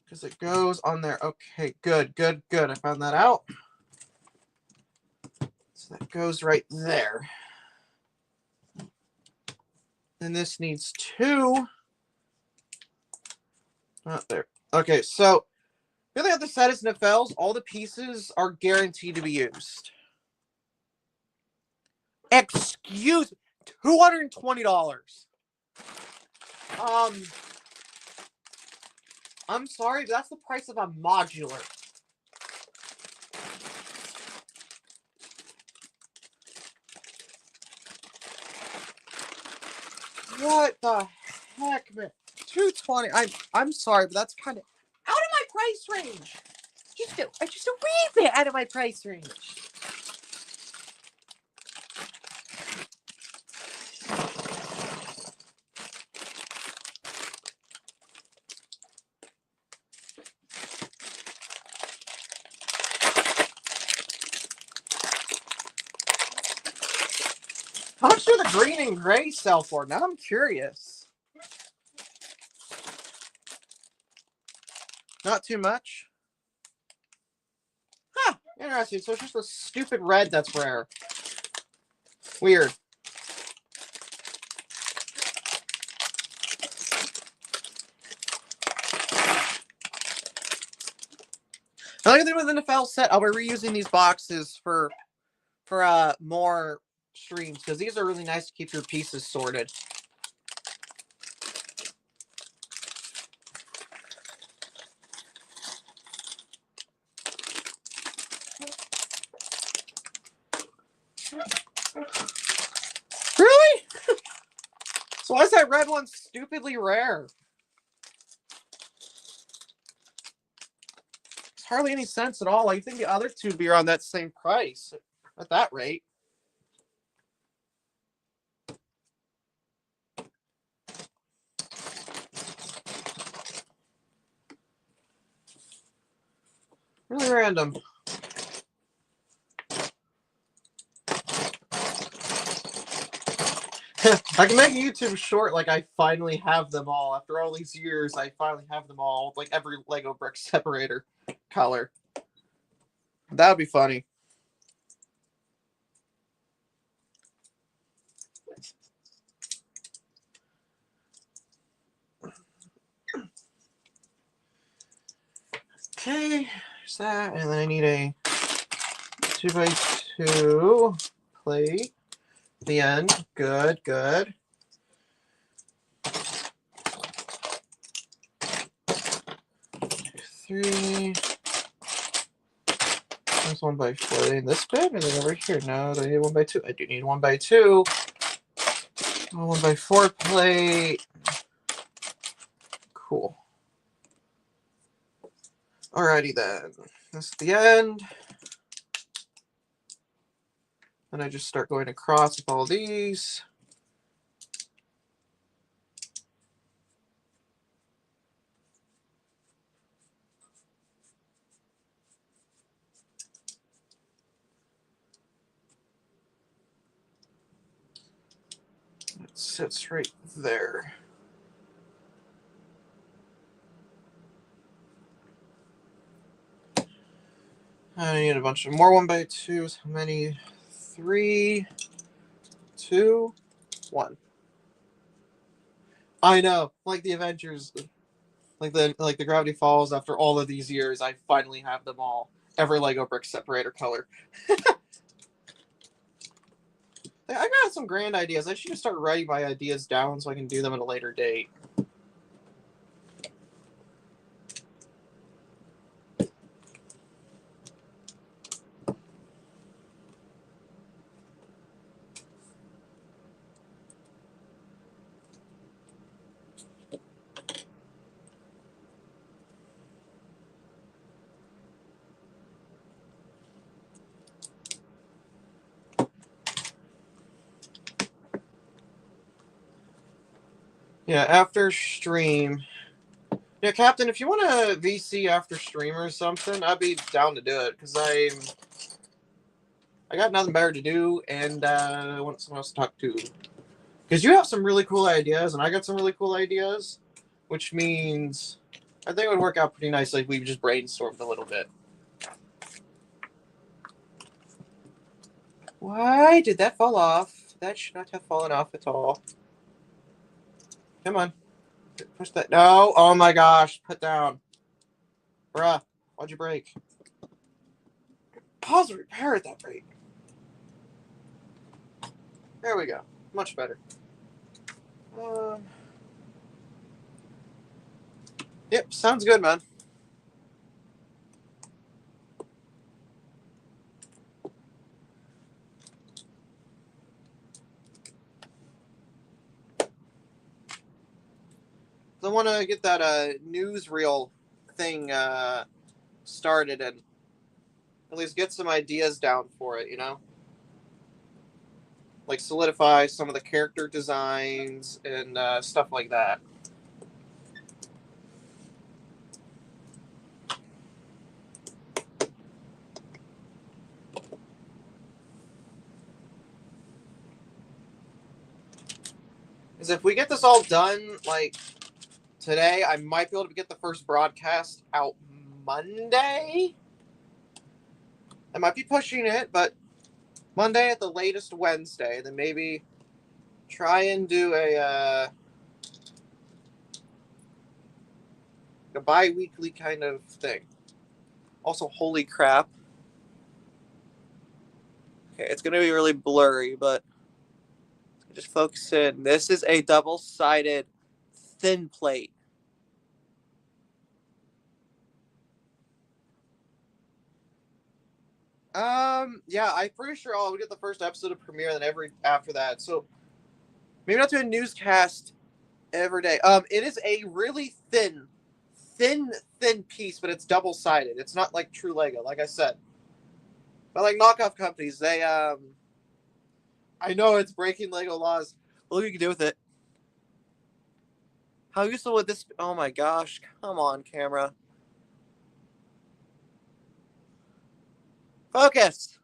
Because it goes on there. Okay, good. I found that out. So that goes right there. And this needs 2. Not there. Okay, so the other thing the set is NFLs. All the pieces are guaranteed to be used. Excuse me, $220. I'm sorry, but that's the price of a modular. What the heck, man? $220. I'm sorry, but that's kind of out of my price range. Just a wee bit out of my price range. How much do the green and gray sell for? Now I'm curious. Not too much. Huh, interesting. So it's just a stupid red that's rare. Weird. Another thing with the NFL set, I'll be reusing these boxes for more streams because these are really nice to keep your pieces sorted. Really? So why is that red one stupidly rare. It's hardly any sense at all. I think the other two would be around that same price at that rate. Really random. I can make a YouTube short like I finally have them all. After all these years, I finally have them all. Like every Lego brick separator color. That would be funny. Okay, there's that. And then I need a 2x2 plate. The end. Good, good. Three. There's 1x4 in this bit, and then over here. No, do I need 1x2? I do need 1x2. 1x4 plate. Cool. Alrighty then. This is the end. And I just start going across with all these. It sits right there. I need a bunch of more 1x2s. How many? 3, 2, 1. I know, like the Avengers, like the Gravity Falls. After all of these years, I finally have them all. Every Lego brick separator color. I got some grand ideas. I should just start writing my ideas down so I can do them at a later date. Yeah, after stream. Yeah, Captain, if you want a VC after stream or something, I'd be down to do it because I got nothing better to do, and I want someone else to talk to. Because you have some really cool ideas, and I got some really cool ideas, which means I think it would work out pretty nicely if we just brainstormed a little bit. Why did that fall off? That should not have fallen off at all. Come on. Push that. No. Oh my gosh. Put down. Bruh. Why'd you break? Pause and repair at that rate. There we go. Much better. Yep. Sounds good, man. I want to get that newsreel thing started and at least get some ideas down for it, you know? Like solidify some of the character designs and stuff like that. Because if we get this all done, like, today, I might be able to get the first broadcast out Monday. I might be pushing it, but Monday at the latest Wednesday. Then maybe try and do a bi-weekly kind of thing. Also, holy crap. Okay, it's going to be really blurry, but just focus in. This is a double-sided thin plate. Yeah, I'm pretty sure I'll get the first episode of premiere, then every after that. So maybe not do a newscast every day. It is a really thin piece, but it's double-sided. It's not like true Lego, like I said. But like knockoff companies, they I know it's breaking Lego laws, but look what you can do with it. How useful would this? Oh my gosh! Come on, camera. Focus.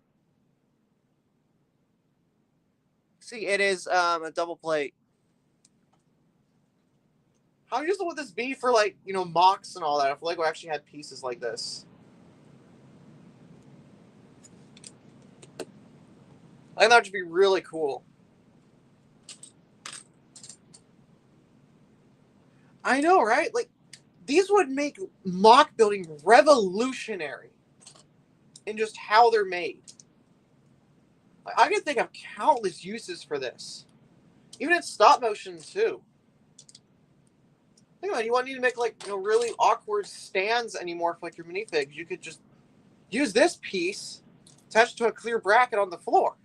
See, it is a double plate. How useful would this be for, like, you know, mocks and all that if Lego actually had pieces like this? I think that would be really cool. I know, right? Like, these would make mock building revolutionary in just how they're made. Like, I can think of countless uses for this. Even in stop motion, too. Think about it, you wouldn't need to make, like, you know, really awkward stands anymore for, like, your minifigs. You could just use this piece attached to a clear bracket on the floor.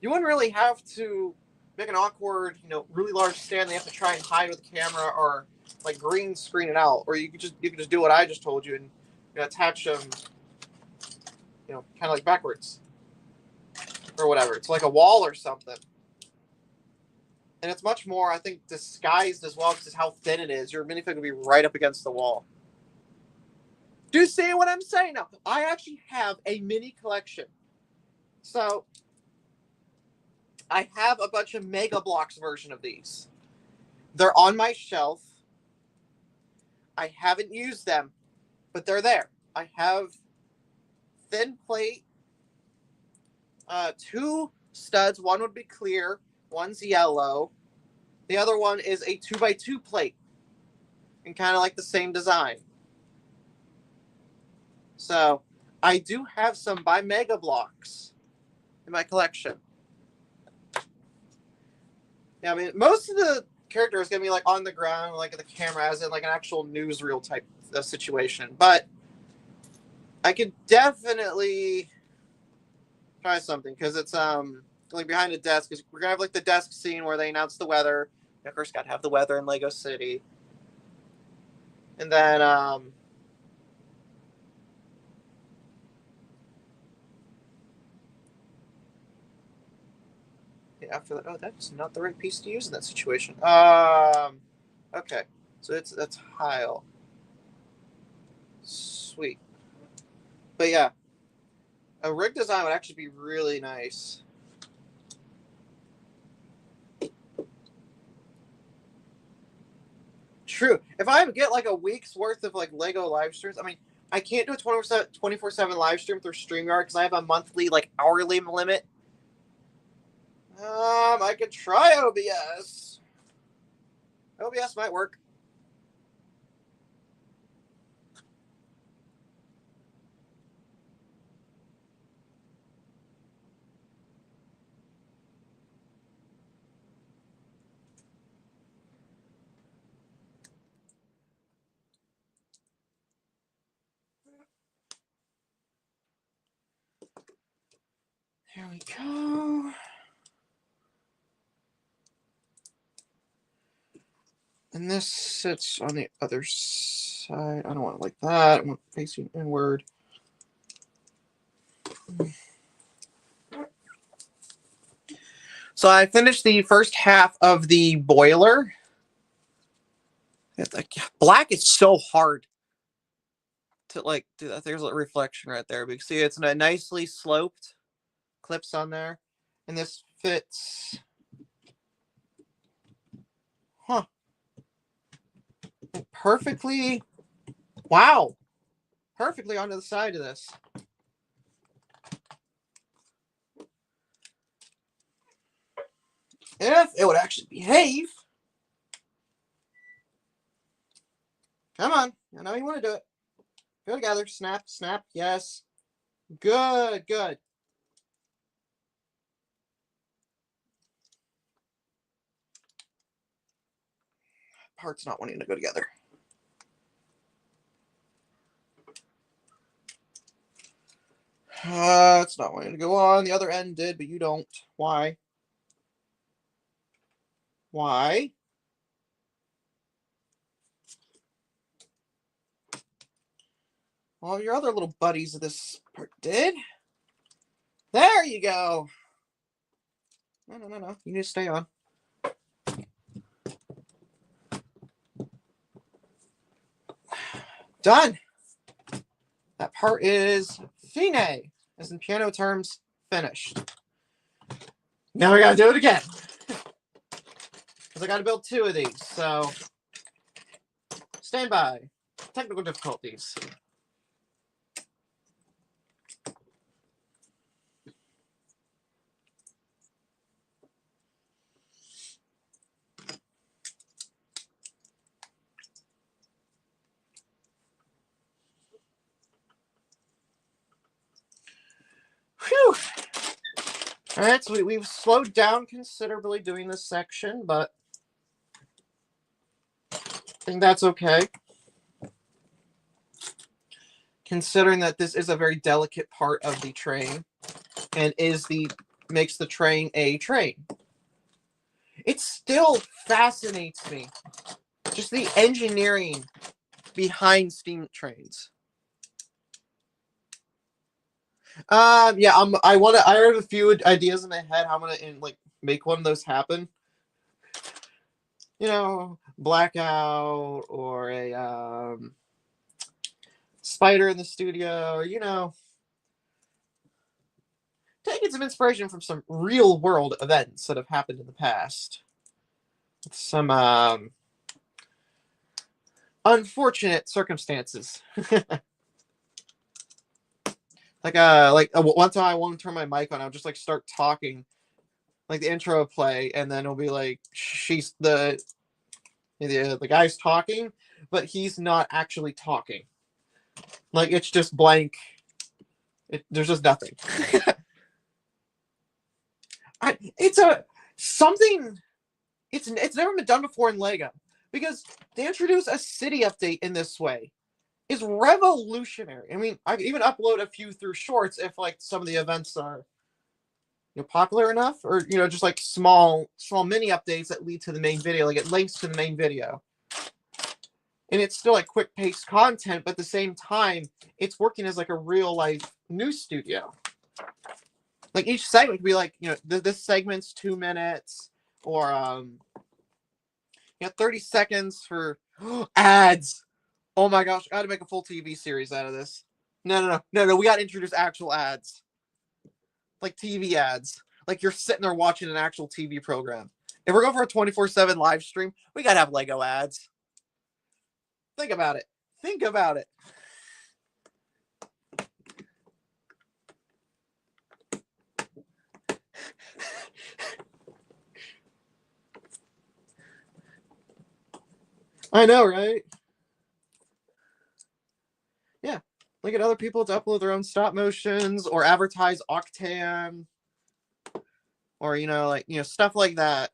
You wouldn't really have to make an awkward, you know, really large stand that you have to try and hide with the camera or like green screen it out. Or you could just do what I just told you and, you know, attach them, you know, kind of like backwards or whatever. It's like a wall or something. And it's much more, I think, disguised as well because how thin it is. Your minifig would be right up against the wall. Do you see what I'm saying now? I actually have a mini collection. So I have a bunch of Mega Bloks version of these. They're on my shelf. I haven't used them, but they're there. I have thin plate, 2 studs. One would be clear, one's yellow. The other one is a 2x2 plate, and kind of like the same design. So I do have some by Mega Bloks in my collection. Yeah, I mean, most of the characters gonna be like on the ground, like the camera, as in like an actual newsreel type of situation. But I could definitely try something because it's like behind a desk. We're gonna have like the desk scene where they announce the weather. And of course, gotta have the weather in Lego City, and then after that, oh, that's not the right piece to use in that situation. Okay, so it's a tile. Sweet, but yeah, a rig design would actually be really nice. True. If I get like a week's worth of like Lego live streams, I mean, I can't do a 24/7 live stream through StreamYard because I have a monthly, like, hourly limit. I could try OBS. OBS might work. There we go. And this sits on the other side. I don't want it like that. I want it facing inward. So I finished the first half of the boiler. It's like, black is so hard to like do that. There's a reflection right there. But you can see it's a nicely sloped clips on there. And this fits. Huh. Perfectly. Wow. Perfectly onto the side of this. If it would actually behave. Come on. I know you want to do it. Go together. Snap, snap. Yes. Good, good. Parts not wanting to go together. It's not wanting to go on. The other end did, but you don't. Why? Why? All your other little buddies of this part did. There you go. No. You need to stay on. Done. That part is fine, as in piano terms, finished. Now we gotta do it again. Because I gotta build 2 of these, so stand by. Technical difficulties. Whew. All right, so we've slowed down considerably doing this section, but I think that's okay. Considering that this is a very delicate part of the train and makes the train a train. It still fascinates me, just the engineering behind steam trains. Yeah, I have a few ideas in my head how I'm gonna make one of those happen. You know, blackout or a spider in the studio, or, you know, taking some inspiration from some real world events that have happened in the past. Some unfortunate circumstances. One time I won't turn my mic on. I'll just start talking, like the intro will play, and then it'll be like she's the guy's talking, but he's not actually talking. Like it's just blank. There's just nothing. It's never been done before in Lego, because to introduce a city update in this way is revolutionary. I mean, I can even upload a few through shorts if some of the events are popular enough, or just small mini updates that lead to the main video, like it links to the main video. And it's still quick paced content, but at the same time, it's working as a real life news studio. Like each segment could be this segment's 2 minutes, or 30 seconds for ads. Oh my gosh, I got to make a full TV series out of this. No. We got to introduce actual ads. Like TV ads. Like you're sitting there watching an actual TV program. If we're going for a 24/7 live stream, we got to have Lego ads. Think about it. I know, right? Yeah. Look at other people to upload their own stop motions or advertise Octane, or stuff like that,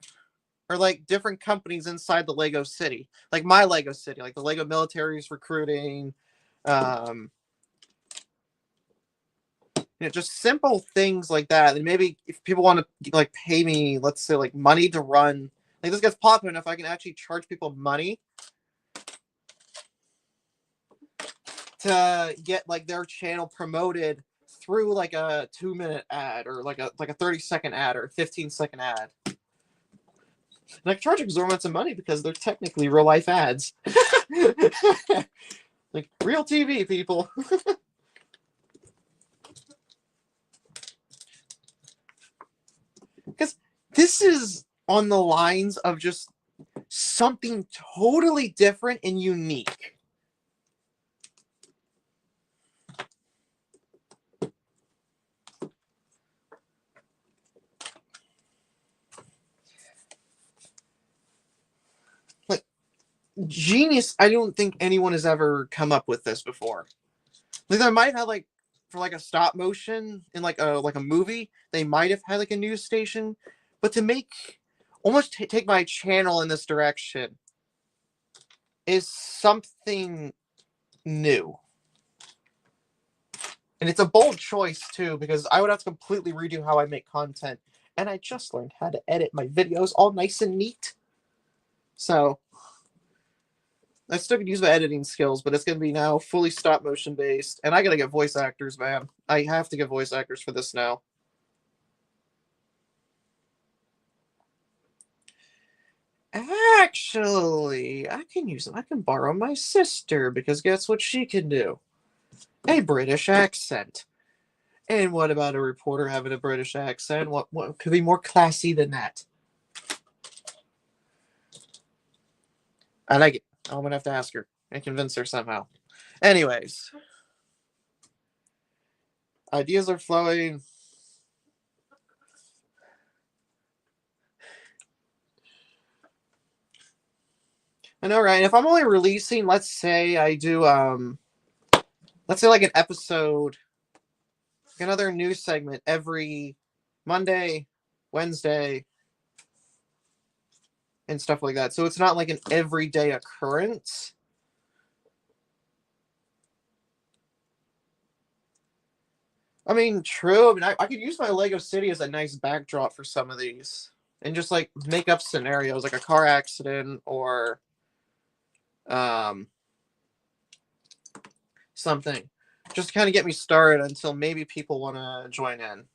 or different companies inside the Lego city, like my Lego city, like the Lego military is recruiting. Just simple things like that. And maybe if people want to pay me, let's say money to run, this gets popular enough, I can actually charge people money to get their channel promoted through a 2-minute ad, or a 30-second ad, or a 15-second ad. And I can charge exorbitant of money because they're technically real life ads. Like real TV, people. Because this is on the lines of just something totally different and unique. Genius. I don't think anyone has ever come up with this before. They might have for a stop motion in a movie, they might have had a news station, but to make almost take my channel in this direction is something new. And it's a bold choice too, because I would have to completely redo how I make content, and I just learned how to edit my videos all nice and neat. So I still could use my editing skills, but it's going to be now fully stop motion based. And I got to get voice actors, man. I have to get voice actors for this now. Actually, I can use them. I can borrow my sister, because guess what she can do? A British accent. And what about a reporter having a British accent? What could be more classy than that? I like it. I'm going to have to ask her and convince her somehow. Anyways, ideas are flowing. I know, right? If I'm only releasing, let's say I do, let's say like an episode, like another news segment every Monday, Wednesday, and stuff like that. So it's not like an everyday occurrence. I mean, true. I mean, I could use my Lego City as a nice backdrop for some of these, and just like make up scenarios like a car accident or something, just to kind of get me started until maybe people want to join in.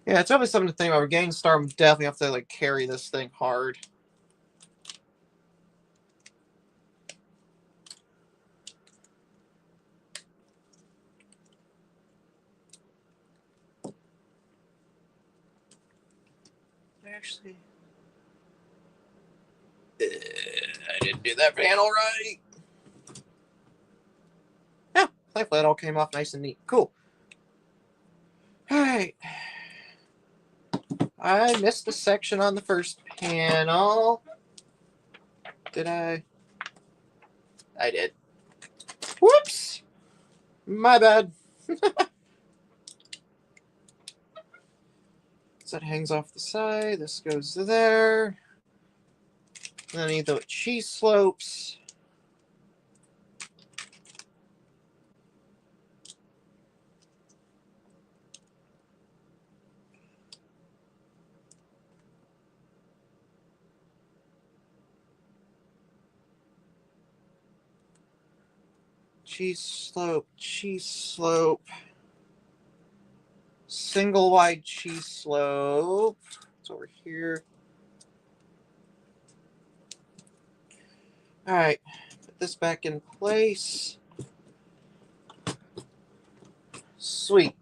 Yeah, it's always something to think about. We're getting started. We definitely have to like carry this thing hard. Actually, I didn't do that panel right. Yeah, thankfully it all came off nice and neat. Cool. All right. I missed a section on the first panel. Did I? I did. Whoops. My bad. So that hangs off the side. This goes to there. And then I need the cheese slopes. Cheese slope, cheese slope. Single wide cheese slope. It's over here. All right, put this back in place. Sweet.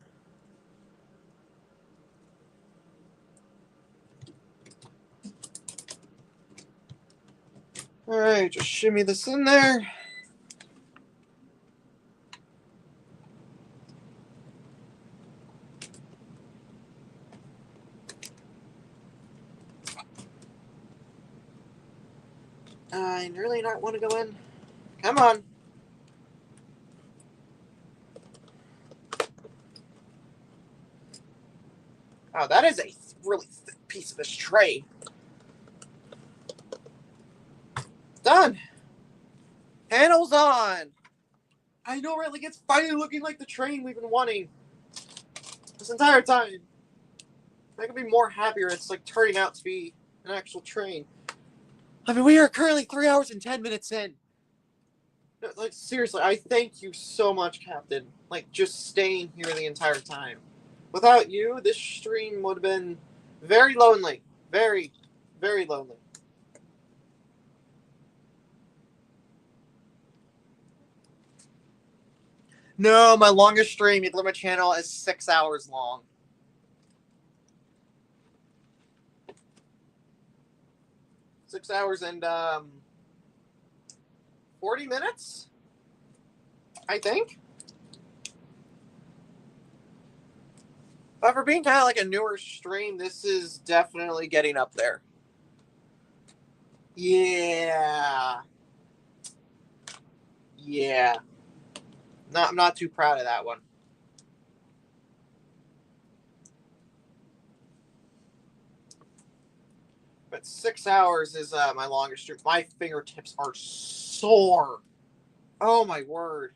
All right, just shimmy this in there. I really not want to go in. Come on. Oh, that is a really thick piece of this tray. Done. Panels on. I know, right? Like, it's finally looking like the train we've been wanting this entire time. I could be more happier. It's like turning out to be an actual train. I mean, we are currently 3 hours and 10 minutes in. Like, seriously, I thank you so much, Captain. Like, just staying here the entire time. Without you, this stream would have been very lonely. Very, very lonely. No, my longest stream, you can look at my channel, is 6 hours long. Six hours and 40 minutes, I think. But for being kind of like a newer stream, this is definitely getting up there. Yeah. Yeah. I'm not too proud of that one. But 6 hours is my longest stream. My fingertips are sore. Oh my word.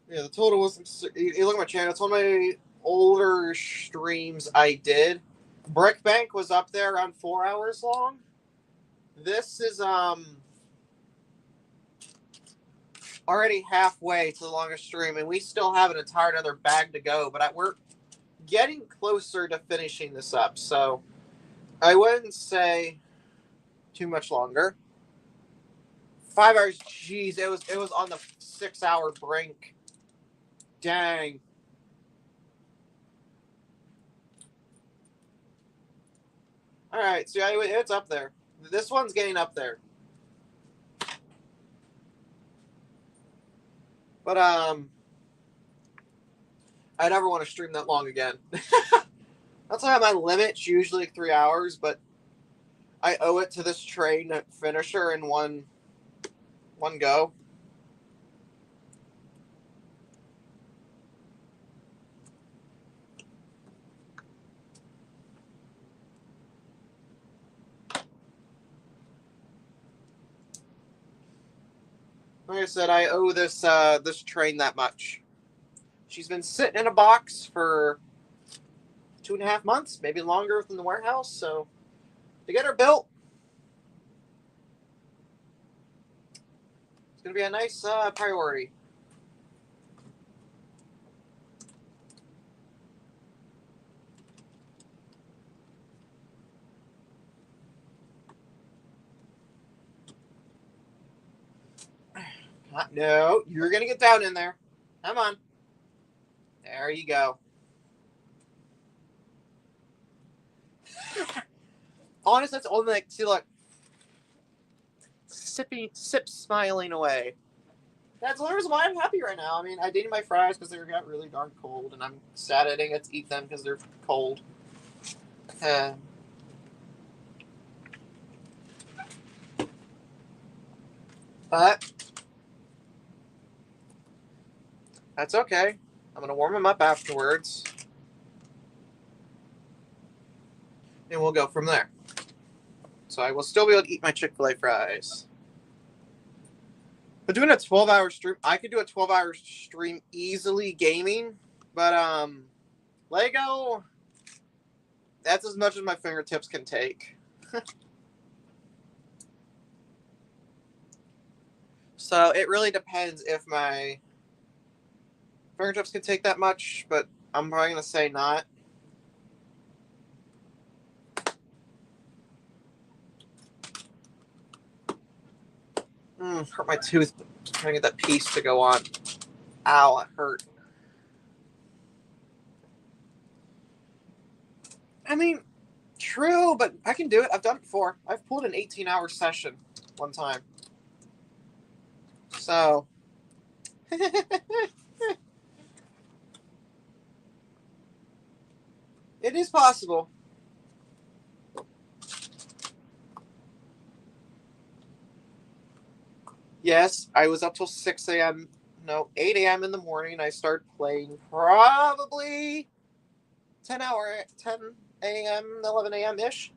Yeah, the total was. You look at my channel. It's one of my older streams I did. Brick Bank was up there around 4 hours long. This is already halfway to the longest stream, and we still have an entire another bag to go. But we're getting closer to finishing this up, so I wouldn't say too much longer. 5 hours, jeez, it was on the 6 hour brink. Dang. All right, so it's up there. This one's getting up there. But I never want to stream that long again. That's why my limit's usually 3 hours, but I owe it to this train finisher in one go. Like I said, I owe this this train that much. She's been sitting in a box for 2.5 months, maybe longer within the warehouse. So to get her built, it's gonna be a nice priority. No, you're gonna get down in there. Come on. There you go. Honestly, that's all like. See, look, sip smiling away. That's the reason why I'm happy right now. I mean, I dated my fries because they got really darn cold, and I'm sad I didn't get to eat them because they're cold. But that's okay. I'm gonna warm them up afterwards, and we'll go from there. So I will still be able to eat my Chick-fil-A fries. But doing a 12-hour stream, I could do a 12-hour stream easily gaming, but Lego, that's as much as my fingertips can take. So it really depends if my fingertips can take that much, but I'm probably going to say not. Hurt my tooth trying to get that piece to go on. Ow, it hurt. I mean, true, but I can do it. I've done it before. I've pulled an 18-hour session one time. So, it is possible. Yes, I was up till 6 a.m. No, 8 a.m. in the morning. I started playing probably 10 a.m., 11 a.m. ish.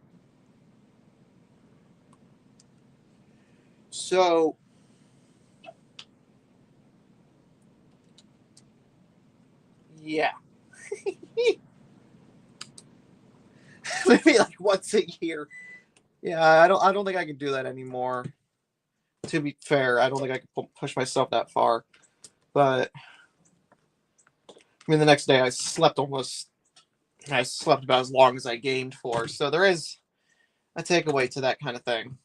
So, yeah. Maybe like once a year. Yeah, I don't think I can do that anymore. To be fair, I don't think I can push myself that far. But I mean, the next day I slept about as long as I gamed for. So there is a takeaway to that kind of thing.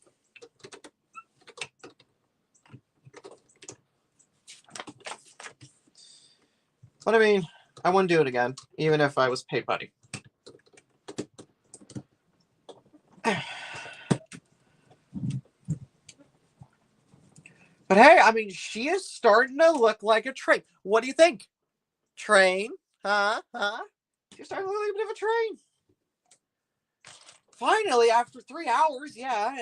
But I mean, I wouldn't do it again, even if I was paid money. But hey, I mean, she is starting to look like a train. What do you think? Train? Huh? She's starting to look like a bit of a train. Finally, after 3 hours, yeah.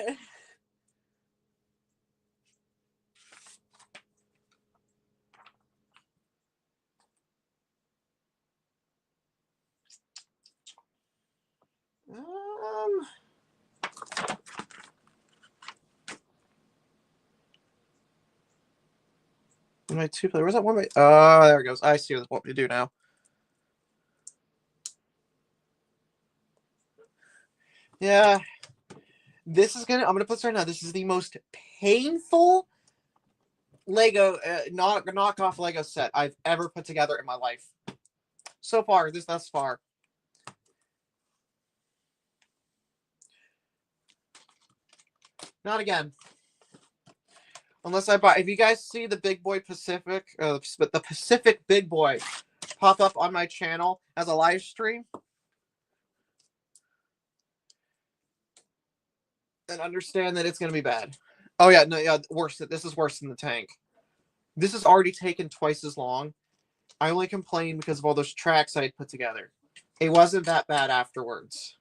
My two player. Where's that one? Oh, there it goes. I see what they want me to do now. Yeah. This is gonna. I'm gonna put this right now. This is the most painful Lego knockoff Lego set I've ever put together in my life. So far, thus far. Not again. Unless I buy. If you guys see the Big Boy Pacific, the Pacific Big Boy pop up on my channel as a live stream, then understand that it's gonna be bad. Oh yeah, no, yeah, worse. This is worse than the tank. This has already taken twice as long. I only complained because of all those tracks I had put together. It wasn't that bad afterwards.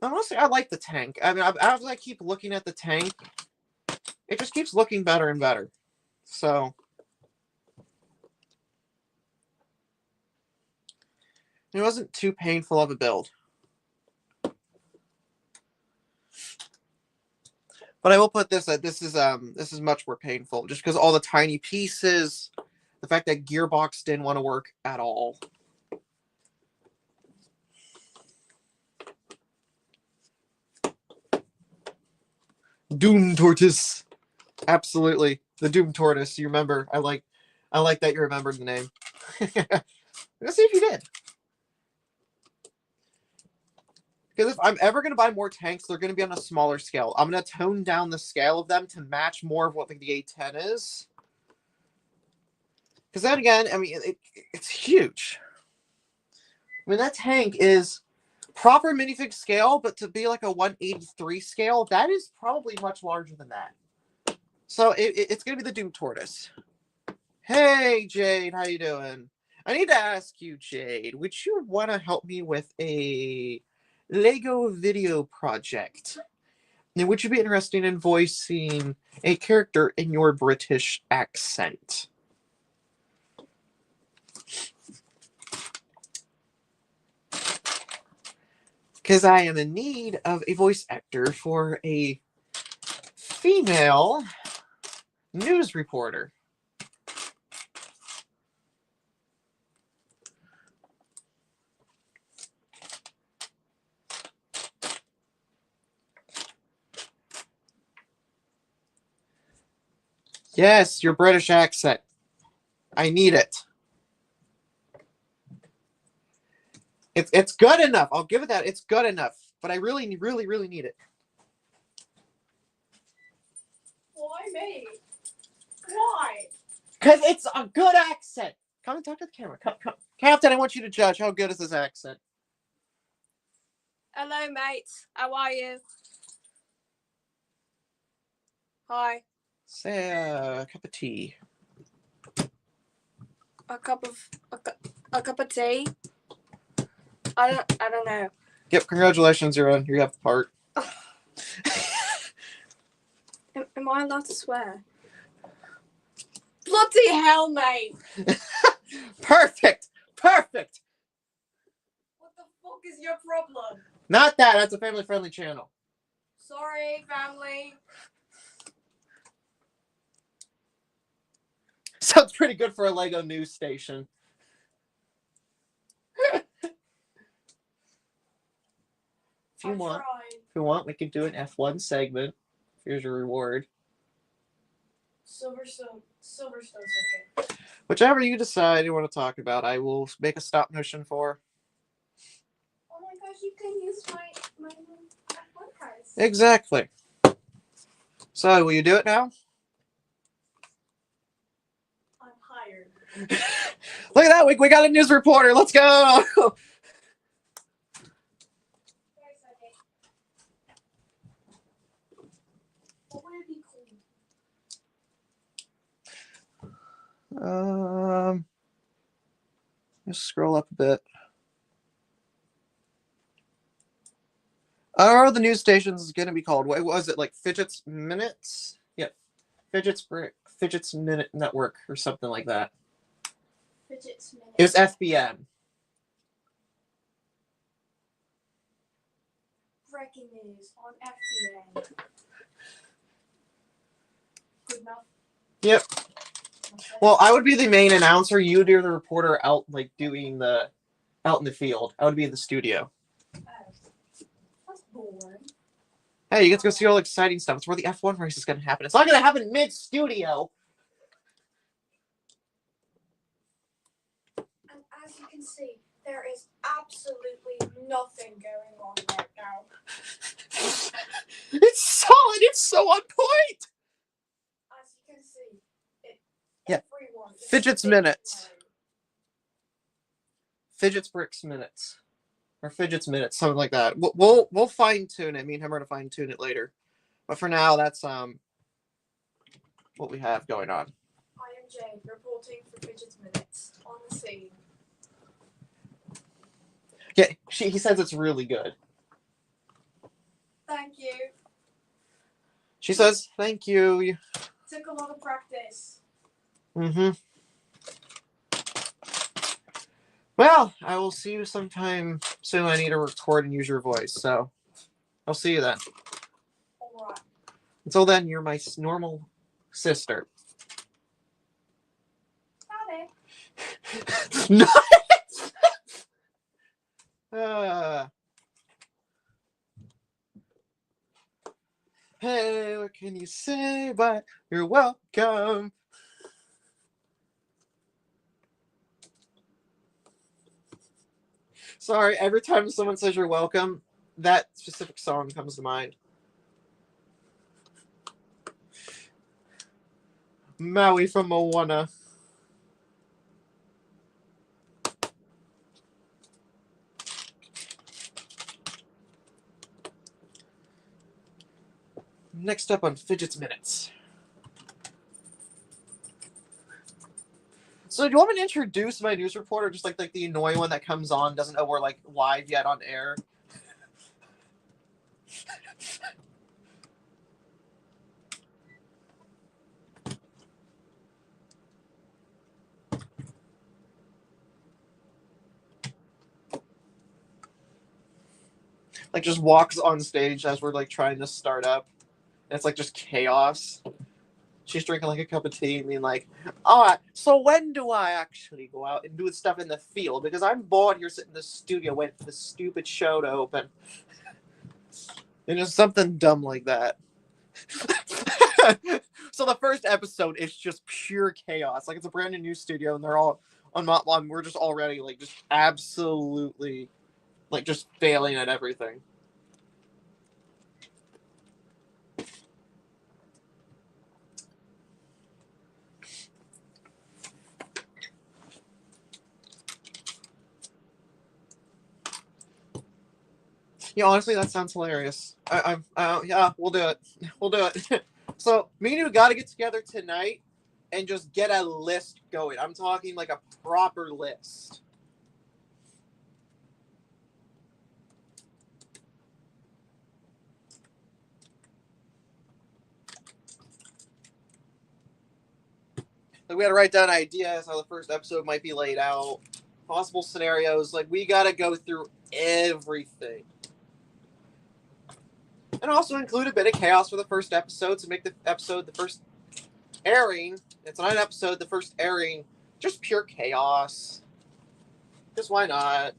Honestly, I like the tank. I mean, as I keep looking at the tank, it just keeps looking better and better. So, it wasn't too painful of a build. But I will put this that this is much more painful, just because all the tiny pieces, the fact that gearbox didn't want to work at all. Doom Tortoise. Absolutely. The Doom Tortoise. You remember. I like that you remembered the name. Let's see if you did. Because if I'm ever going to buy more tanks, they're going to be on a smaller scale. I'm going to tone down the scale of them to match more of what the A10 is. Because then again, I mean, it's huge. I mean, that tank is proper minifig scale, but to be like a 183 scale, that is probably much larger than that. So it's going to be the Doom Tortoise. Hey, Jade, how you doing? I need to ask you, Jade, would you want to help me with a Lego video project? Now, would you be interested in voicing a character in your British accent? Because I am in need of a voice actor for a female news reporter. Yes, your British accent. I need it. It's good enough. I'll give it that. It's good enough. But I really, really, really need it. Why me? Why? Because it's a good accent. Come and talk to the camera. Come. Captain, I want you to judge how good is this accent. Hello, mates. How are you? Hi. Say a cup of tea. A cup of tea. I don't know. Yep, congratulations, you're on. You have the part. Am I allowed to swear? Bloody hell, mate! Perfect. What the fuck is your problem? Not that. That's a family-friendly channel. Sorry, family. Sounds pretty good for a Lego news station. If you want, we could do an F1 segment. Here's your reward. Silverstone circuit. Whichever you decide you want to talk about, I will make a stop motion for. Oh my gosh, you can use my F1 cards. Exactly. So, will you do it now? I'm hired. Look at that. We got a news reporter. Let's go. What would it be called? Just scroll up a bit. Oh, the news station is going to be called. What was it, like Fidget's Minutes? Yeah, Fidget's Minute Network or something like that. Fidget's Minute. It was FBN. Breaking news on FBN. Good enough. Yep. Well, I would be the main announcer. You'd be the reporter out, like, doing the out in the field. I would be in the studio. Oh, that's boring. Hey, you get to go see all the exciting stuff. It's where the F1 race is going to happen. It's not going to happen mid-studio. And as you can see, there is absolutely nothing going on right now. It's solid. It's so on point. As you can see, Yeah. everyone is Fidget's sitting minutes. down. Fidget's bricks minutes. Or Fidget's minutes, something like that. We'll fine tune it. Me and him are to fine tune it later. But for now, that's what we have going on. I am Jade, reporting for Fidget's Minutes on the scene. Yeah, he says it's really good. Thank you. She says, thank you. Took a lot of practice. Mm-hmm. Well, I will see you sometime soon. I need to record and use your voice, so I'll see you then. Alright. Until then, you're my normal sister. Got it. No! Hey, what can you say? But you're welcome. Sorry, every time someone says you're welcome, that specific song comes to mind. Maui from Moana. Next up on Fidget's Minutes. So do you want me to introduce my news reporter, just like the annoying one that comes on, doesn't know we're like live yet on air? Like just walks on stage as we're like trying to start up. And it's like just chaos. She's drinking like a cup of tea and being like, alright, so when do I actually go out and do stuff in the field? Because I'm bored here sitting in the studio waiting for the stupid show to open. And just something dumb like that. So the first episode is just pure chaos. Like it's a brand new studio and they're all on we're just already like just absolutely like just failing at everything. Yeah, honestly, that sounds hilarious. Yeah, we'll do it. We'll do it. So me and you got to get together tonight and just get a list going. I'm talking like a proper list. Like we got to write down ideas how the first episode might be laid out, possible scenarios. Like we got to go through everything. And also include a bit of chaos for the first episode to make the episode, the first airing, it's not an episode, the first airing, just pure chaos. Just why not?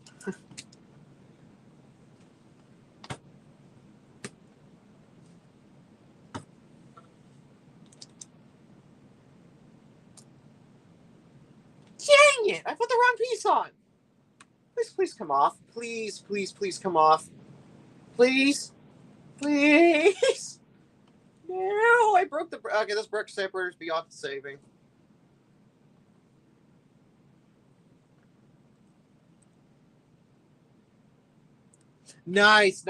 Dang it! I put the wrong piece on! Please come off. Please come off. Please? Please? No, I broke the... Okay, this brick separator is beyond saving. Nice.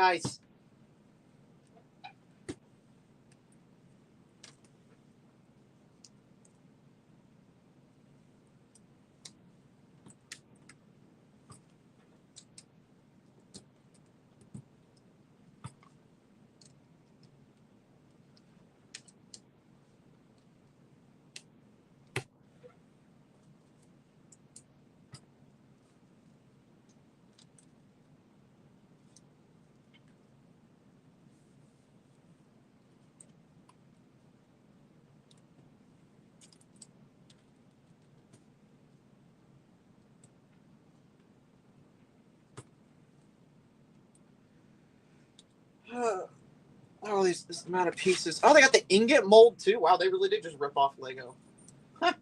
this amount of pieces. Oh, they got the ingot mold too. Wow, they really did just rip off Lego. Huh.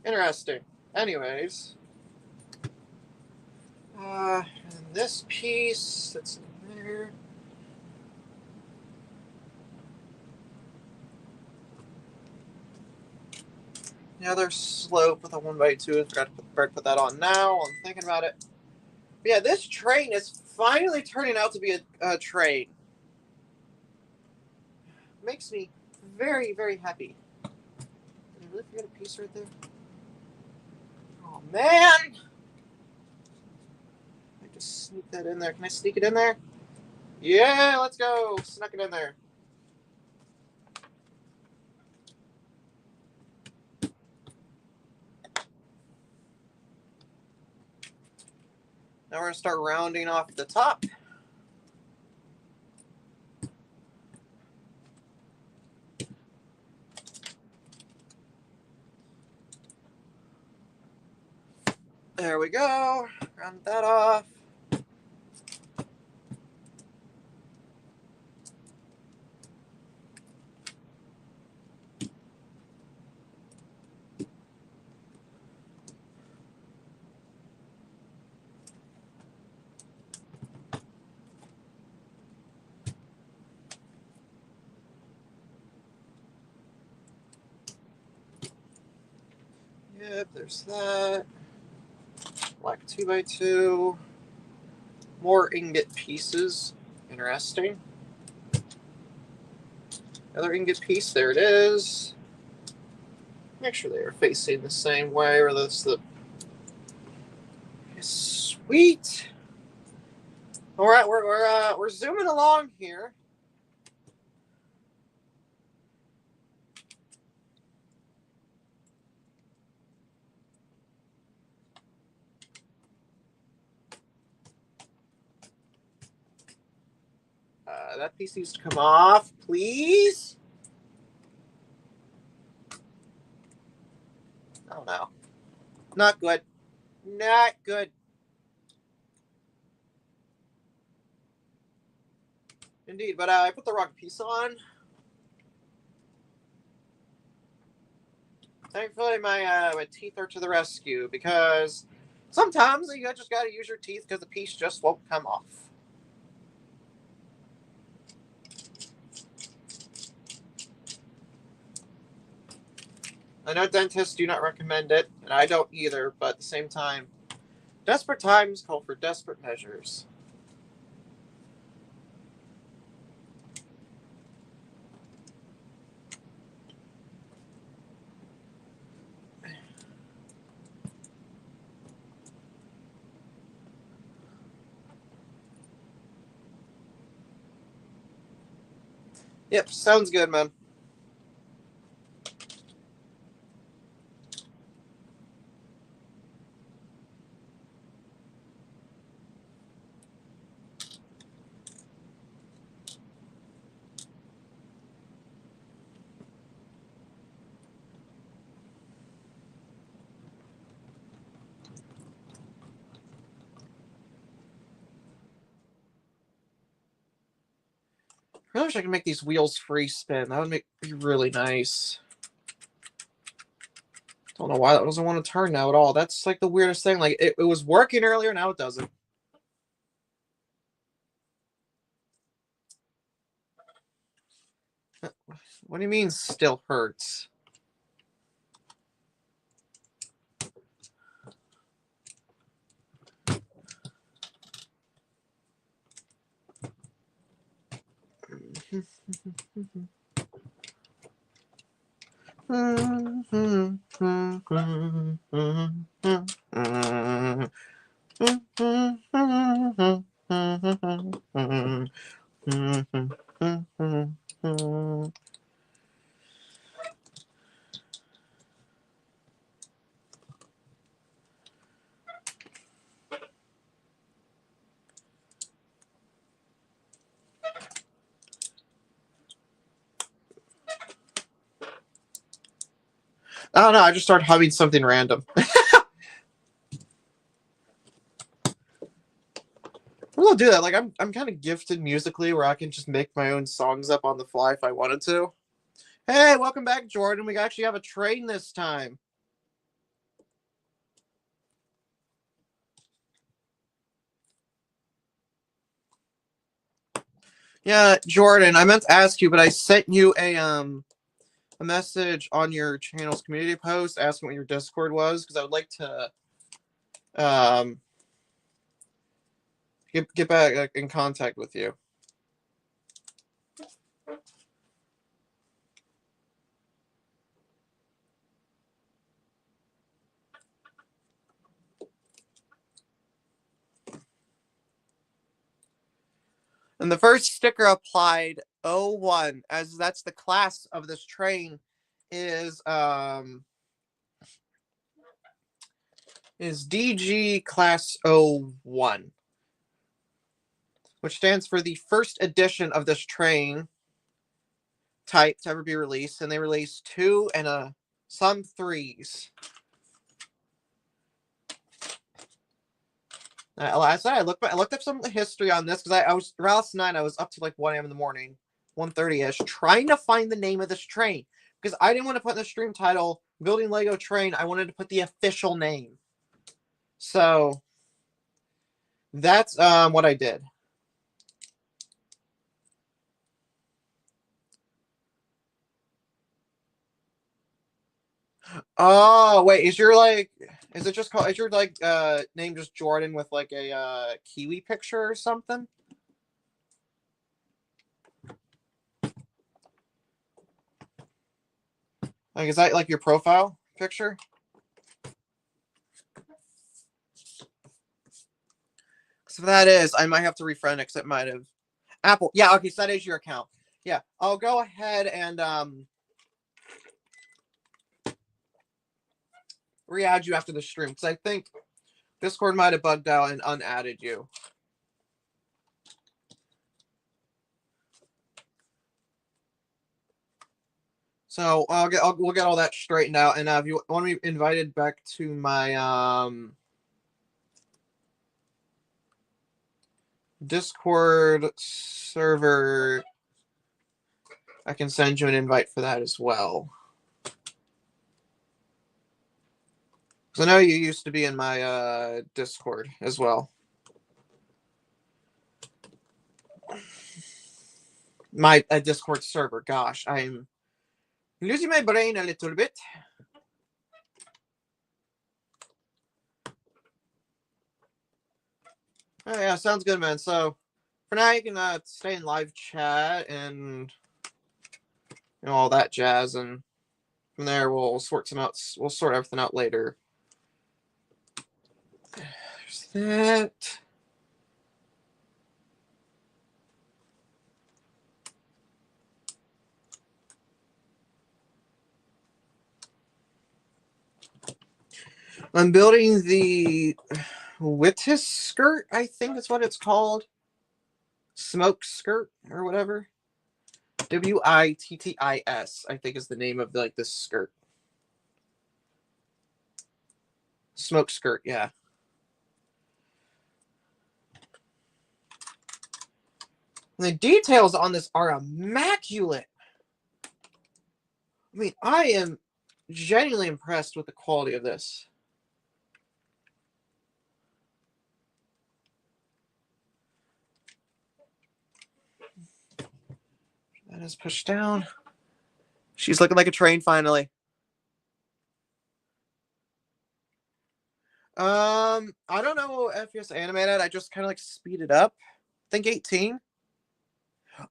Interesting. Anyways, and this piece that's in there. The other slope with a 1x2. I forgot to put that on now. I'm thinking about it. But yeah, this train is finally turning out to be a train. Makes me very, very happy. Did I really forget a piece right there? Oh man! I just sneak that in there. Can I sneak it in there? Yeah, let's go. Snuck it in there. Now we're going to start rounding off the top. There we go. Round that off. Yep, there's that. Black 2x2. More ingot pieces. Interesting. Another ingot piece. There it is. Make sure they are facing the same way, or that's the. Sweet. All right, we're zooming along here. That piece needs to come off, please. Oh no, not good. Not good. Indeed, but I put the wrong piece on. Thankfully, my teeth are to the rescue, because sometimes you just gotta use your teeth because the piece just won't come off. I know dentists do not recommend it, and I don't either, but at the same time, desperate times call for desperate measures. Yep, sounds good, man. I really wish I could make these wheels free spin. That would be really nice. Don't know why that doesn't want to turn now at all. That's like the weirdest thing. Like it was working earlier, now it doesn't. What do you mean still hurts? I don't know. I just started humming something random. We'll do that. Like I'm kind of gifted musically, where I can just make my own songs up on the fly if I wanted to. Hey, welcome back, Jordan. We actually have a train this time. Yeah, Jordan, I meant to ask you, but I sent you a message on your channel's community post asking what your Discord was, because I would like to get back in contact with you. And the first sticker applied 01, as that's the class of this train, is DG class 01, which stands for the first edition of this train type to ever be released, and they released 2 and some 3s. Last night I looked up some of the history on this, because I was last night I was up to like 1 a.m. in the morning, 1:30ish, trying to find the name of this train, because I didn't want to put in the stream title "Building Lego Train." I wanted to put the official name. So that's what I did. Oh wait, is your name just Jordan with like a kiwi picture or something? Like, is that like your profile picture? So if that is, I might have to refriend it, because it might have Apple. Yeah, okay, so that is your account. Yeah, I'll go ahead and re-add you after the stream, because I think Discord might have bugged out and unadded you. So we'll get all that straightened out, and if you want to be invited back to my Discord server, I can send you an invite for that as well. Because I know you used to be in my Discord as well. My Discord server. Gosh, I'm losing my brain a little bit. Oh, yeah, sounds good, man. So for now, you can stay in live chat and all that jazz, and from there we'll sort everything out later. There's that. I'm building the Wittis skirt, I think is what it's called. Smoke skirt or whatever. WITTIS, I think is the name of this skirt. Smoke skirt, yeah. The details on this are immaculate. I mean, I am genuinely impressed with the quality of this. That is pushed down. She's looking like a train finally. I don't know if it's animated. I just kind of speed it up. I think 18.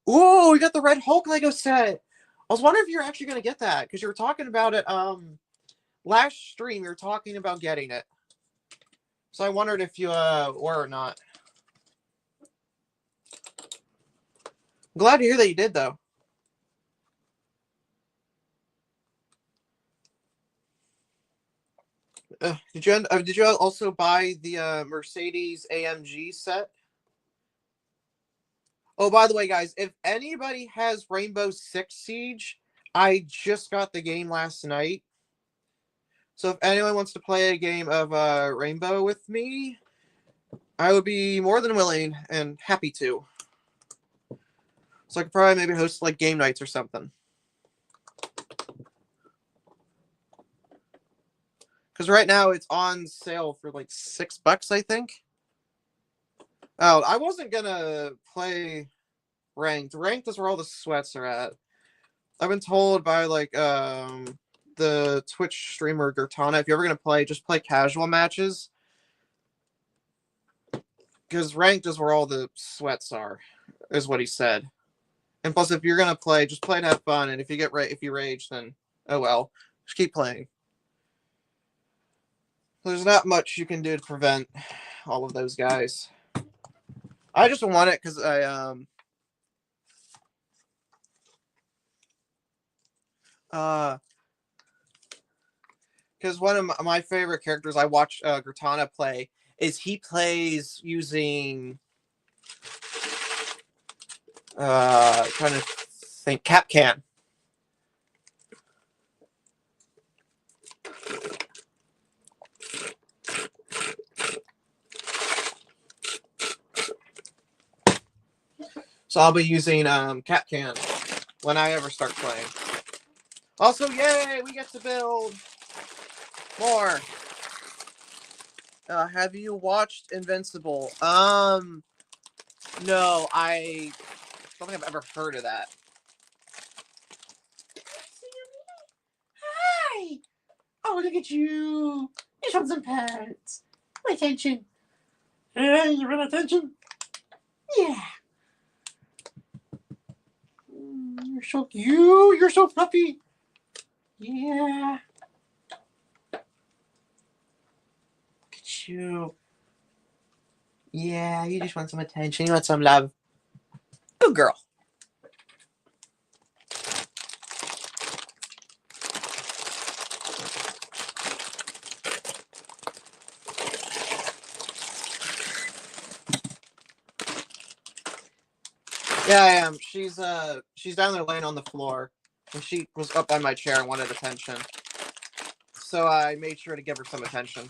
Ooh, we got the Red Hulk Lego set. I was wondering if you're actually going to get that, because you were talking about it last stream. You were talking about getting it. So I wondered if you were or not. I'm glad to hear that you did, though. Did you also buy the Mercedes AMG set? Oh, by the way, guys, if anybody has Rainbow Six Siege, I just got the game last night. So if anyone wants to play a game of Rainbow with me, I would be more than willing and happy to. So I could probably maybe host like game nights or something. Because right now it's on sale for like $6, I think. Oh, I wasn't gonna play ranked. Ranked is where all the sweats are at. I've been told by like the Twitch streamer Gertana, if you're ever gonna play, just play casual matches. Because ranked is where all the sweats are, is what he said. And plus, if you're gonna play, just play and have fun. And if you if you rage, then oh well, just keep playing. There's not much you can do to prevent all of those guys. I just want it because because one of my favorite characters I watch Gertana play is he plays using trying to think Capcan. So I'll be using Capcan when I ever start playing. Also, yay, we get to build more. Have you watched Invincible? No, I don't think I've ever heard of that. Hi! Oh, look at you! You want some pets? Attention. Hey, you want attention? Yeah. You're so cute. You're so fluffy. Yeah. Look at you. Yeah, you just want some attention. You want some love. Good girl. Yeah, I am. She's down there laying on the floor, and she was up by my chair and wanted attention. So I made sure to give her some attention.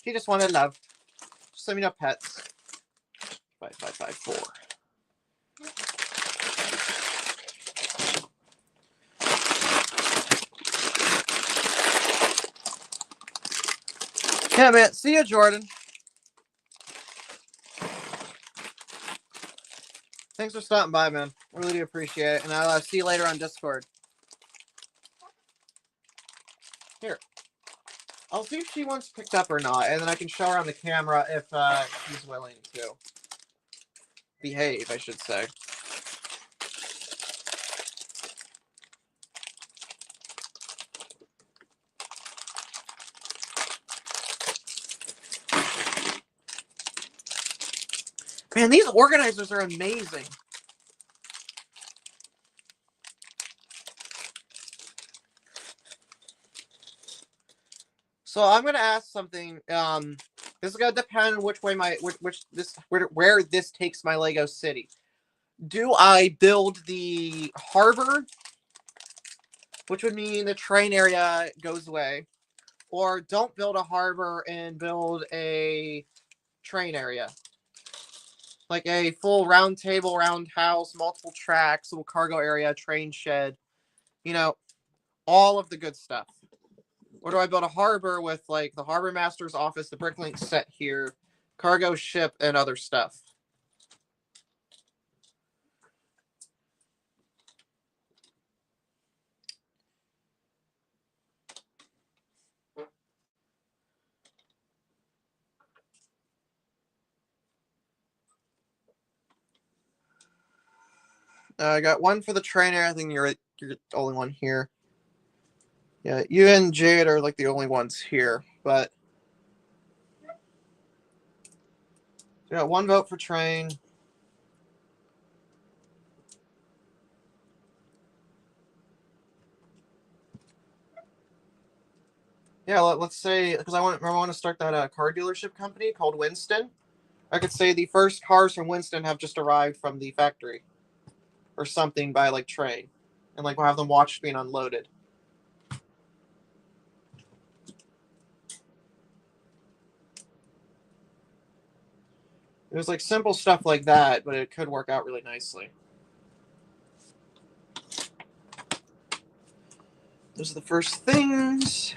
She just wanted love. Just send me no pets. 5554. Yeah, man. See ya, Jordan. Thanks for stopping by, man. I really do appreciate it. And I'll see you later on Discord. Here. I'll see if she wants picked up or not, and then I can show her on the camera if she's willing to. Behave, I should say. Man, these organizers are amazing. So I'm gonna ask something. This is gonna depend on which way where this takes my Lego city. Do I build the harbor, which would mean the train area goes away, or don't build a harbor and build a train area? Like a full round table, round house, multiple tracks, little cargo area, train shed, you know, all of the good stuff. Or do I build a harbor with like the harbor master's office, the bricklink set here, cargo ship, and other stuff? I got one for the trainer. I think you're the only one here. Yeah, you and Jade are like the only ones here, but I got one vote for train. Yeah, let's say because I want to start that car dealership company called Winston. I could say the first cars from Winston have just arrived from the factory, or something by like train, and like we'll have them watched being unloaded. It was like simple stuff like that, but it could work out really nicely. Those are the first things.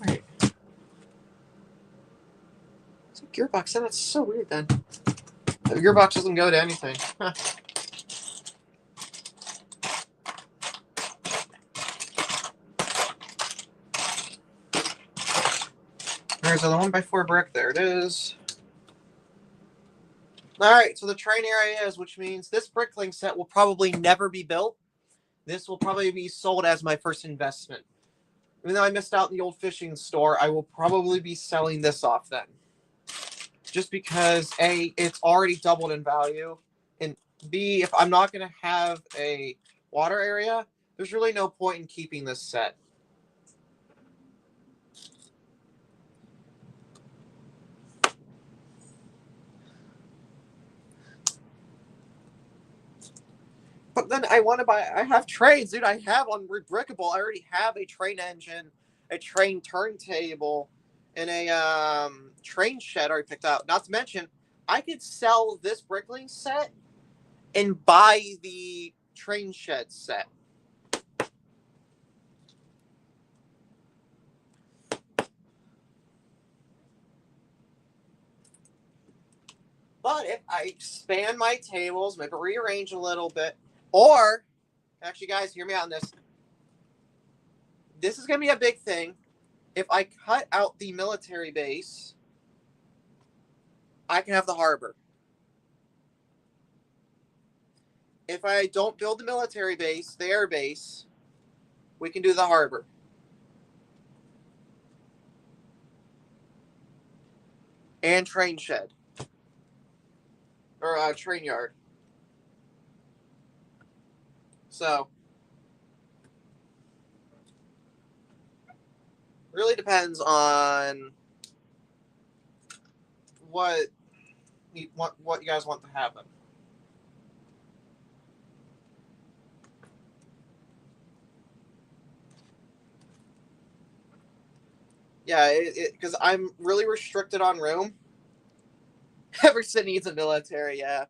Right. It's a gearbox. That's so weird then. The gearbox doesn't go to anything. Huh. There's the 1x4 brick. There it is. All right, so the train area is, which means this brickling set will probably never be built. This will probably be sold as my first investment. Even though I missed out in the old fishing store, I will probably be selling this off then. Just because A, it's already doubled in value, and B, if I'm not going to have a water area, there's really no point in keeping this set. But then I want to buy, I have trains, dude. I have on Rebrickable, I already have a train engine, a train turntable, and a train shed already picked out. Not to mention, I could sell this brickling set and buy the train shed set. But if I expand my tables, maybe rearrange a little bit, or actually, guys, hear me out on this. This is going to be a big thing. If I cut out the military base, I can have the harbor. If I don't build the military base, the air base, we can do the harbor. And train shed. Or train yard. So, really depends on what you guys want to happen. Yeah, because I'm really restricted on room. Everson needs a military, yeah.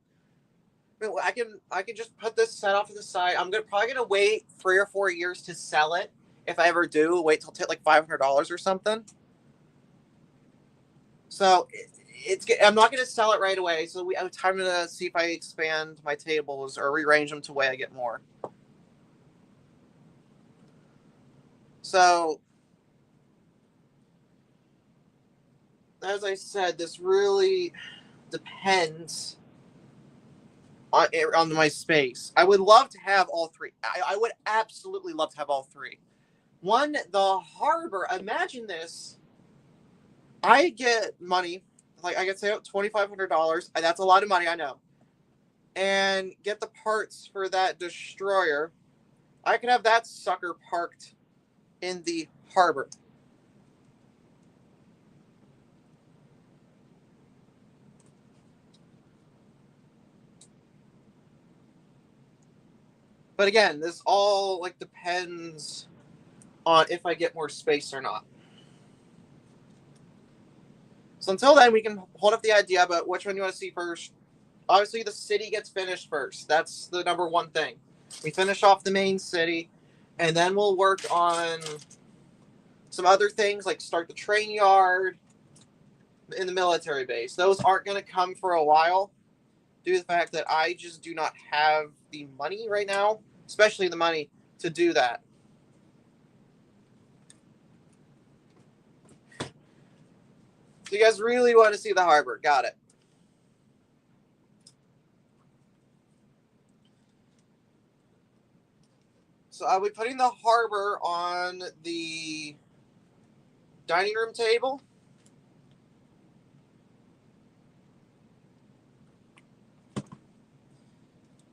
I can just put this set off to the side. I'm probably gonna wait 3 or 4 years to sell it. If I ever do, wait till it like $500 or something. So I'm not gonna sell it right away. So we have time to see if I expand my tables or rearrange them to way I get more. So, as I said, this really depends on my space. I would love to have all three. I would absolutely love to have all three. One, the harbor. Imagine this. I get money, like I could say $2,500. That's a lot of money, I know. And get the parts for that destroyer. I could have that sucker parked in the harbor. But again, this all like depends on if I get more space or not. So until then, we can hold up the idea about which one you want to see first. Obviously, the city gets finished first. That's the number one thing. We finish off the main city, and then we'll work on some other things like start the train yard in the military base. Those aren't going to come for a while due to the fact that I just do not have the money right now, especially the money to do that. So you guys really want to see the harbor. Got it. So I'll be putting the harbor on the dining room table.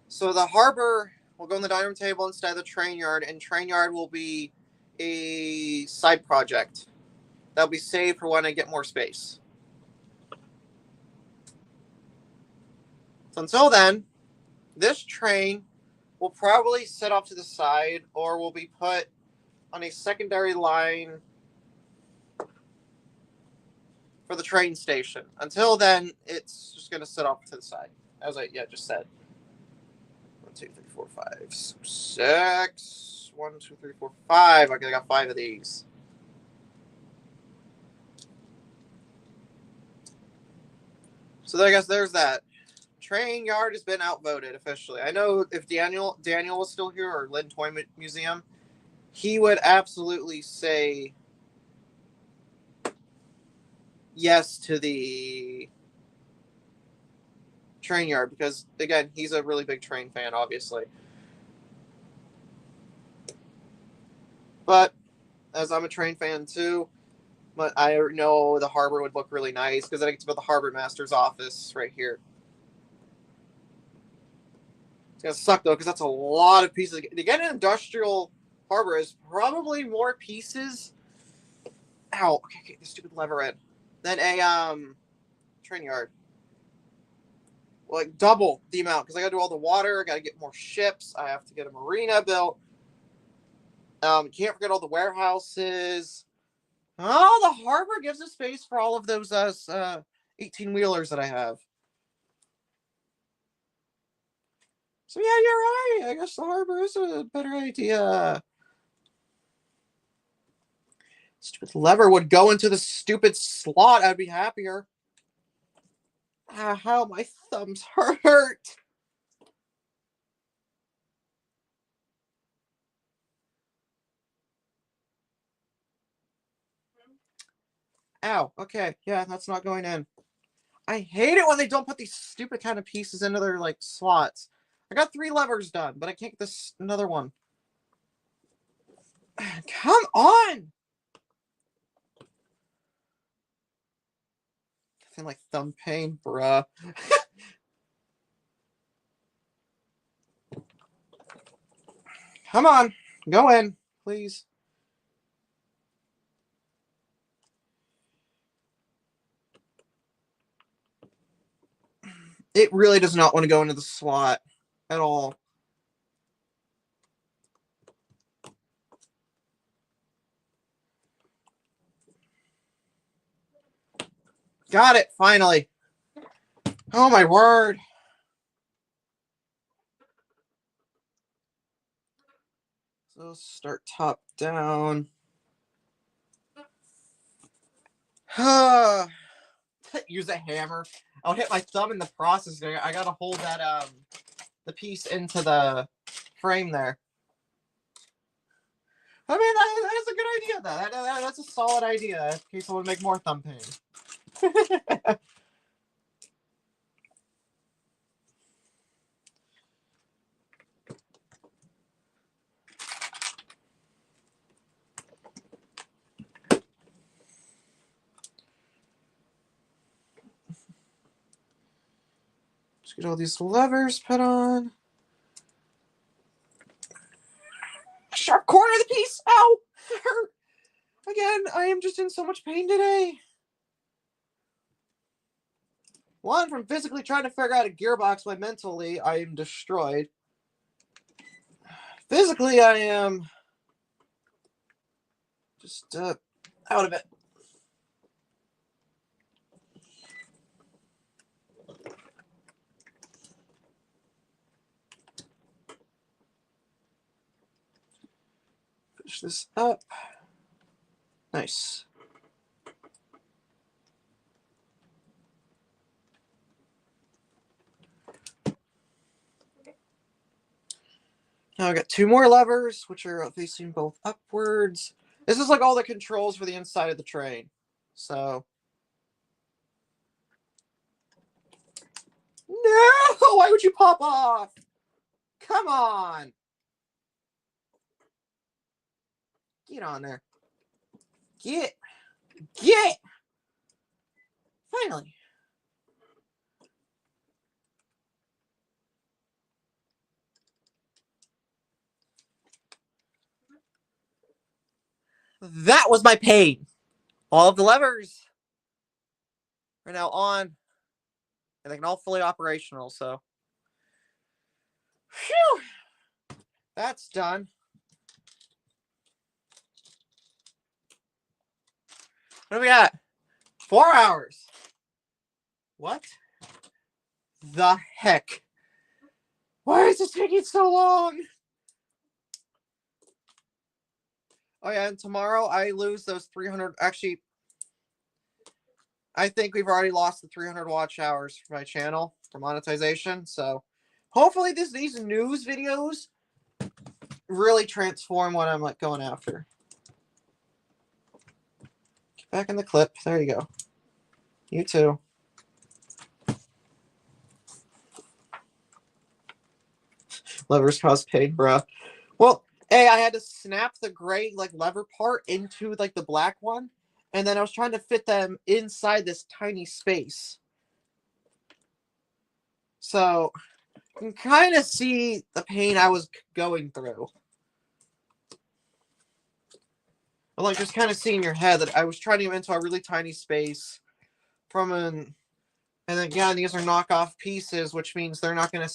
So the harbor will go on the dining room table instead of the train yard, and train yard will be a side project that'll be saved for when I get more space. So until then, this train will probably sit off to the side or will be put on a secondary line for the train station. Until then, it's just going to sit off to the side, as I just said. 1, 2, 3, 4, 5, 6. 1, 2, 3, 4, 5. Okay, I got 5 of these. So I guess there's that. Train yard has been outvoted officially. I know if Daniel was still here, or Lynn Toy Museum, he would absolutely say yes to the train yard because, again, he's a really big train fan, obviously. But as I'm a train fan too, but I know the harbor would look really nice because then I get to put the harbor master's office right here. It's gonna suck though because that's a lot of pieces. To get an industrial harbor is probably more pieces. Ow! Okay, the stupid lever end. Than a train yard. Like double the amount because I gotta do all the water. I gotta get more ships. I have to get a marina built. Can't forget all the warehouses. Oh, the harbor gives us space for all of those 18-wheelers that I have. So yeah, you're right. I guess the harbor is a better idea. Stupid lever would go into the stupid slot. I'd be happier. How my thumbs hurt. Ow. Okay. Yeah, that's not going in. I hate it when they don't put these stupid kind of pieces into their like slots. I got 3 levers done, but I can't get this another one. Come on. Nothing like thumb pain, bruh. Come on. Go in, please. It really does not want to go into the slot at all. Got it, finally. Oh my word. So start top down. Use a hammer. I'll hit my thumb in the process. I gotta hold that the piece into the frame there. I mean, that's a good idea, though. That's a solid idea in case I want to make more thumb pain. Just get all these levers put on. Sharp corner of the piece. Ow! It hurt. Again, I am just in so much pain today. One, from physically trying to figure out a gearbox, but mentally, I am destroyed. Physically, I am just out of it. Push this up. Nice. Now I got 2 more levers, which are facing both upwards. This is like all the controls for the inside of the train. So. No! Why would you pop off? Come on. Get on there. Get. Finally. That was my pain. All of the levers are now on. And they can all fully operational, so. Phew. That's done. What do we got? 4 hours. What the heck? Why is this taking so long? Oh yeah, and tomorrow I lose those 300. Actually, I think we've already lost the 300 watch hours for my channel for monetization. So hopefully these news videos really transform what I'm like going after. Get back in the clip. There you go. You too. Levers cause pain, bruh. Well, hey, I had to snap the gray like lever part into like the black one, and then I was trying to fit them inside this tiny space. So you can kind of see the pain I was going through. But like just kind of see in your head that I was trying to get into a really tiny space from an, and again, these are knockoff pieces, which means they're not gonna,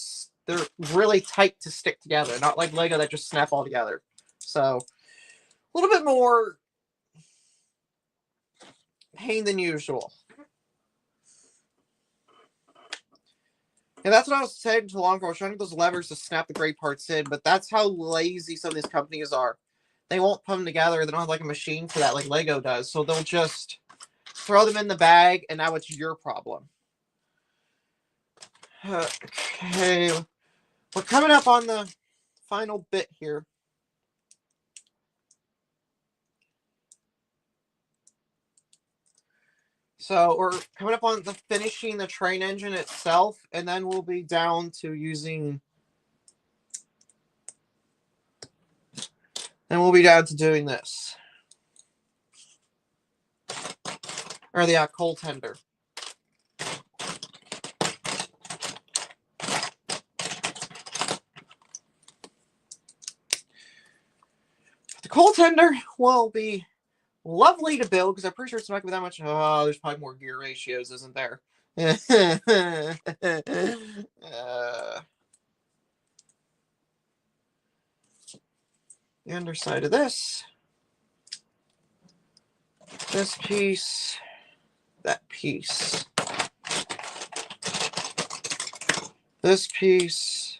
they're really tight to stick together, not like Lego that just snap all together. So a little bit more pain than usual. And that's what I was saying to Longcore. I was trying to get those levers to snap the gray parts in, but that's how lazy some of these companies are. They won't put them together. They don't have like a machine for that like Lego does. So they'll just throw them in the bag, and now it's your problem. Okay. We're coming up on the final bit here. So we're coming up on the finishing the train engine itself, and then we'll be down to using, and we'll be down to doing this. Or the coal tender. The coal tender will be lovely to build because I'm pretty sure it's not going to be that much. Oh, there's probably more gear ratios, isn't there? The underside of this piece, that piece, this piece,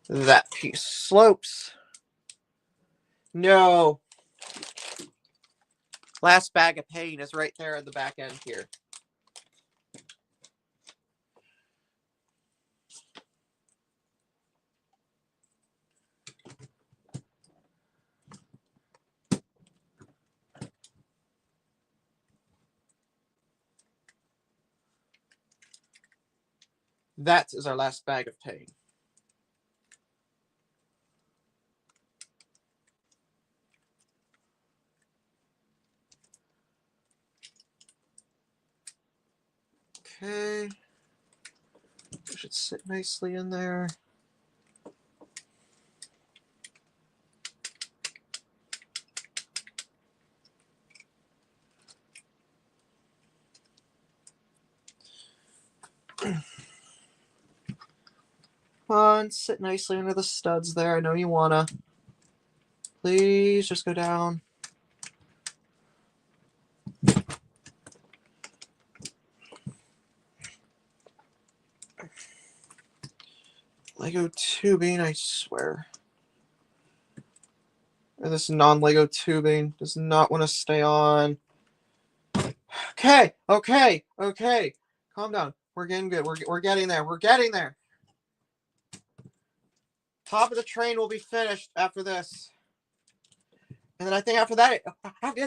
that piece. Slopes. No. Last bag of pain is right there at the back end here. That is our last bag of pain. Okay. It should sit nicely in there. Come on, sit nicely under the studs there. I know you wanna. Please just go down. Lego tubing, I swear. Or this non-Lego tubing does not want to stay on. Okay, okay, okay. Calm down. We're getting good. We're getting there. We're getting there. Top of the train will be finished after this. And then I think after that,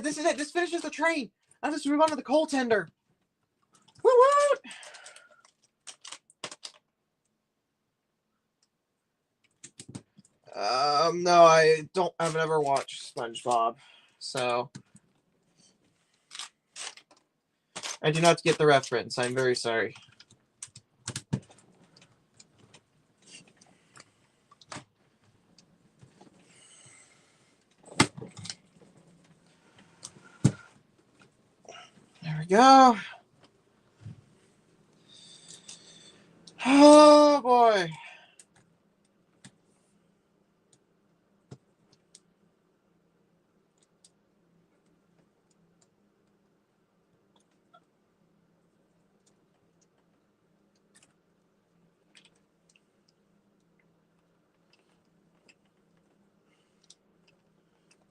this is it. This finishes the train. I'll just move on to the coal tender. Woo woo! No, I've never watched SpongeBob, so I do not get the reference. I'm very sorry. There we go. Oh boy.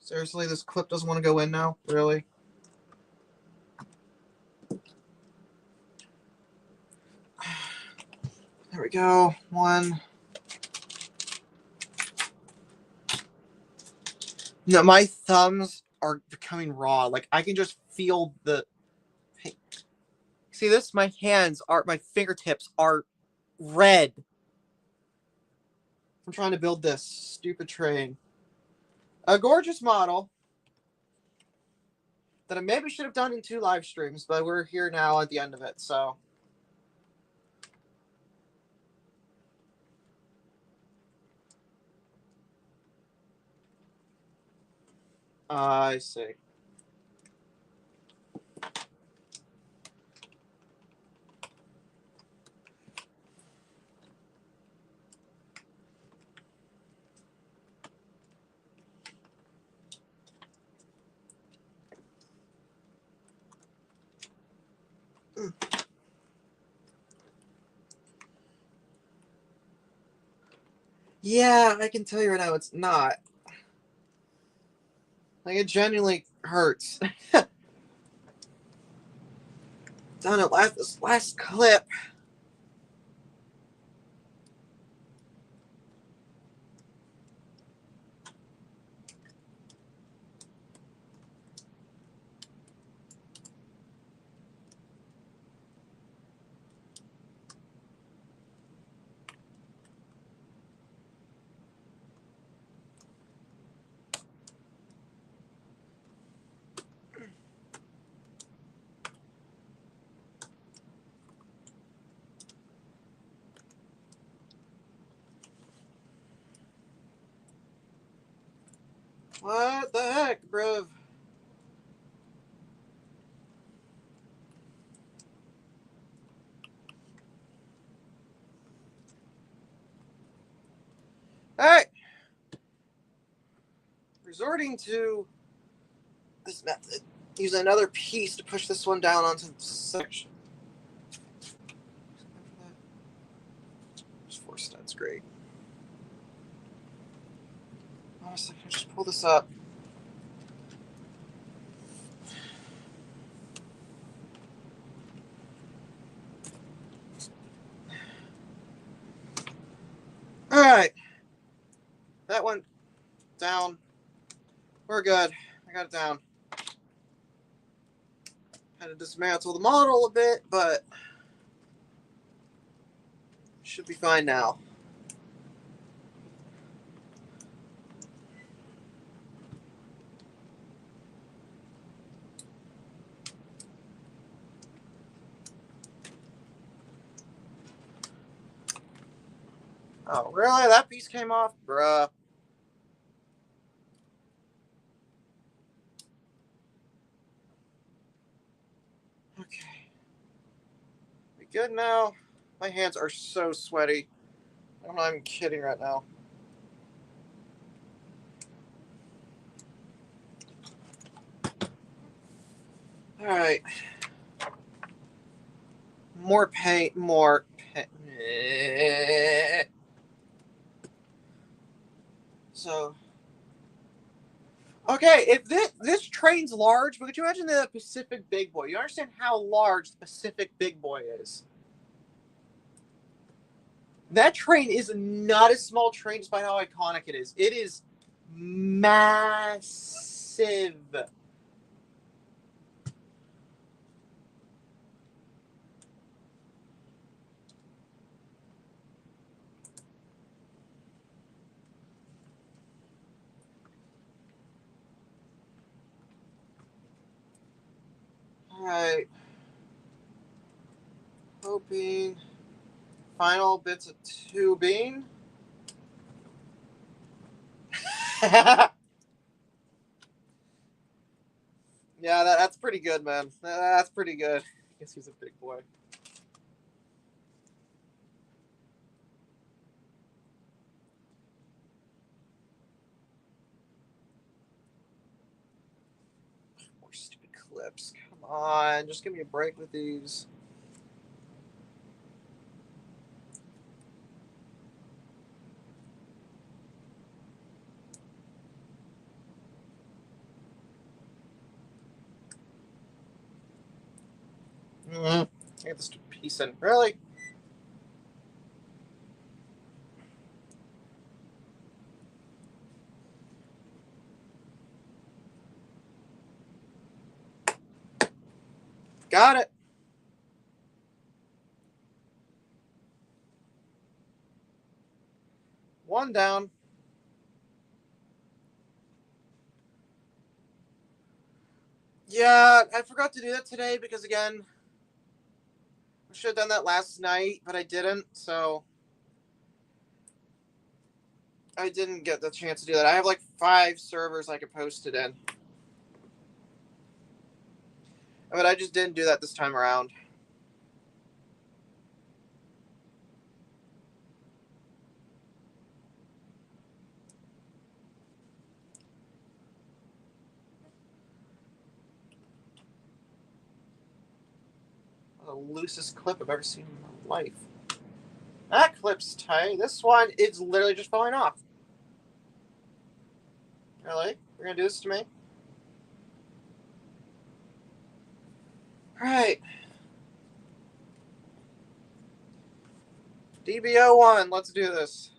Seriously, this clip doesn't want to go in now? Really? There we go. One. No, my thumbs are becoming raw. Like, I can just feel the... See this? My fingertips are red. I'm trying to build this stupid train. A gorgeous model that I maybe should have done in 2 live streams, but we're here now at the end of it, so... I see. Yeah, I can tell you right now, it's not. Like, it genuinely hurts. Done it this last clip. What the heck, bruv? Alright. Resorting to this method. Use another piece to push this one down onto the section. Just 4 studs, great. Honestly, I just pull this up. Alright. That went down. We're good. I got it down. Had to dismantle the model a bit, but should be fine now. Oh, really? That piece came off? Bruh. Okay. We good now? My hands are so sweaty. I'm not even kidding right now. Alright. More paint, more paint. So, okay, if this train's large, but could you imagine the Pacific Big Boy? You understand how large the Pacific Big Boy is? That train is not a small train, despite how iconic it is. It is massive. Alright. Hoping. Final bits of tubing. Yeah, that's pretty good, man. That's pretty good. I guess he's a big boy. More stupid clips. Come on, just give me a break with these. Get this piece in. Really? Got it. One down. Yeah, I forgot to do that today because, again, I should have done that last night, but I didn't, so I didn't get the chance to do that. I have like 5 servers I could post it in. But I just didn't do that this time around. The loosest clip I've ever seen in my life. That clip's tight. This one is literally just falling off. Really? You're gonna do this to me? Alright. DBO1, let's do this.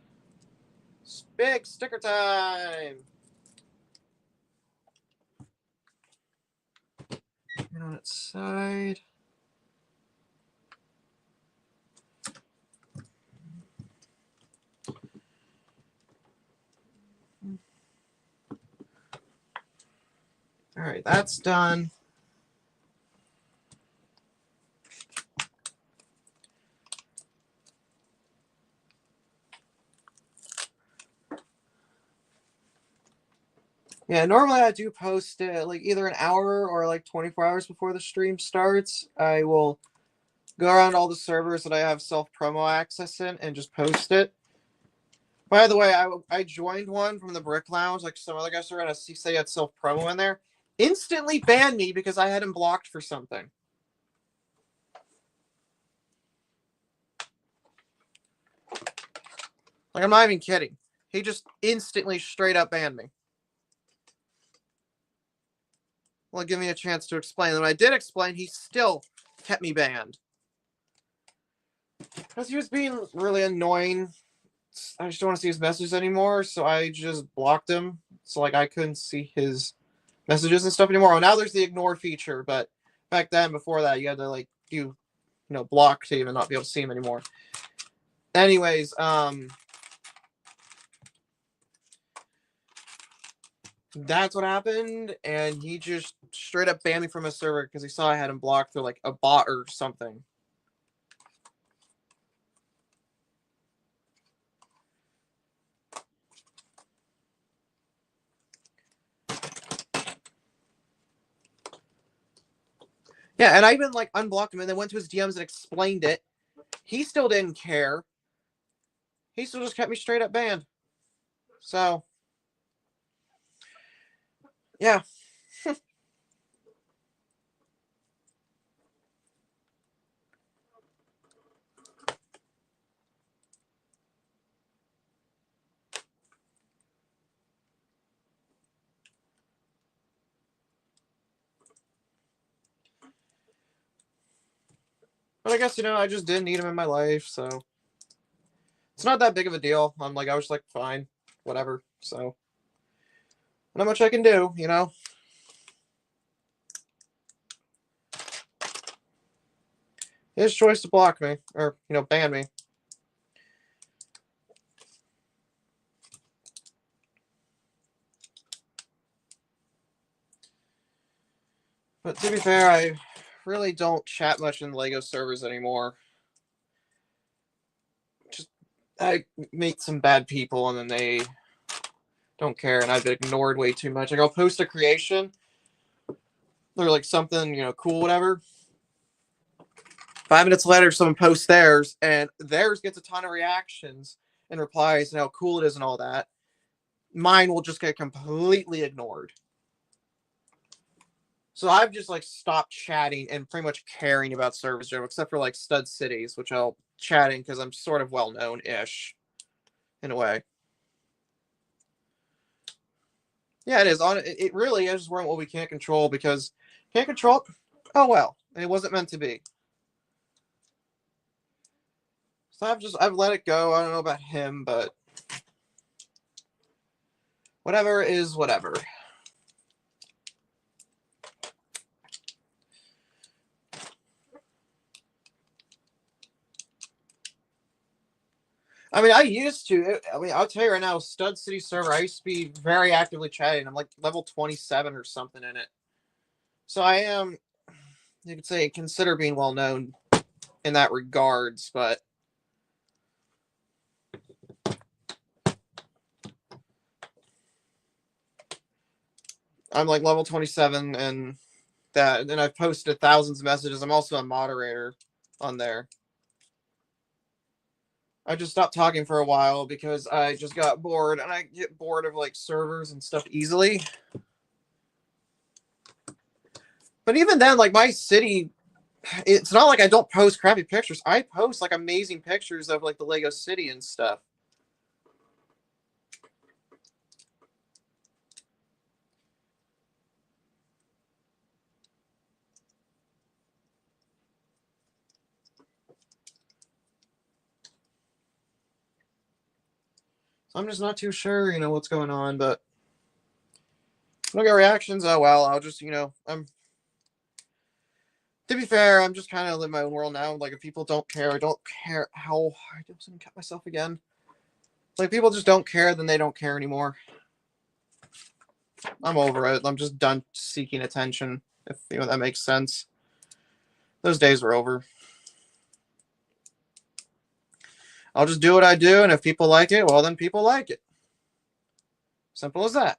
Big sticker time. And on its side. All right, that's done. Yeah, normally I do post it like either an hour or like 24 hours before the stream starts. I will go around all the servers that I have self-promo access in and just post it. By the way, I joined one from the Brick Lounge, like some other guys are gonna say had self-promo in there. Instantly banned me because I had him blocked for something. Like, I'm not even kidding. He just instantly straight up banned me. Well, give me a chance to explain. And when I did explain, he still kept me banned. Because he was being really annoying. I just don't want to see his messages anymore, so I just blocked him. So, like, I couldn't see his messages and stuff anymore. Well, now there's the ignore feature, but back then, before that, you had to, like, block to even not be able to see him anymore. Anyways, that's what happened, and he just straight up banned me from his server because he saw I had him blocked through, like, a bot or something. Yeah, and I even, like, unblocked him and then went to his DMs and explained it. He still didn't care. He still just kept me straight up banned. So, yeah. But I guess, I just didn't need him in my life, so it's not that big of a deal. I was like, fine, whatever. So, not much I can do, His choice to block me, or, ban me. But to be fair, I really don't chat much in LEGO servers anymore. I meet some bad people and then they don't care, and I've been ignored way too much. Like, I'll post a creation or like something, cool, whatever. 5 minutes later, someone posts theirs, and theirs gets a ton of reactions and replies and how cool it is and all that. Mine will just get completely ignored. So I've just like stopped chatting and pretty much caring about servers general, except for like Stud Cities, which I'll chat in because I'm sort of well known ish in a way. Yeah, it is. It really is what we can't control because can't control. Oh well, and it wasn't meant to be. So I've let it go. I don't know about him, but whatever is whatever. I mean, I used to. I mean, I'll tell you right now, Stud City server, I used to be very actively chatting. I'm like level 27 or something in it. So I am, you could say, consider being well known in that regards, but I'm like level 27 and that, and I've posted thousands of messages. I'm also a moderator on there. I just stopped talking for a while because I just got bored, and I get bored of like servers and stuff easily. But even then, like my city, it's not like I don't post crappy pictures. I post like amazing pictures of like the Lego city and stuff. So I'm just not too sure, what's going on, but I don't get reactions. Oh well, I'll just, to be fair, I'm just kind of living my own world now. Like if people don't care, I don't care how I just cut myself again. Like people just don't care, then they don't care anymore. I'm over it. I'm just done seeking attention, if that makes sense. Those days are over. I'll just do what I do, and if people like it, well, then people like it. Simple as that.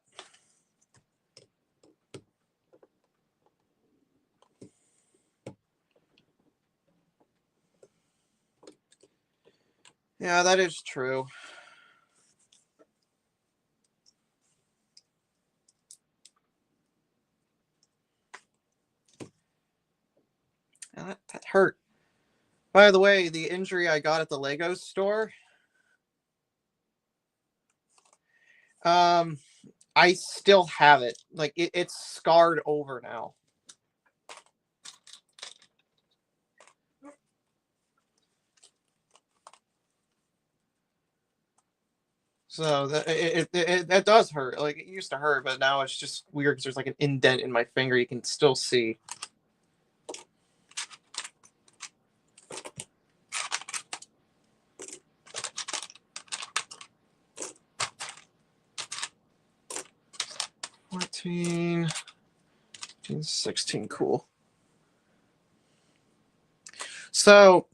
Yeah, that is true. Yeah, that hurt. By the way, the injury I got at the Lego store, I still have it. Like it's scarred over now. So that does hurt. Like it used to hurt, but now it's just weird because there's like an indent in my finger. You can still see. $14, $16, cool. So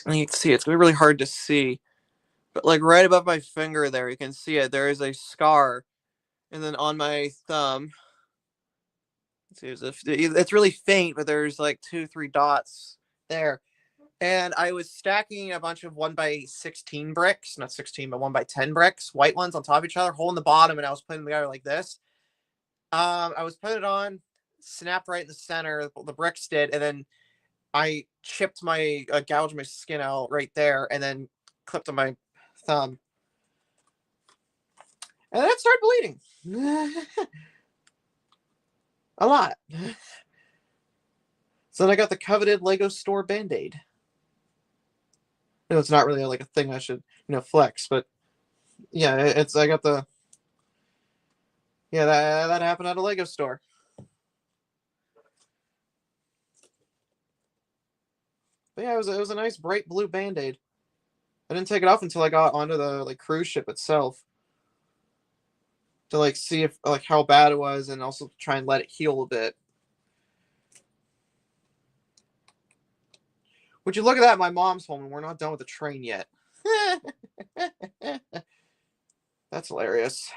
you can see it's gonna be really hard to see, but like right above my finger there, you can see it. There is a scar, and then on my thumb, it's really faint, but there's like 2-3 dots there. And I was stacking a bunch of 1x16 bricks, not 16, but 1x10 bricks, white ones on top of each other, hole in the bottom, and I was putting them together like this. I was putting it on, snapped right in the center, the bricks did, and then I gouged my skin out right there, and then clipped on my thumb. And then it started bleeding. A lot. So then I got the coveted Lego store Band-Aid. It's not really like a thing I should, flex, but yeah, I got the, yeah, that happened at a Lego store. But yeah, it was a nice bright blue Band-Aid. I didn't take it off until I got onto the like cruise ship itself to like see if like how bad it was, and also try and let it heal a bit. Would you look at that? My mom's home, and we're not done with the train yet. That's hilarious.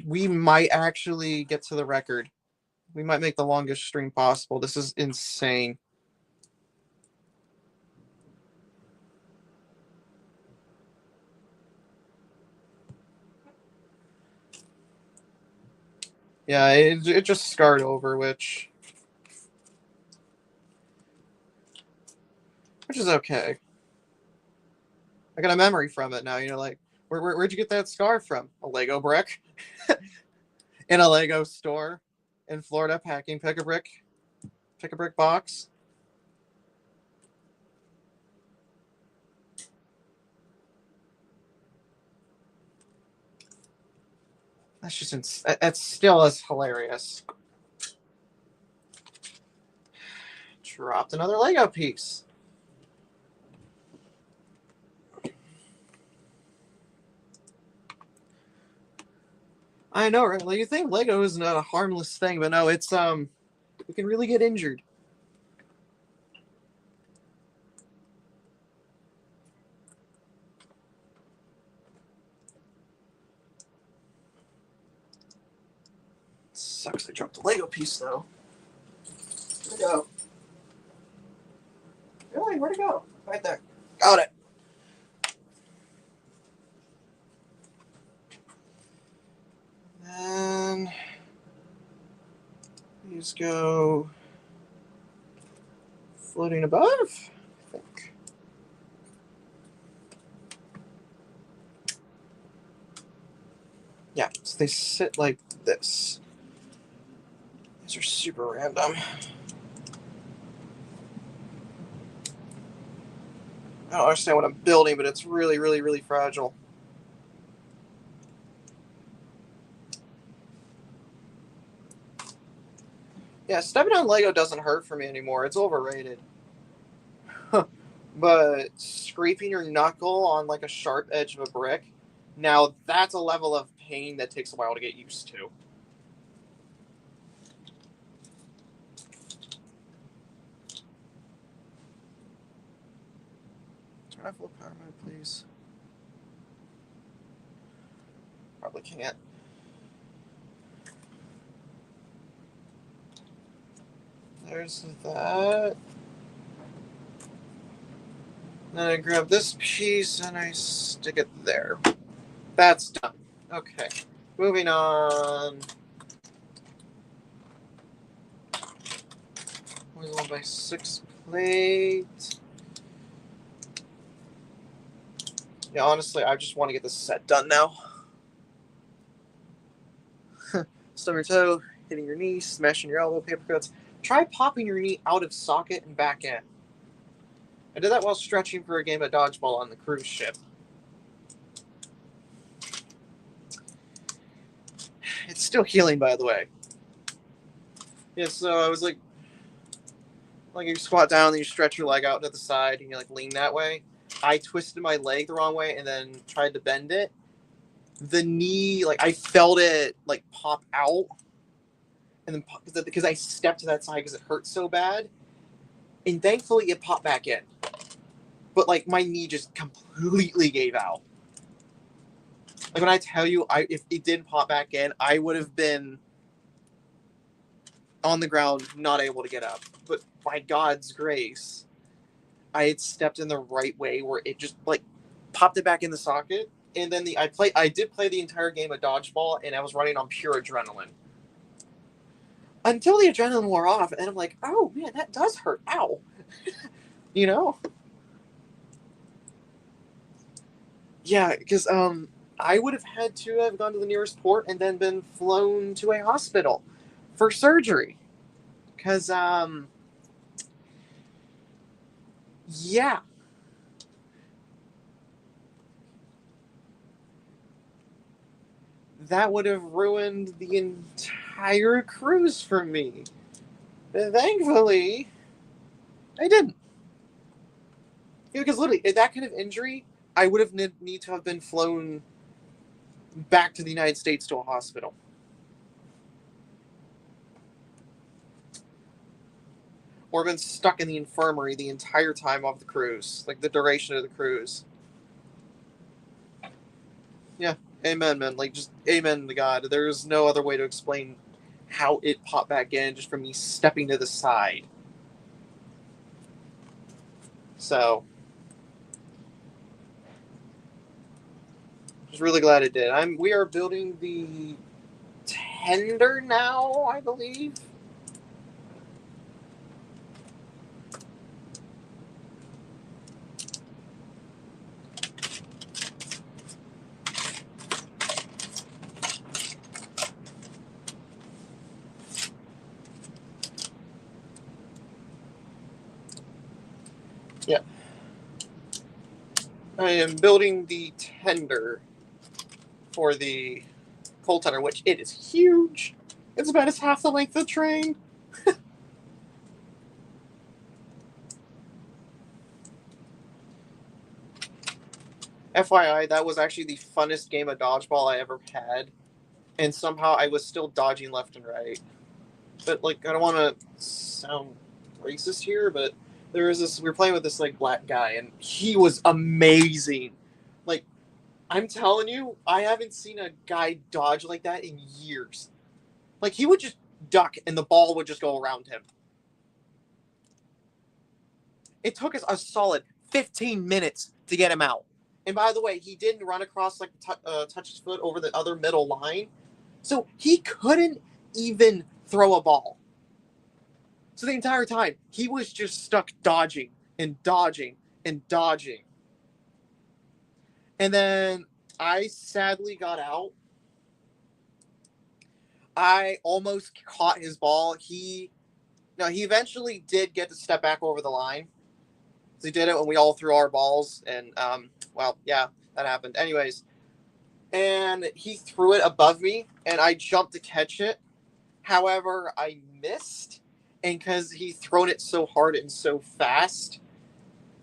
We might actually get to the record. We might make the longest stream possible. This is insane. Yeah, it just scarred over, which is okay. I got a memory from it now. Like where'd you get that scar from? A Lego brick in a Lego store in Florida, packing pick a brick box. That's just it's still as hilarious. Dropped another Lego piece. I know, right? Like, you think Lego is not a harmless thing, but no, it's you can really get injured. Sucks I dropped the Lego piece though. Where'd it go? Really? Where'd it go? Right there. Got it. And these go floating above, I think. Yeah, so they sit like this. These are super random. I don't understand what I'm building, but it's really, really, really fragile. Yeah, stepping on Lego doesn't hurt for me anymore. It's overrated. But scraping your knuckle on like a sharp edge of a brick, now that's a level of pain that takes a while to get used to. Turn off low power mode, please. Probably can't. There's that. Then I grab this piece and I stick it there. That's done. Okay. Moving on. Always 1x6 plate. Yeah, honestly, I just want to get this set done now. Stub your toe, hitting your knee, smashing your elbow, paper cuts. Try popping your knee out of socket and back in. I did that while stretching for a game of dodgeball on the cruise ship. It's still healing, by the way. Yeah, so I was like you squat down, and you stretch your leg out to the side, and you like lean that way. I twisted my leg the wrong way and then tried to bend it. The knee, like I felt it like pop out, and then because I stepped to that side because it hurt so bad, and thankfully it popped back in. But like my knee just completely gave out. Like when I tell you, if it didn't pop back in, I would have been on the ground, not able to get up. But by God's grace, I had stepped in the right way where it just like popped it back in the socket. And then I did play the entire game of dodgeball, and I was running on pure adrenaline. Until the adrenaline wore off, and I'm like, oh man, that does hurt. Ow. You know? Yeah, because I would have had to have gone to the nearest port and then been flown to a hospital for surgery. Because, yeah. That would have ruined the entire cruise for me. Thankfully, I didn't. Because literally, that kind of injury, I would have need to have been flown back to the United States to a hospital. Or been stuck in the infirmary the entire time of the cruise. Like, the duration of the cruise. Yeah, amen, man. Like, just amen to God. There's no other way to explain how it popped back in just from me stepping to the side. So, just really glad it did. We are building the tender now, I believe. Yeah. I am building the tender for the coal tunnel, which it is huge. It's about as half the length of the train. FYI, that was actually the funnest game of dodgeball I ever had. And somehow I was still dodging left and right. But, like, I don't want to sound racist here, but there was this, we were playing with this, like, black guy, and he was amazing. Like, I'm telling you, I haven't seen a guy dodge like that in years. Like, he would just duck, and the ball would just go around him. It took us a solid 15 minutes to get him out. And by the way, he didn't run across, like, touch his foot over the other middle line. So he couldn't even throw a ball. So the entire time, he was just stuck dodging and dodging and dodging. And then I sadly got out. I almost caught his ball. He eventually did get to step back over the line. So he did it when we all threw our balls. And, well, yeah, that happened. Anyways, and he threw it above me, and I jumped to catch it. However, I missed, and because he thrown it so hard and so fast,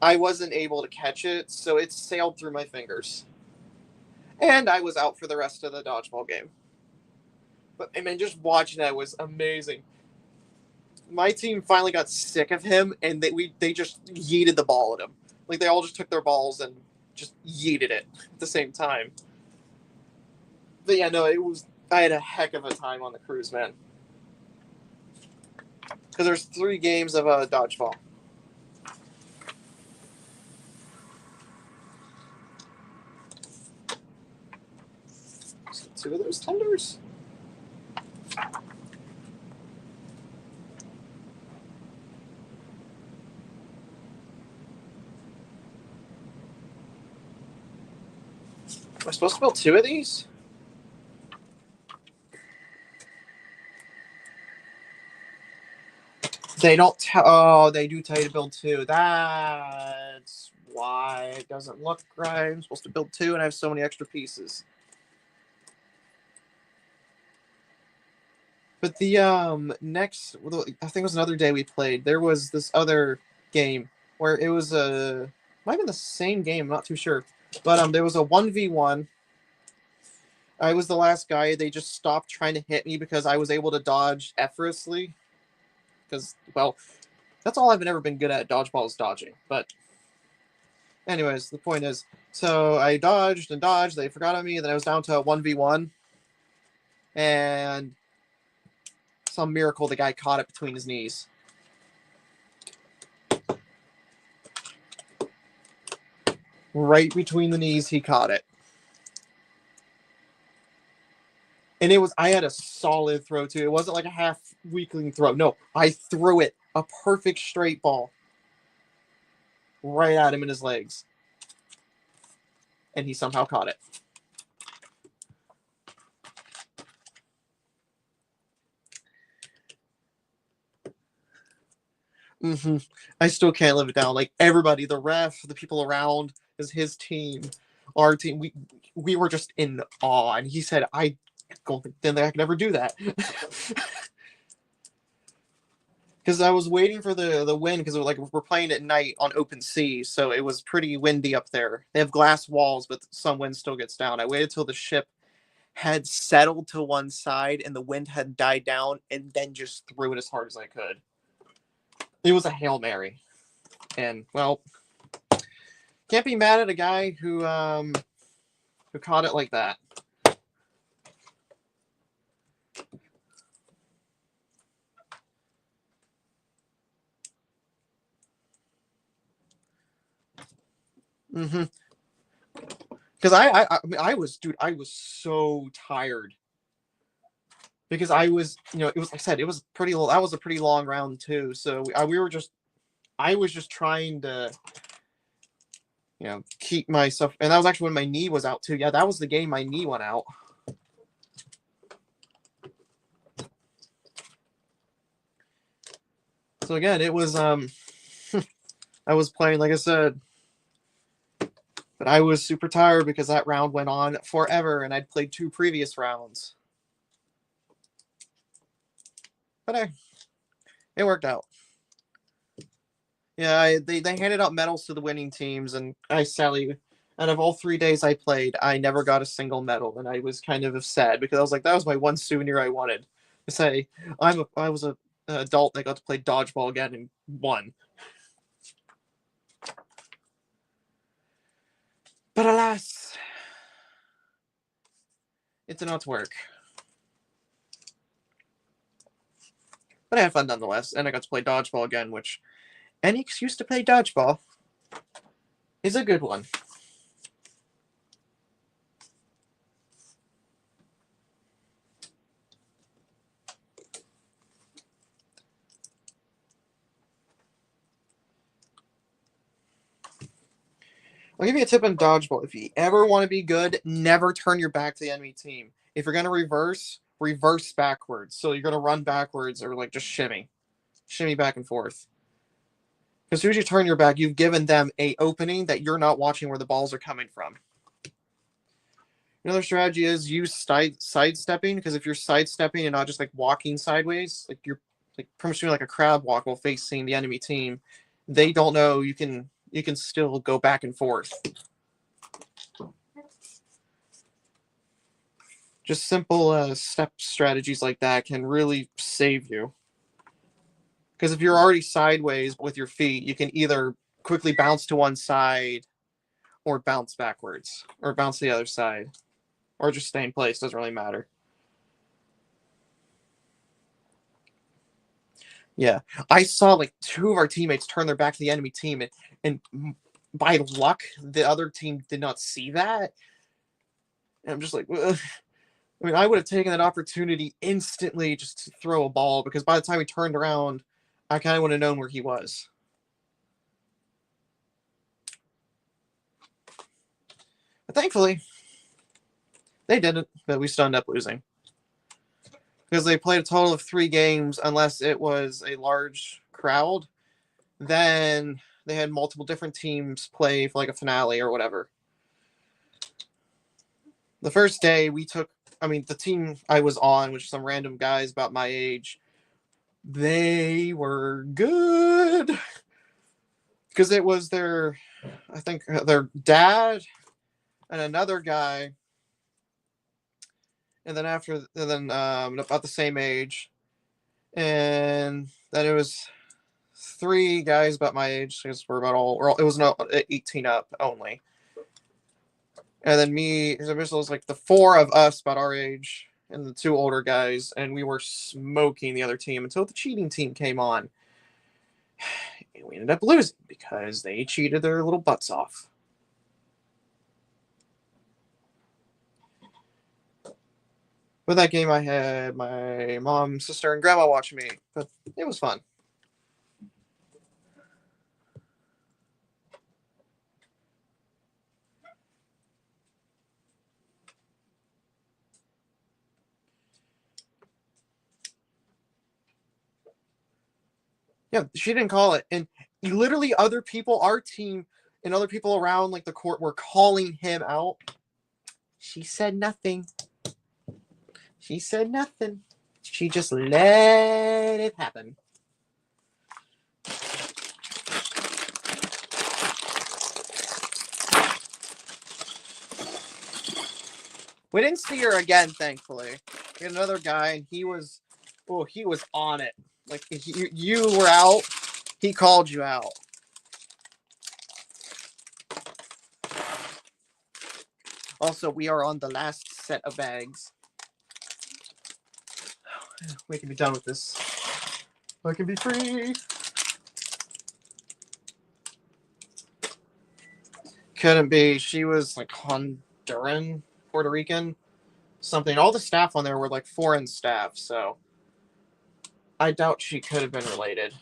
I wasn't able to catch it, so it sailed through my fingers. And I was out for the rest of the dodgeball game. But, I mean, just watching that was amazing. My team finally got sick of him, and they just yeeted the ball at him. Like, they all just took their balls and just yeeted it at the same time. But yeah, no, I had a heck of a time on the cruise, man. Because there's 3 games of dodgeball. So 2 of those tenders. Am I supposed to build 2 of these? They don't oh, they do tell you to build 2. That's why it doesn't look right. I'm supposed to build 2 and I have so many extra pieces. But the next, I think it was another day we played, there was this other game where it was might have been the same game, I'm not too sure. But there was a 1v1. I was the last guy. They just stopped trying to hit me because I was able to dodge effortlessly. Because, well, that's all I've ever been good at dodgeball is dodging. But anyways, the point is, so I dodged and dodged. They forgot on me. And then I was down to a 1v1. And some miracle, the guy caught it between his knees. Right between the knees, he caught it. And I had a solid throw too. It wasn't like a half weakling throw. No, I threw it a perfect straight ball right at him in his legs. And he somehow caught it. I still can't live it down. Like everybody, the ref, the people around, is his team, our team. We were just in awe. And he said, "I don't think I could ever do that." Because I was waiting for the wind, because like we're playing at night on open sea, so it was pretty windy up there. They have glass walls, but some wind still gets down. I waited till the ship had settled to one side and the wind had died down, and then just threw it as hard as I could. It was a Hail Mary. And, well, can't be mad at a guy who caught it like that. Because I was so tired. Because I was, it was, like I said, it was that was a pretty long round too. So I was just trying to, keep myself. And that was actually when my knee was out too. Yeah, that was the game my knee went out. So again, it was, I was playing, like I said, But I was super tired because that round went on forever, and I'd played 2 previous rounds. But it worked out. Yeah, they handed out medals to the winning teams, and I sadly, out of all 3 days I played, I never got a single medal, and I was kind of sad because I was like, that was my one souvenir I wanted to say I was an adult that got to play dodgeball again and won. But alas, it did not work. But I had fun nonetheless, and I got to play dodgeball again, which any excuse to play dodgeball is a good one. I'll give you a tip on dodgeball. If you ever want to be good, never turn your back to the enemy team. If you're going to reverse backwards. So you're going to run backwards or like just shimmy back and forth. As soon as you turn your back, you've given them a opening that you're not watching where the balls are coming from. Another strategy is use sidestepping, because if you're sidestepping and not just like walking sideways, like you're like pretty much doing like a crab walk while facing the enemy team, they don't know you can still go back and forth. Just simple step strategies like that can really save you. Because if you're already sideways with your feet, you can either quickly bounce to one side or bounce backwards or bounce to the other side or just stay in place. Doesn't really matter. Yeah. I saw like 2 of our teammates turn their back to the enemy team, and by luck, the other team did not see that. And I'm just like, ugh. I mean, I would have taken that opportunity instantly just to throw a ball, because by the time he turned around, I kind of would have known where he was. But thankfully, they didn't, but we still ended up losing. Because they played a total of 3 games, unless it was a large crowd. Then they had multiple different teams play for like a finale or whatever. The first day the team I was on, which some random guys about my age, they were good. Because it was their dad and another guy, and then about the same age, and then it was 3 guys about my age, because it was not 18 up only, and then me. So it was like the 4 of us about our age and the 2 older guys, and we were smoking the other team until the cheating team came on. And we ended up losing because they cheated their little butts off. With that game, I had my mom, sister, and grandma watching me, but it was fun. Yeah, she didn't call it. And literally other people, our team, and other people around like the court were calling him out. She said nothing. She said nothing. She just let it happen. We didn't see her again, thankfully. We had another guy, and he was on it. Like, you were out, he called you out. Also, we are on the last set of bags. We can be done with this. I can be free. Couldn't be. She was like Honduran, Puerto Rican, something. All the staff on there were like foreign staff, so I doubt she could have been related.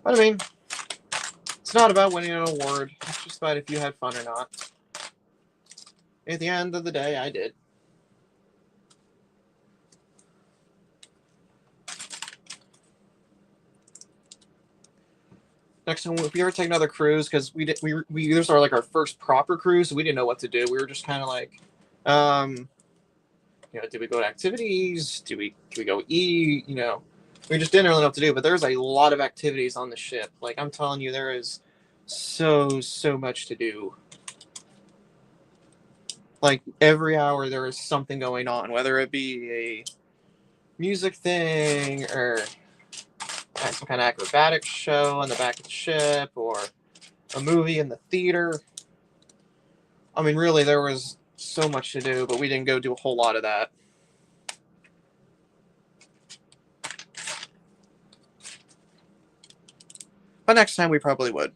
But I mean, it's not about winning an award. It's just about if you had fun or not. At the end of the day, I did. Next time, if we ever take another cruise, because this was our first proper cruise, so we didn't know what to do. We were just kind of like, do we go to activities? Do we go eat? We just didn't really know what to do. But there's a lot of activities on the ship. Like I'm telling you, there is so much to do. Like every hour there is something going on, whether it be a music thing or some kind of acrobatic show on the back of the ship or a movie in the theater. I mean, really, there was so much to do, but we didn't go do a whole lot of that. But next time we probably would.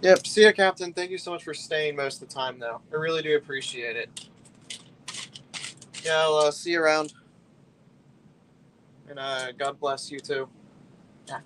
Yep, see ya, Captain. Thank you so much for staying most of the time, though. I really do appreciate it. Yeah, I'll see you around. And God bless you, too. Yeah.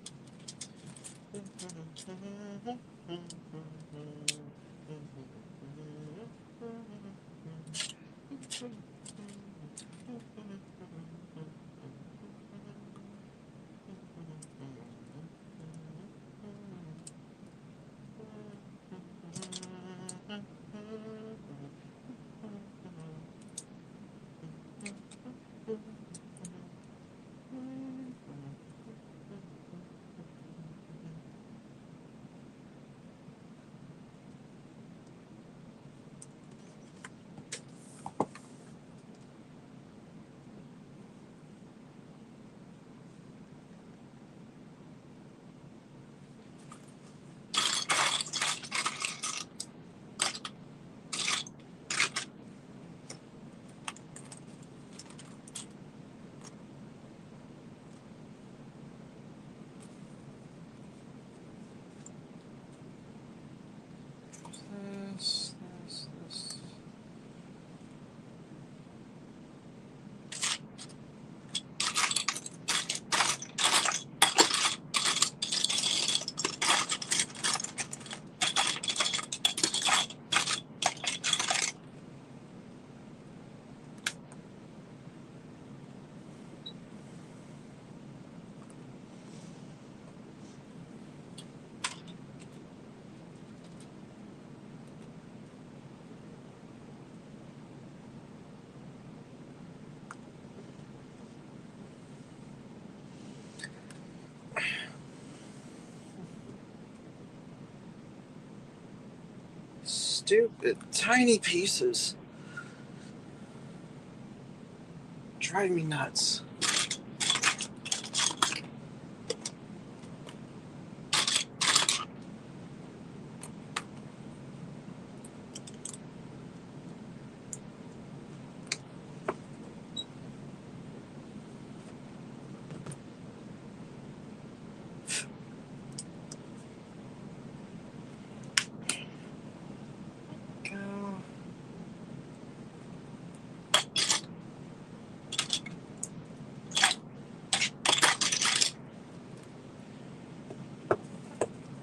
This. Stupid tiny pieces. Drive me nuts.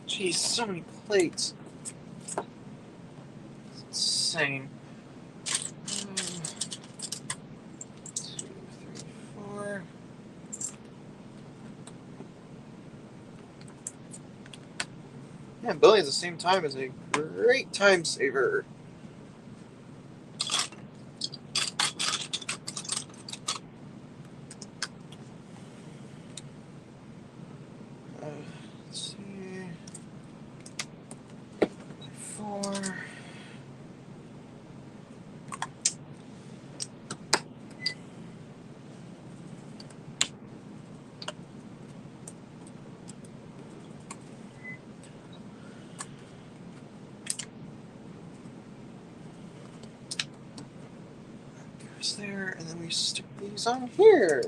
Jeez, so many plates. It's insane. 1, 2, 3, 4. Yeah, Billy at the same time is a great time saver. Let's see. 4. Goes there, and then we stick these on here.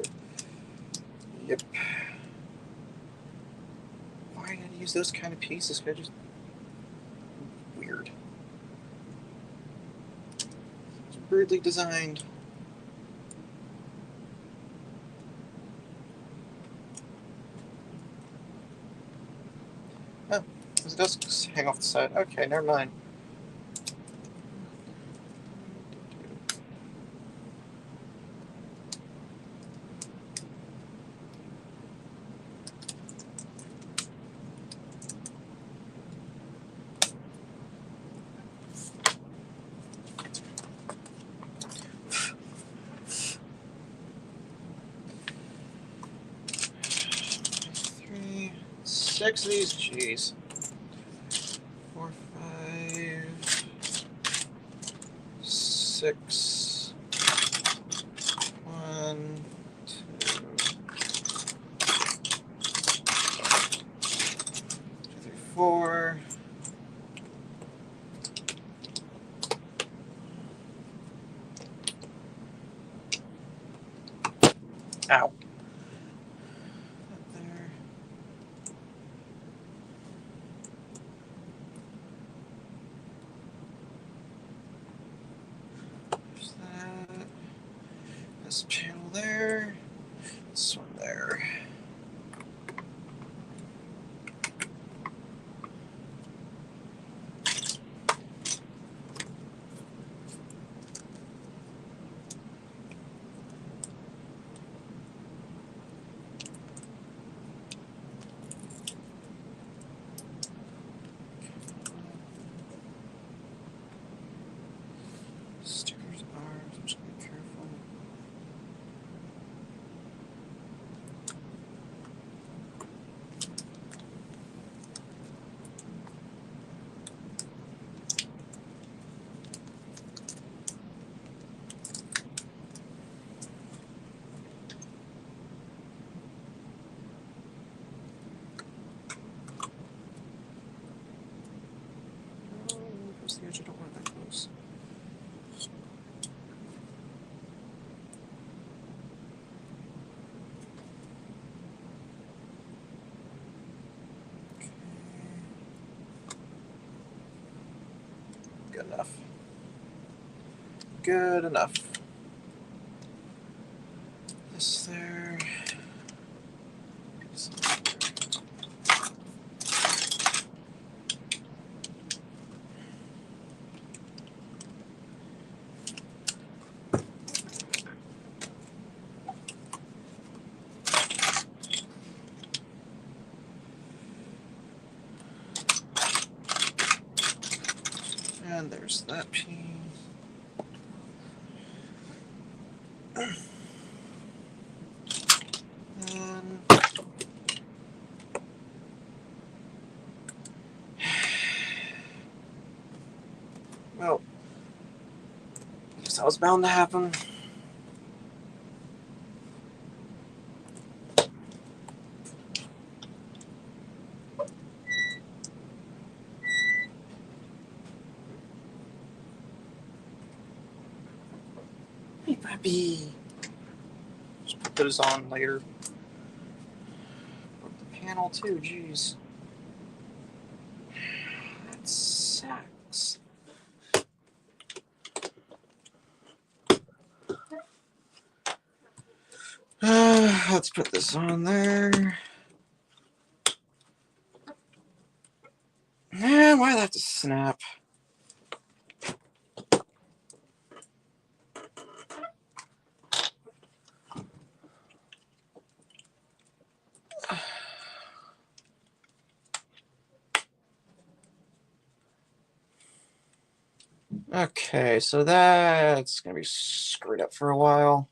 Yep. Why did I use those kind of pieces? Could I just... Weird. It's weirdly designed. Oh, it does hang off the side. Okay, never mind. Six of these, jeez. 4, 5, 6. 1, 2, 3, 4. Ow. There. There's that. This panel there. This one there. Stickers, arms, I'm just gonna be careful. Oh, close the edge, I don't want it that close. Good enough. Good enough. This there. This there. And there's that piece. And well, I guess that was bound to happen. Hey, puppy. Just put those on later. Broke the panel too, jeez. That sucks. Let's put this on there. Man, why'd I have to snap? Okay, so that's gonna be screwed up for a while.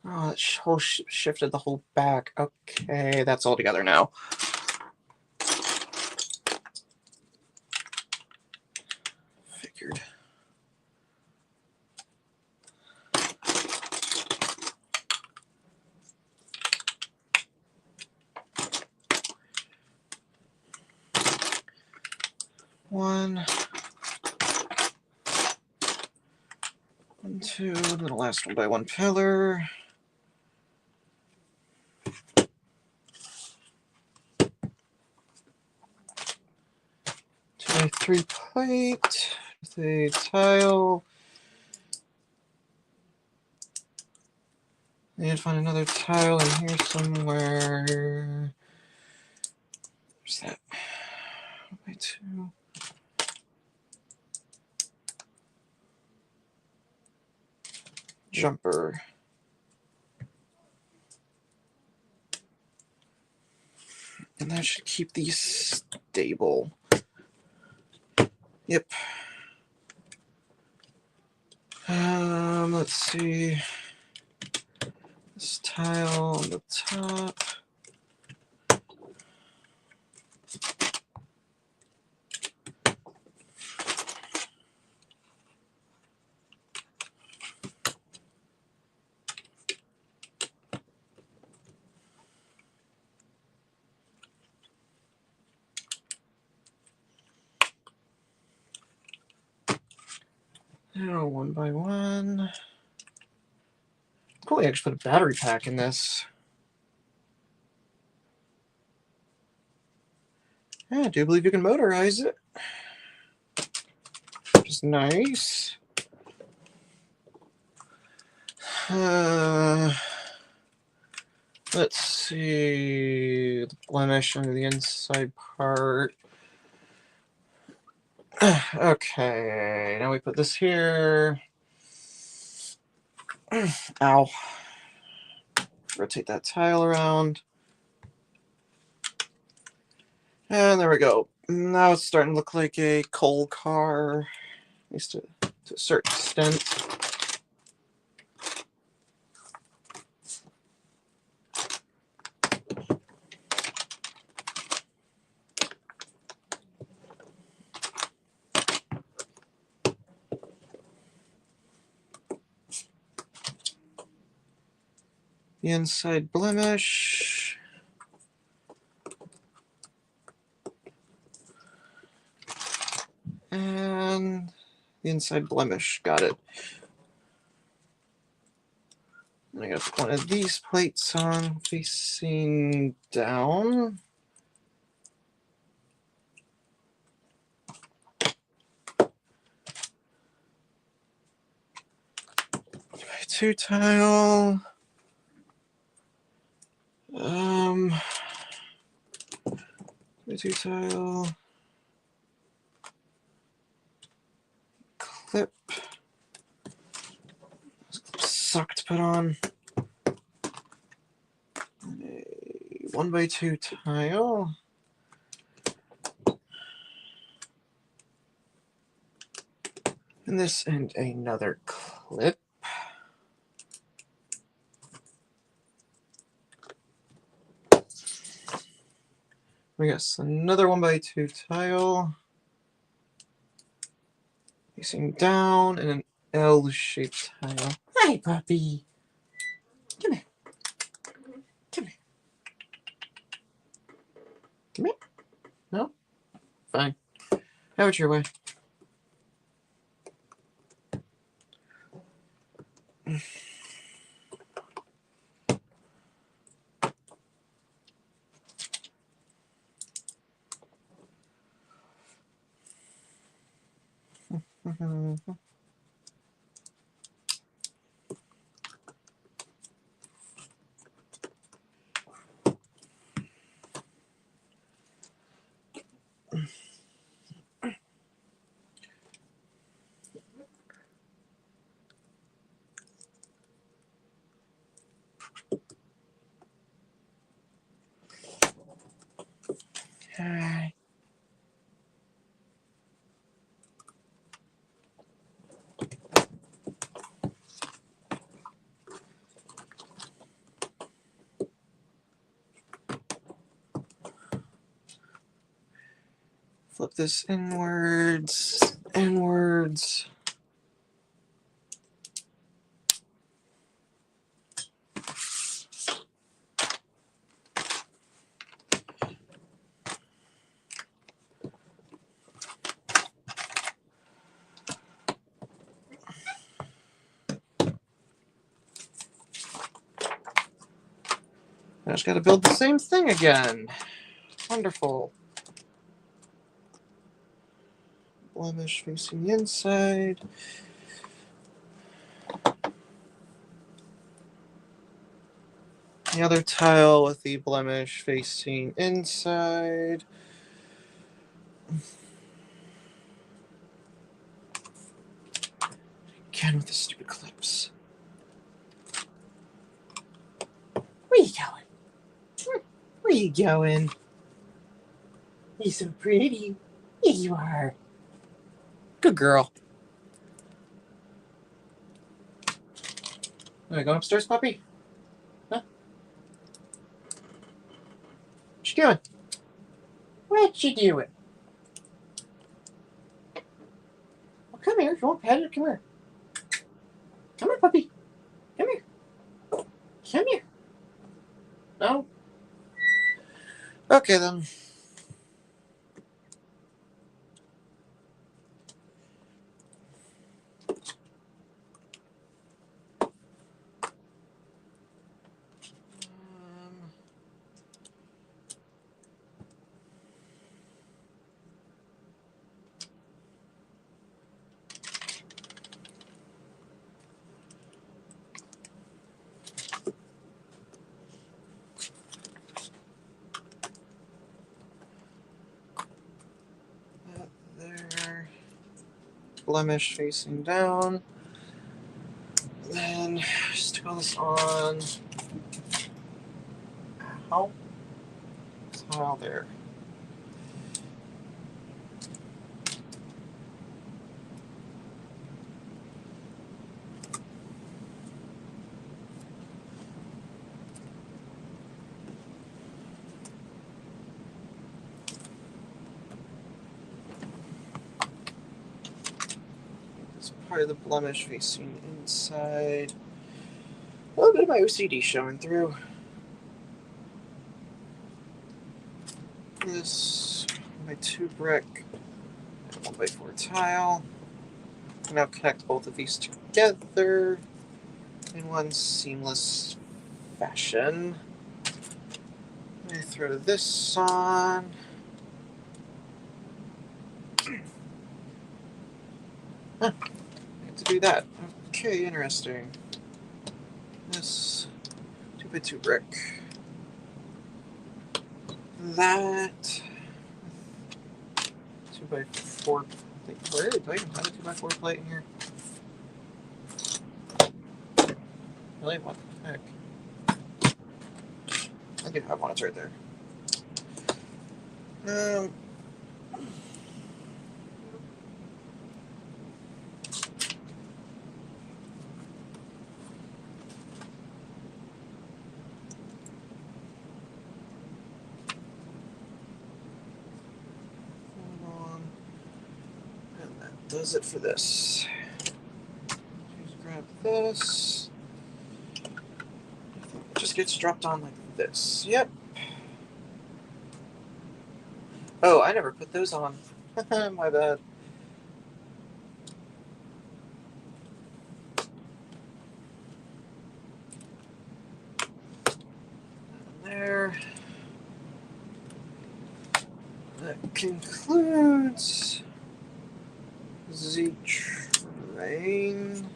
Oh, it shifted the whole back. Okay, that's all together now. Figured. One, 2, and then the last one by one pillar. my 3-plate with a tile. I need to find another tile in here somewhere. Where's that? 1x2. Jumper. And that should keep these stable. Yep. Let's see. This tile on the top. Now, one by one. Cool, I actually put a battery pack in this. Yeah, I do believe you can motorize it. Which is nice. Let's see. The blemish under the inside part. Okay, now we put this here. Ow. Rotate that tile around. And there we go. Now it's starting to look like a coal car, at least to a certain extent. The inside blemish. And the inside blemish. Got it. I gotta put one of these plates on facing down. Two tile. Two tile. Clip. Those clips suck to put on. A 1x2 tile. And this and another clip. We got another 1x2 tile. Facing down and an L-shaped tile. Hi, puppy. Come here. Come here. Come here. No? Fine. Have it your way. Alright. Flip this inwards, inwards. I just got to build the same thing again. Wonderful. blemish facing the inside. The other tile with the blemish facing inside. Again with the stupid clips. Where you going? Where you going? You're so pretty. Here you are. Good girl. Are you going upstairs, puppy? Huh? What you doing? What you doing? Well, come here. If you want to pet it, come here. Come here, puppy. Come here. Come here. No? Okay, then. There. Blemish facing down. Then stick all this on. How? Tile there. This part of the blemish facing inside. A little bit of my OCD showing through. This 1x2 brick, 1x4 tile. Now connect both of these together in one seamless fashion. I throw this on. Huh. I have to do that. Okay, interesting. This 2x2 brick. That 2x4 plate. Where do I even have a 2x4 plate in here? Really? What the heck? I do have one. It's right there. Does it for this. Just grab this. It just gets dropped on like this. Yep. Oh, I never put those on. My bad. There. That concludes the train.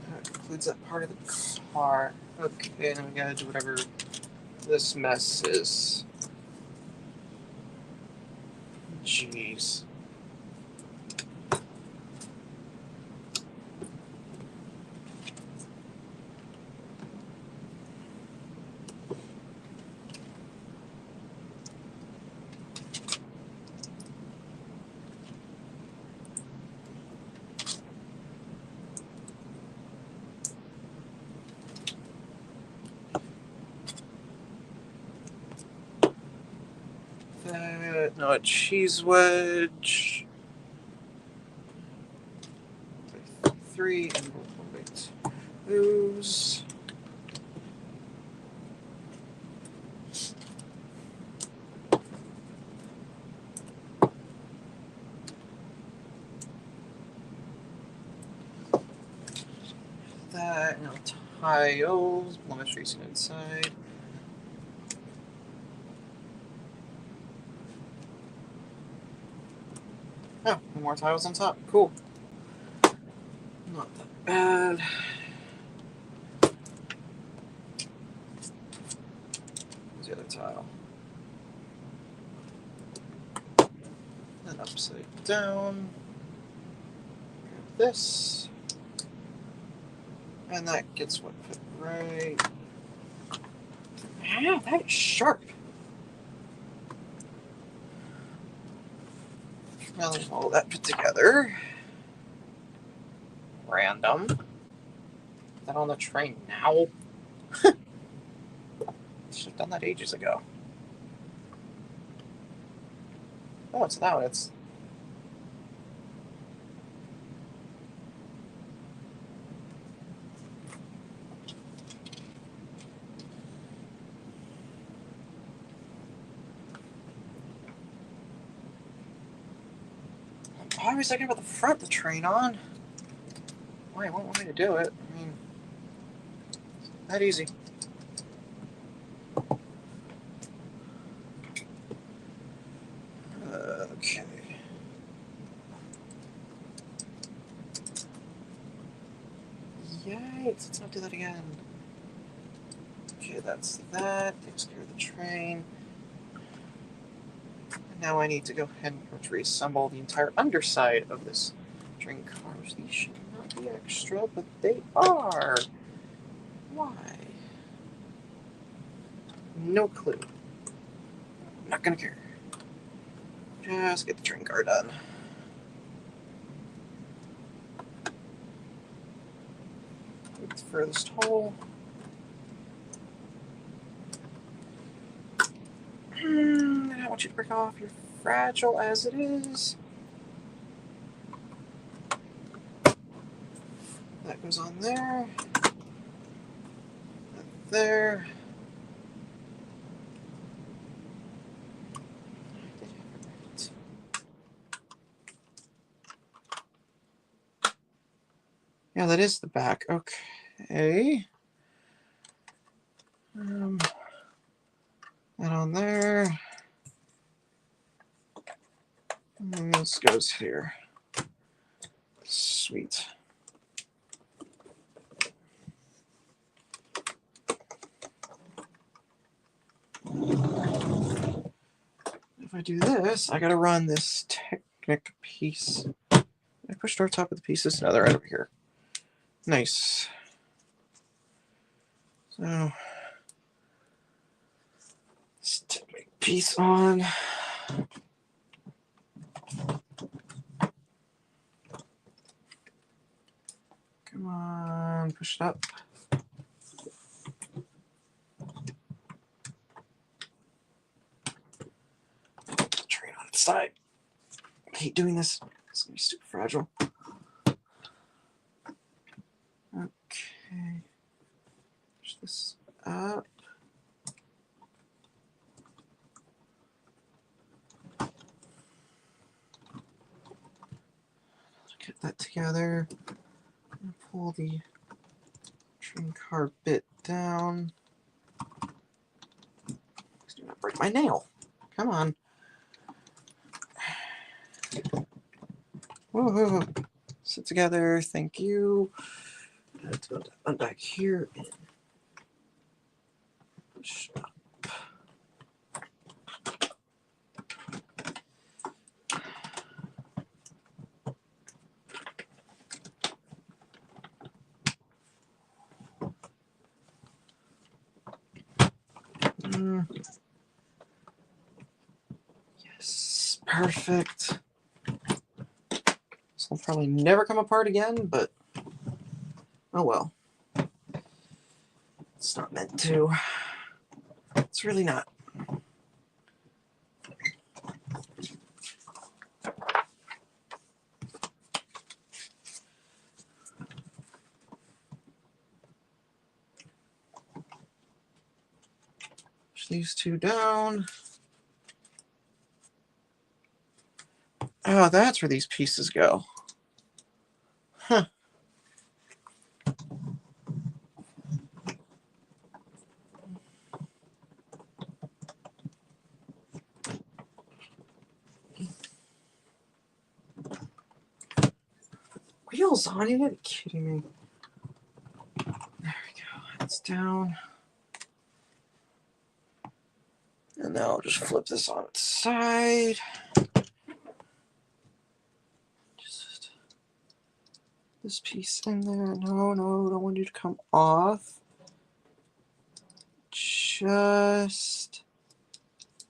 That concludes that part of the car. Okay, then we gotta do whatever this mess is. Jeez. No, a cheese wedge. 3 and 1x2s. That, now tiles, blemish facing inside. Oh, more tiles on top. Cool. Not that bad. Where's the other tile? Then upside down. This. And that gets what put right. Ah, that is sharp. Now there's all that put together. Random. Put that on the train now. Should have done that ages ago. Oh, it's that one. It's. I'm always thinking about the front of the train on. Why it won't want me to do it? I mean, that easy. Okay. Yikes, let's not do that again. Okay, that's that. Takes care of the train. And now I need to go ahead and reassemble the entire underside of this train car. These should not be extra, but they are. Why? No clue. I'm not gonna care. Just get the train car done. Take the furthest hole. And I want you to break off. You're fragile as it is. That goes on there. That there. Yeah, that is the back. Okay. That on there. And this goes here. Sweet. If I do this, I gotta run this Technic piece. I pushed over top of the pieces. No, they're right over here. Nice. So, this Technic piece on. Come on, push it up. Train on its side. I hate doing this. It's gonna be super fragile. Okay. Push this up. Get that together. And pull the train car bit down. Please do not break my nail. Come on. Whoa. Sit together. Thank you. Let's go back here and push up. Yes, perfect. This will probably never come apart again, but oh well. It's not meant to. It's really not. Push these two down. Oh, that's where these pieces go. Huh. wheels on? You gotta be kidding me. There we go. That's down. And now I'll just flip this on its side. Just this piece in there. No, don't want you to come off. Just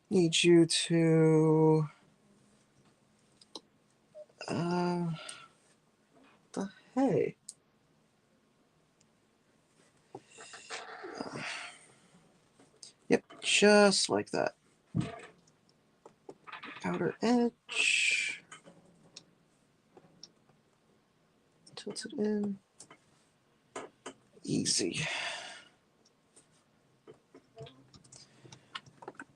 need you to the hey. Yep, just like that. Outer edge. Tilt it in. Easy.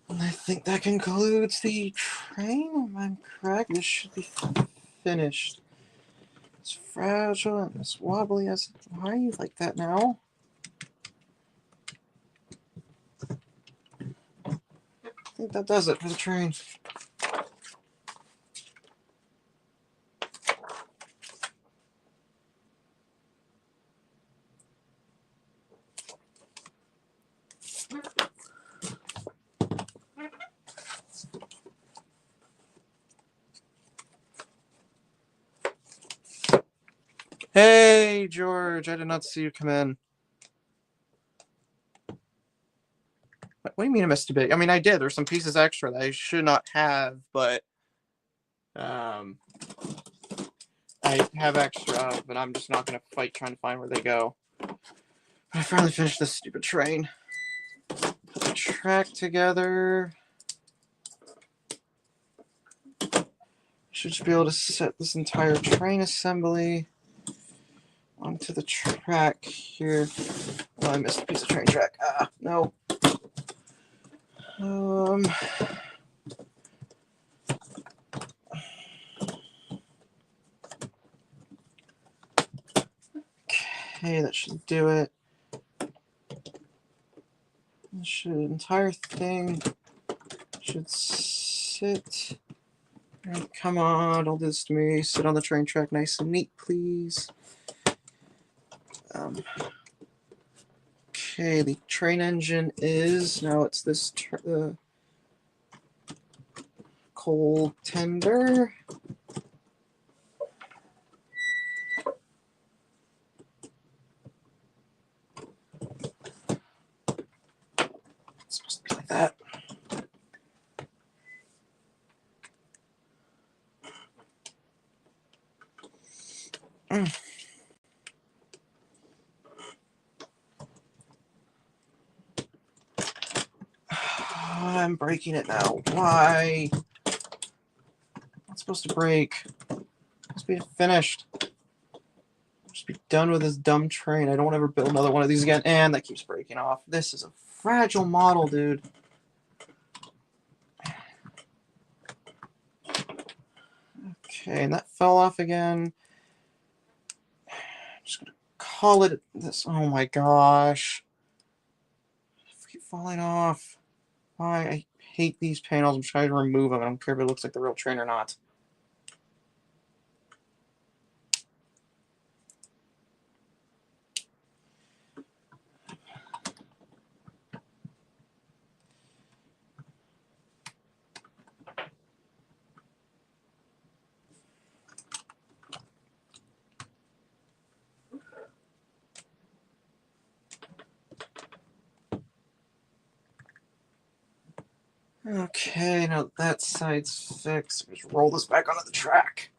And I think that concludes the train. I'm correct. This should be finished. It's fragile and it's wobbly as. Why are you like that now? I think that does it for the train. Hey, George, I did not see you come in. What do you mean I missed a bit? I mean, I did. There's some pieces extra that I should not have, but I have extra, but I'm just not going to fight trying to find where they go. I finally finished this stupid train. Put the track together. Should just be able to set this entire train assembly onto the track here. Oh, I missed a piece of train track. No. Okay, that should do it. The entire thing should sit. And come on, don't do this to me. Sit on the train track nice and neat, please. Okay, the train engine is, now it's this coal tender. It's supposed to be like that. I'm breaking it now. Why? Not supposed to break. It's supposed to be finished. Just be done with this dumb train. I don't want to ever build another one of these again. And that keeps breaking off. This is a fragile model, dude. Okay, and that fell off again. I'm just gonna call it this. Oh my gosh. Keep falling off. Why? I hate these panels. I'm trying to remove them. I don't care if it looks like the real train or not. Okay, now that side's fixed. Just roll this back onto the track.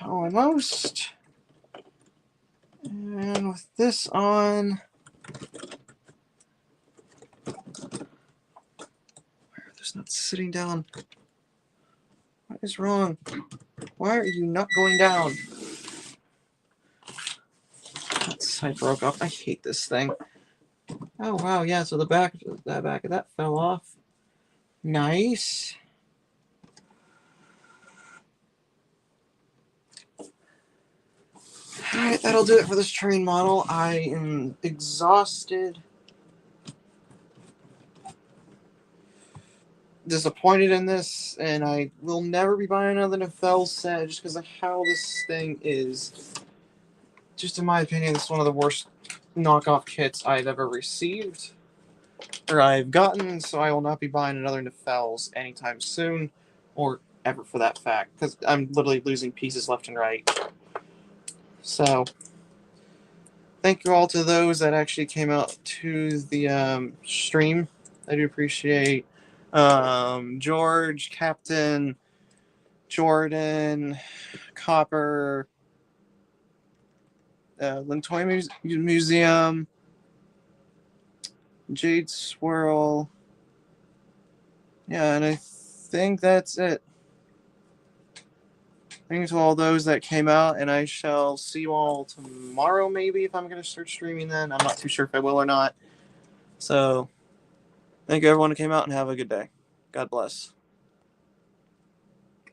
Almost. And with this on, there's not sitting down. What is wrong? Why are you not going down? That side broke off. I hate this thing. Oh wow, yeah. So the back of that fell off. Nice. Alright, that'll do it for this train model. I am exhausted. disappointed in this, and I will never be buying another Nefel set just because of how this thing is. Just in my opinion, this is one of the worst knockoff kits I've ever received, or I've gotten, so I will not be buying another Nefels anytime soon, or ever for that fact, because I'm literally losing pieces left and right. So, thank you all to those that actually came out to the stream. I do appreciate George, Captain, Jordan, Copper, Lintoy Museum, Jade Swirl. Yeah, and I think that's it. Thank you to all those that came out, and I shall see you all tomorrow, maybe, if I'm going to start streaming then. I'm not too sure if I will or not. So, thank you everyone who came out, and have a good day. God bless.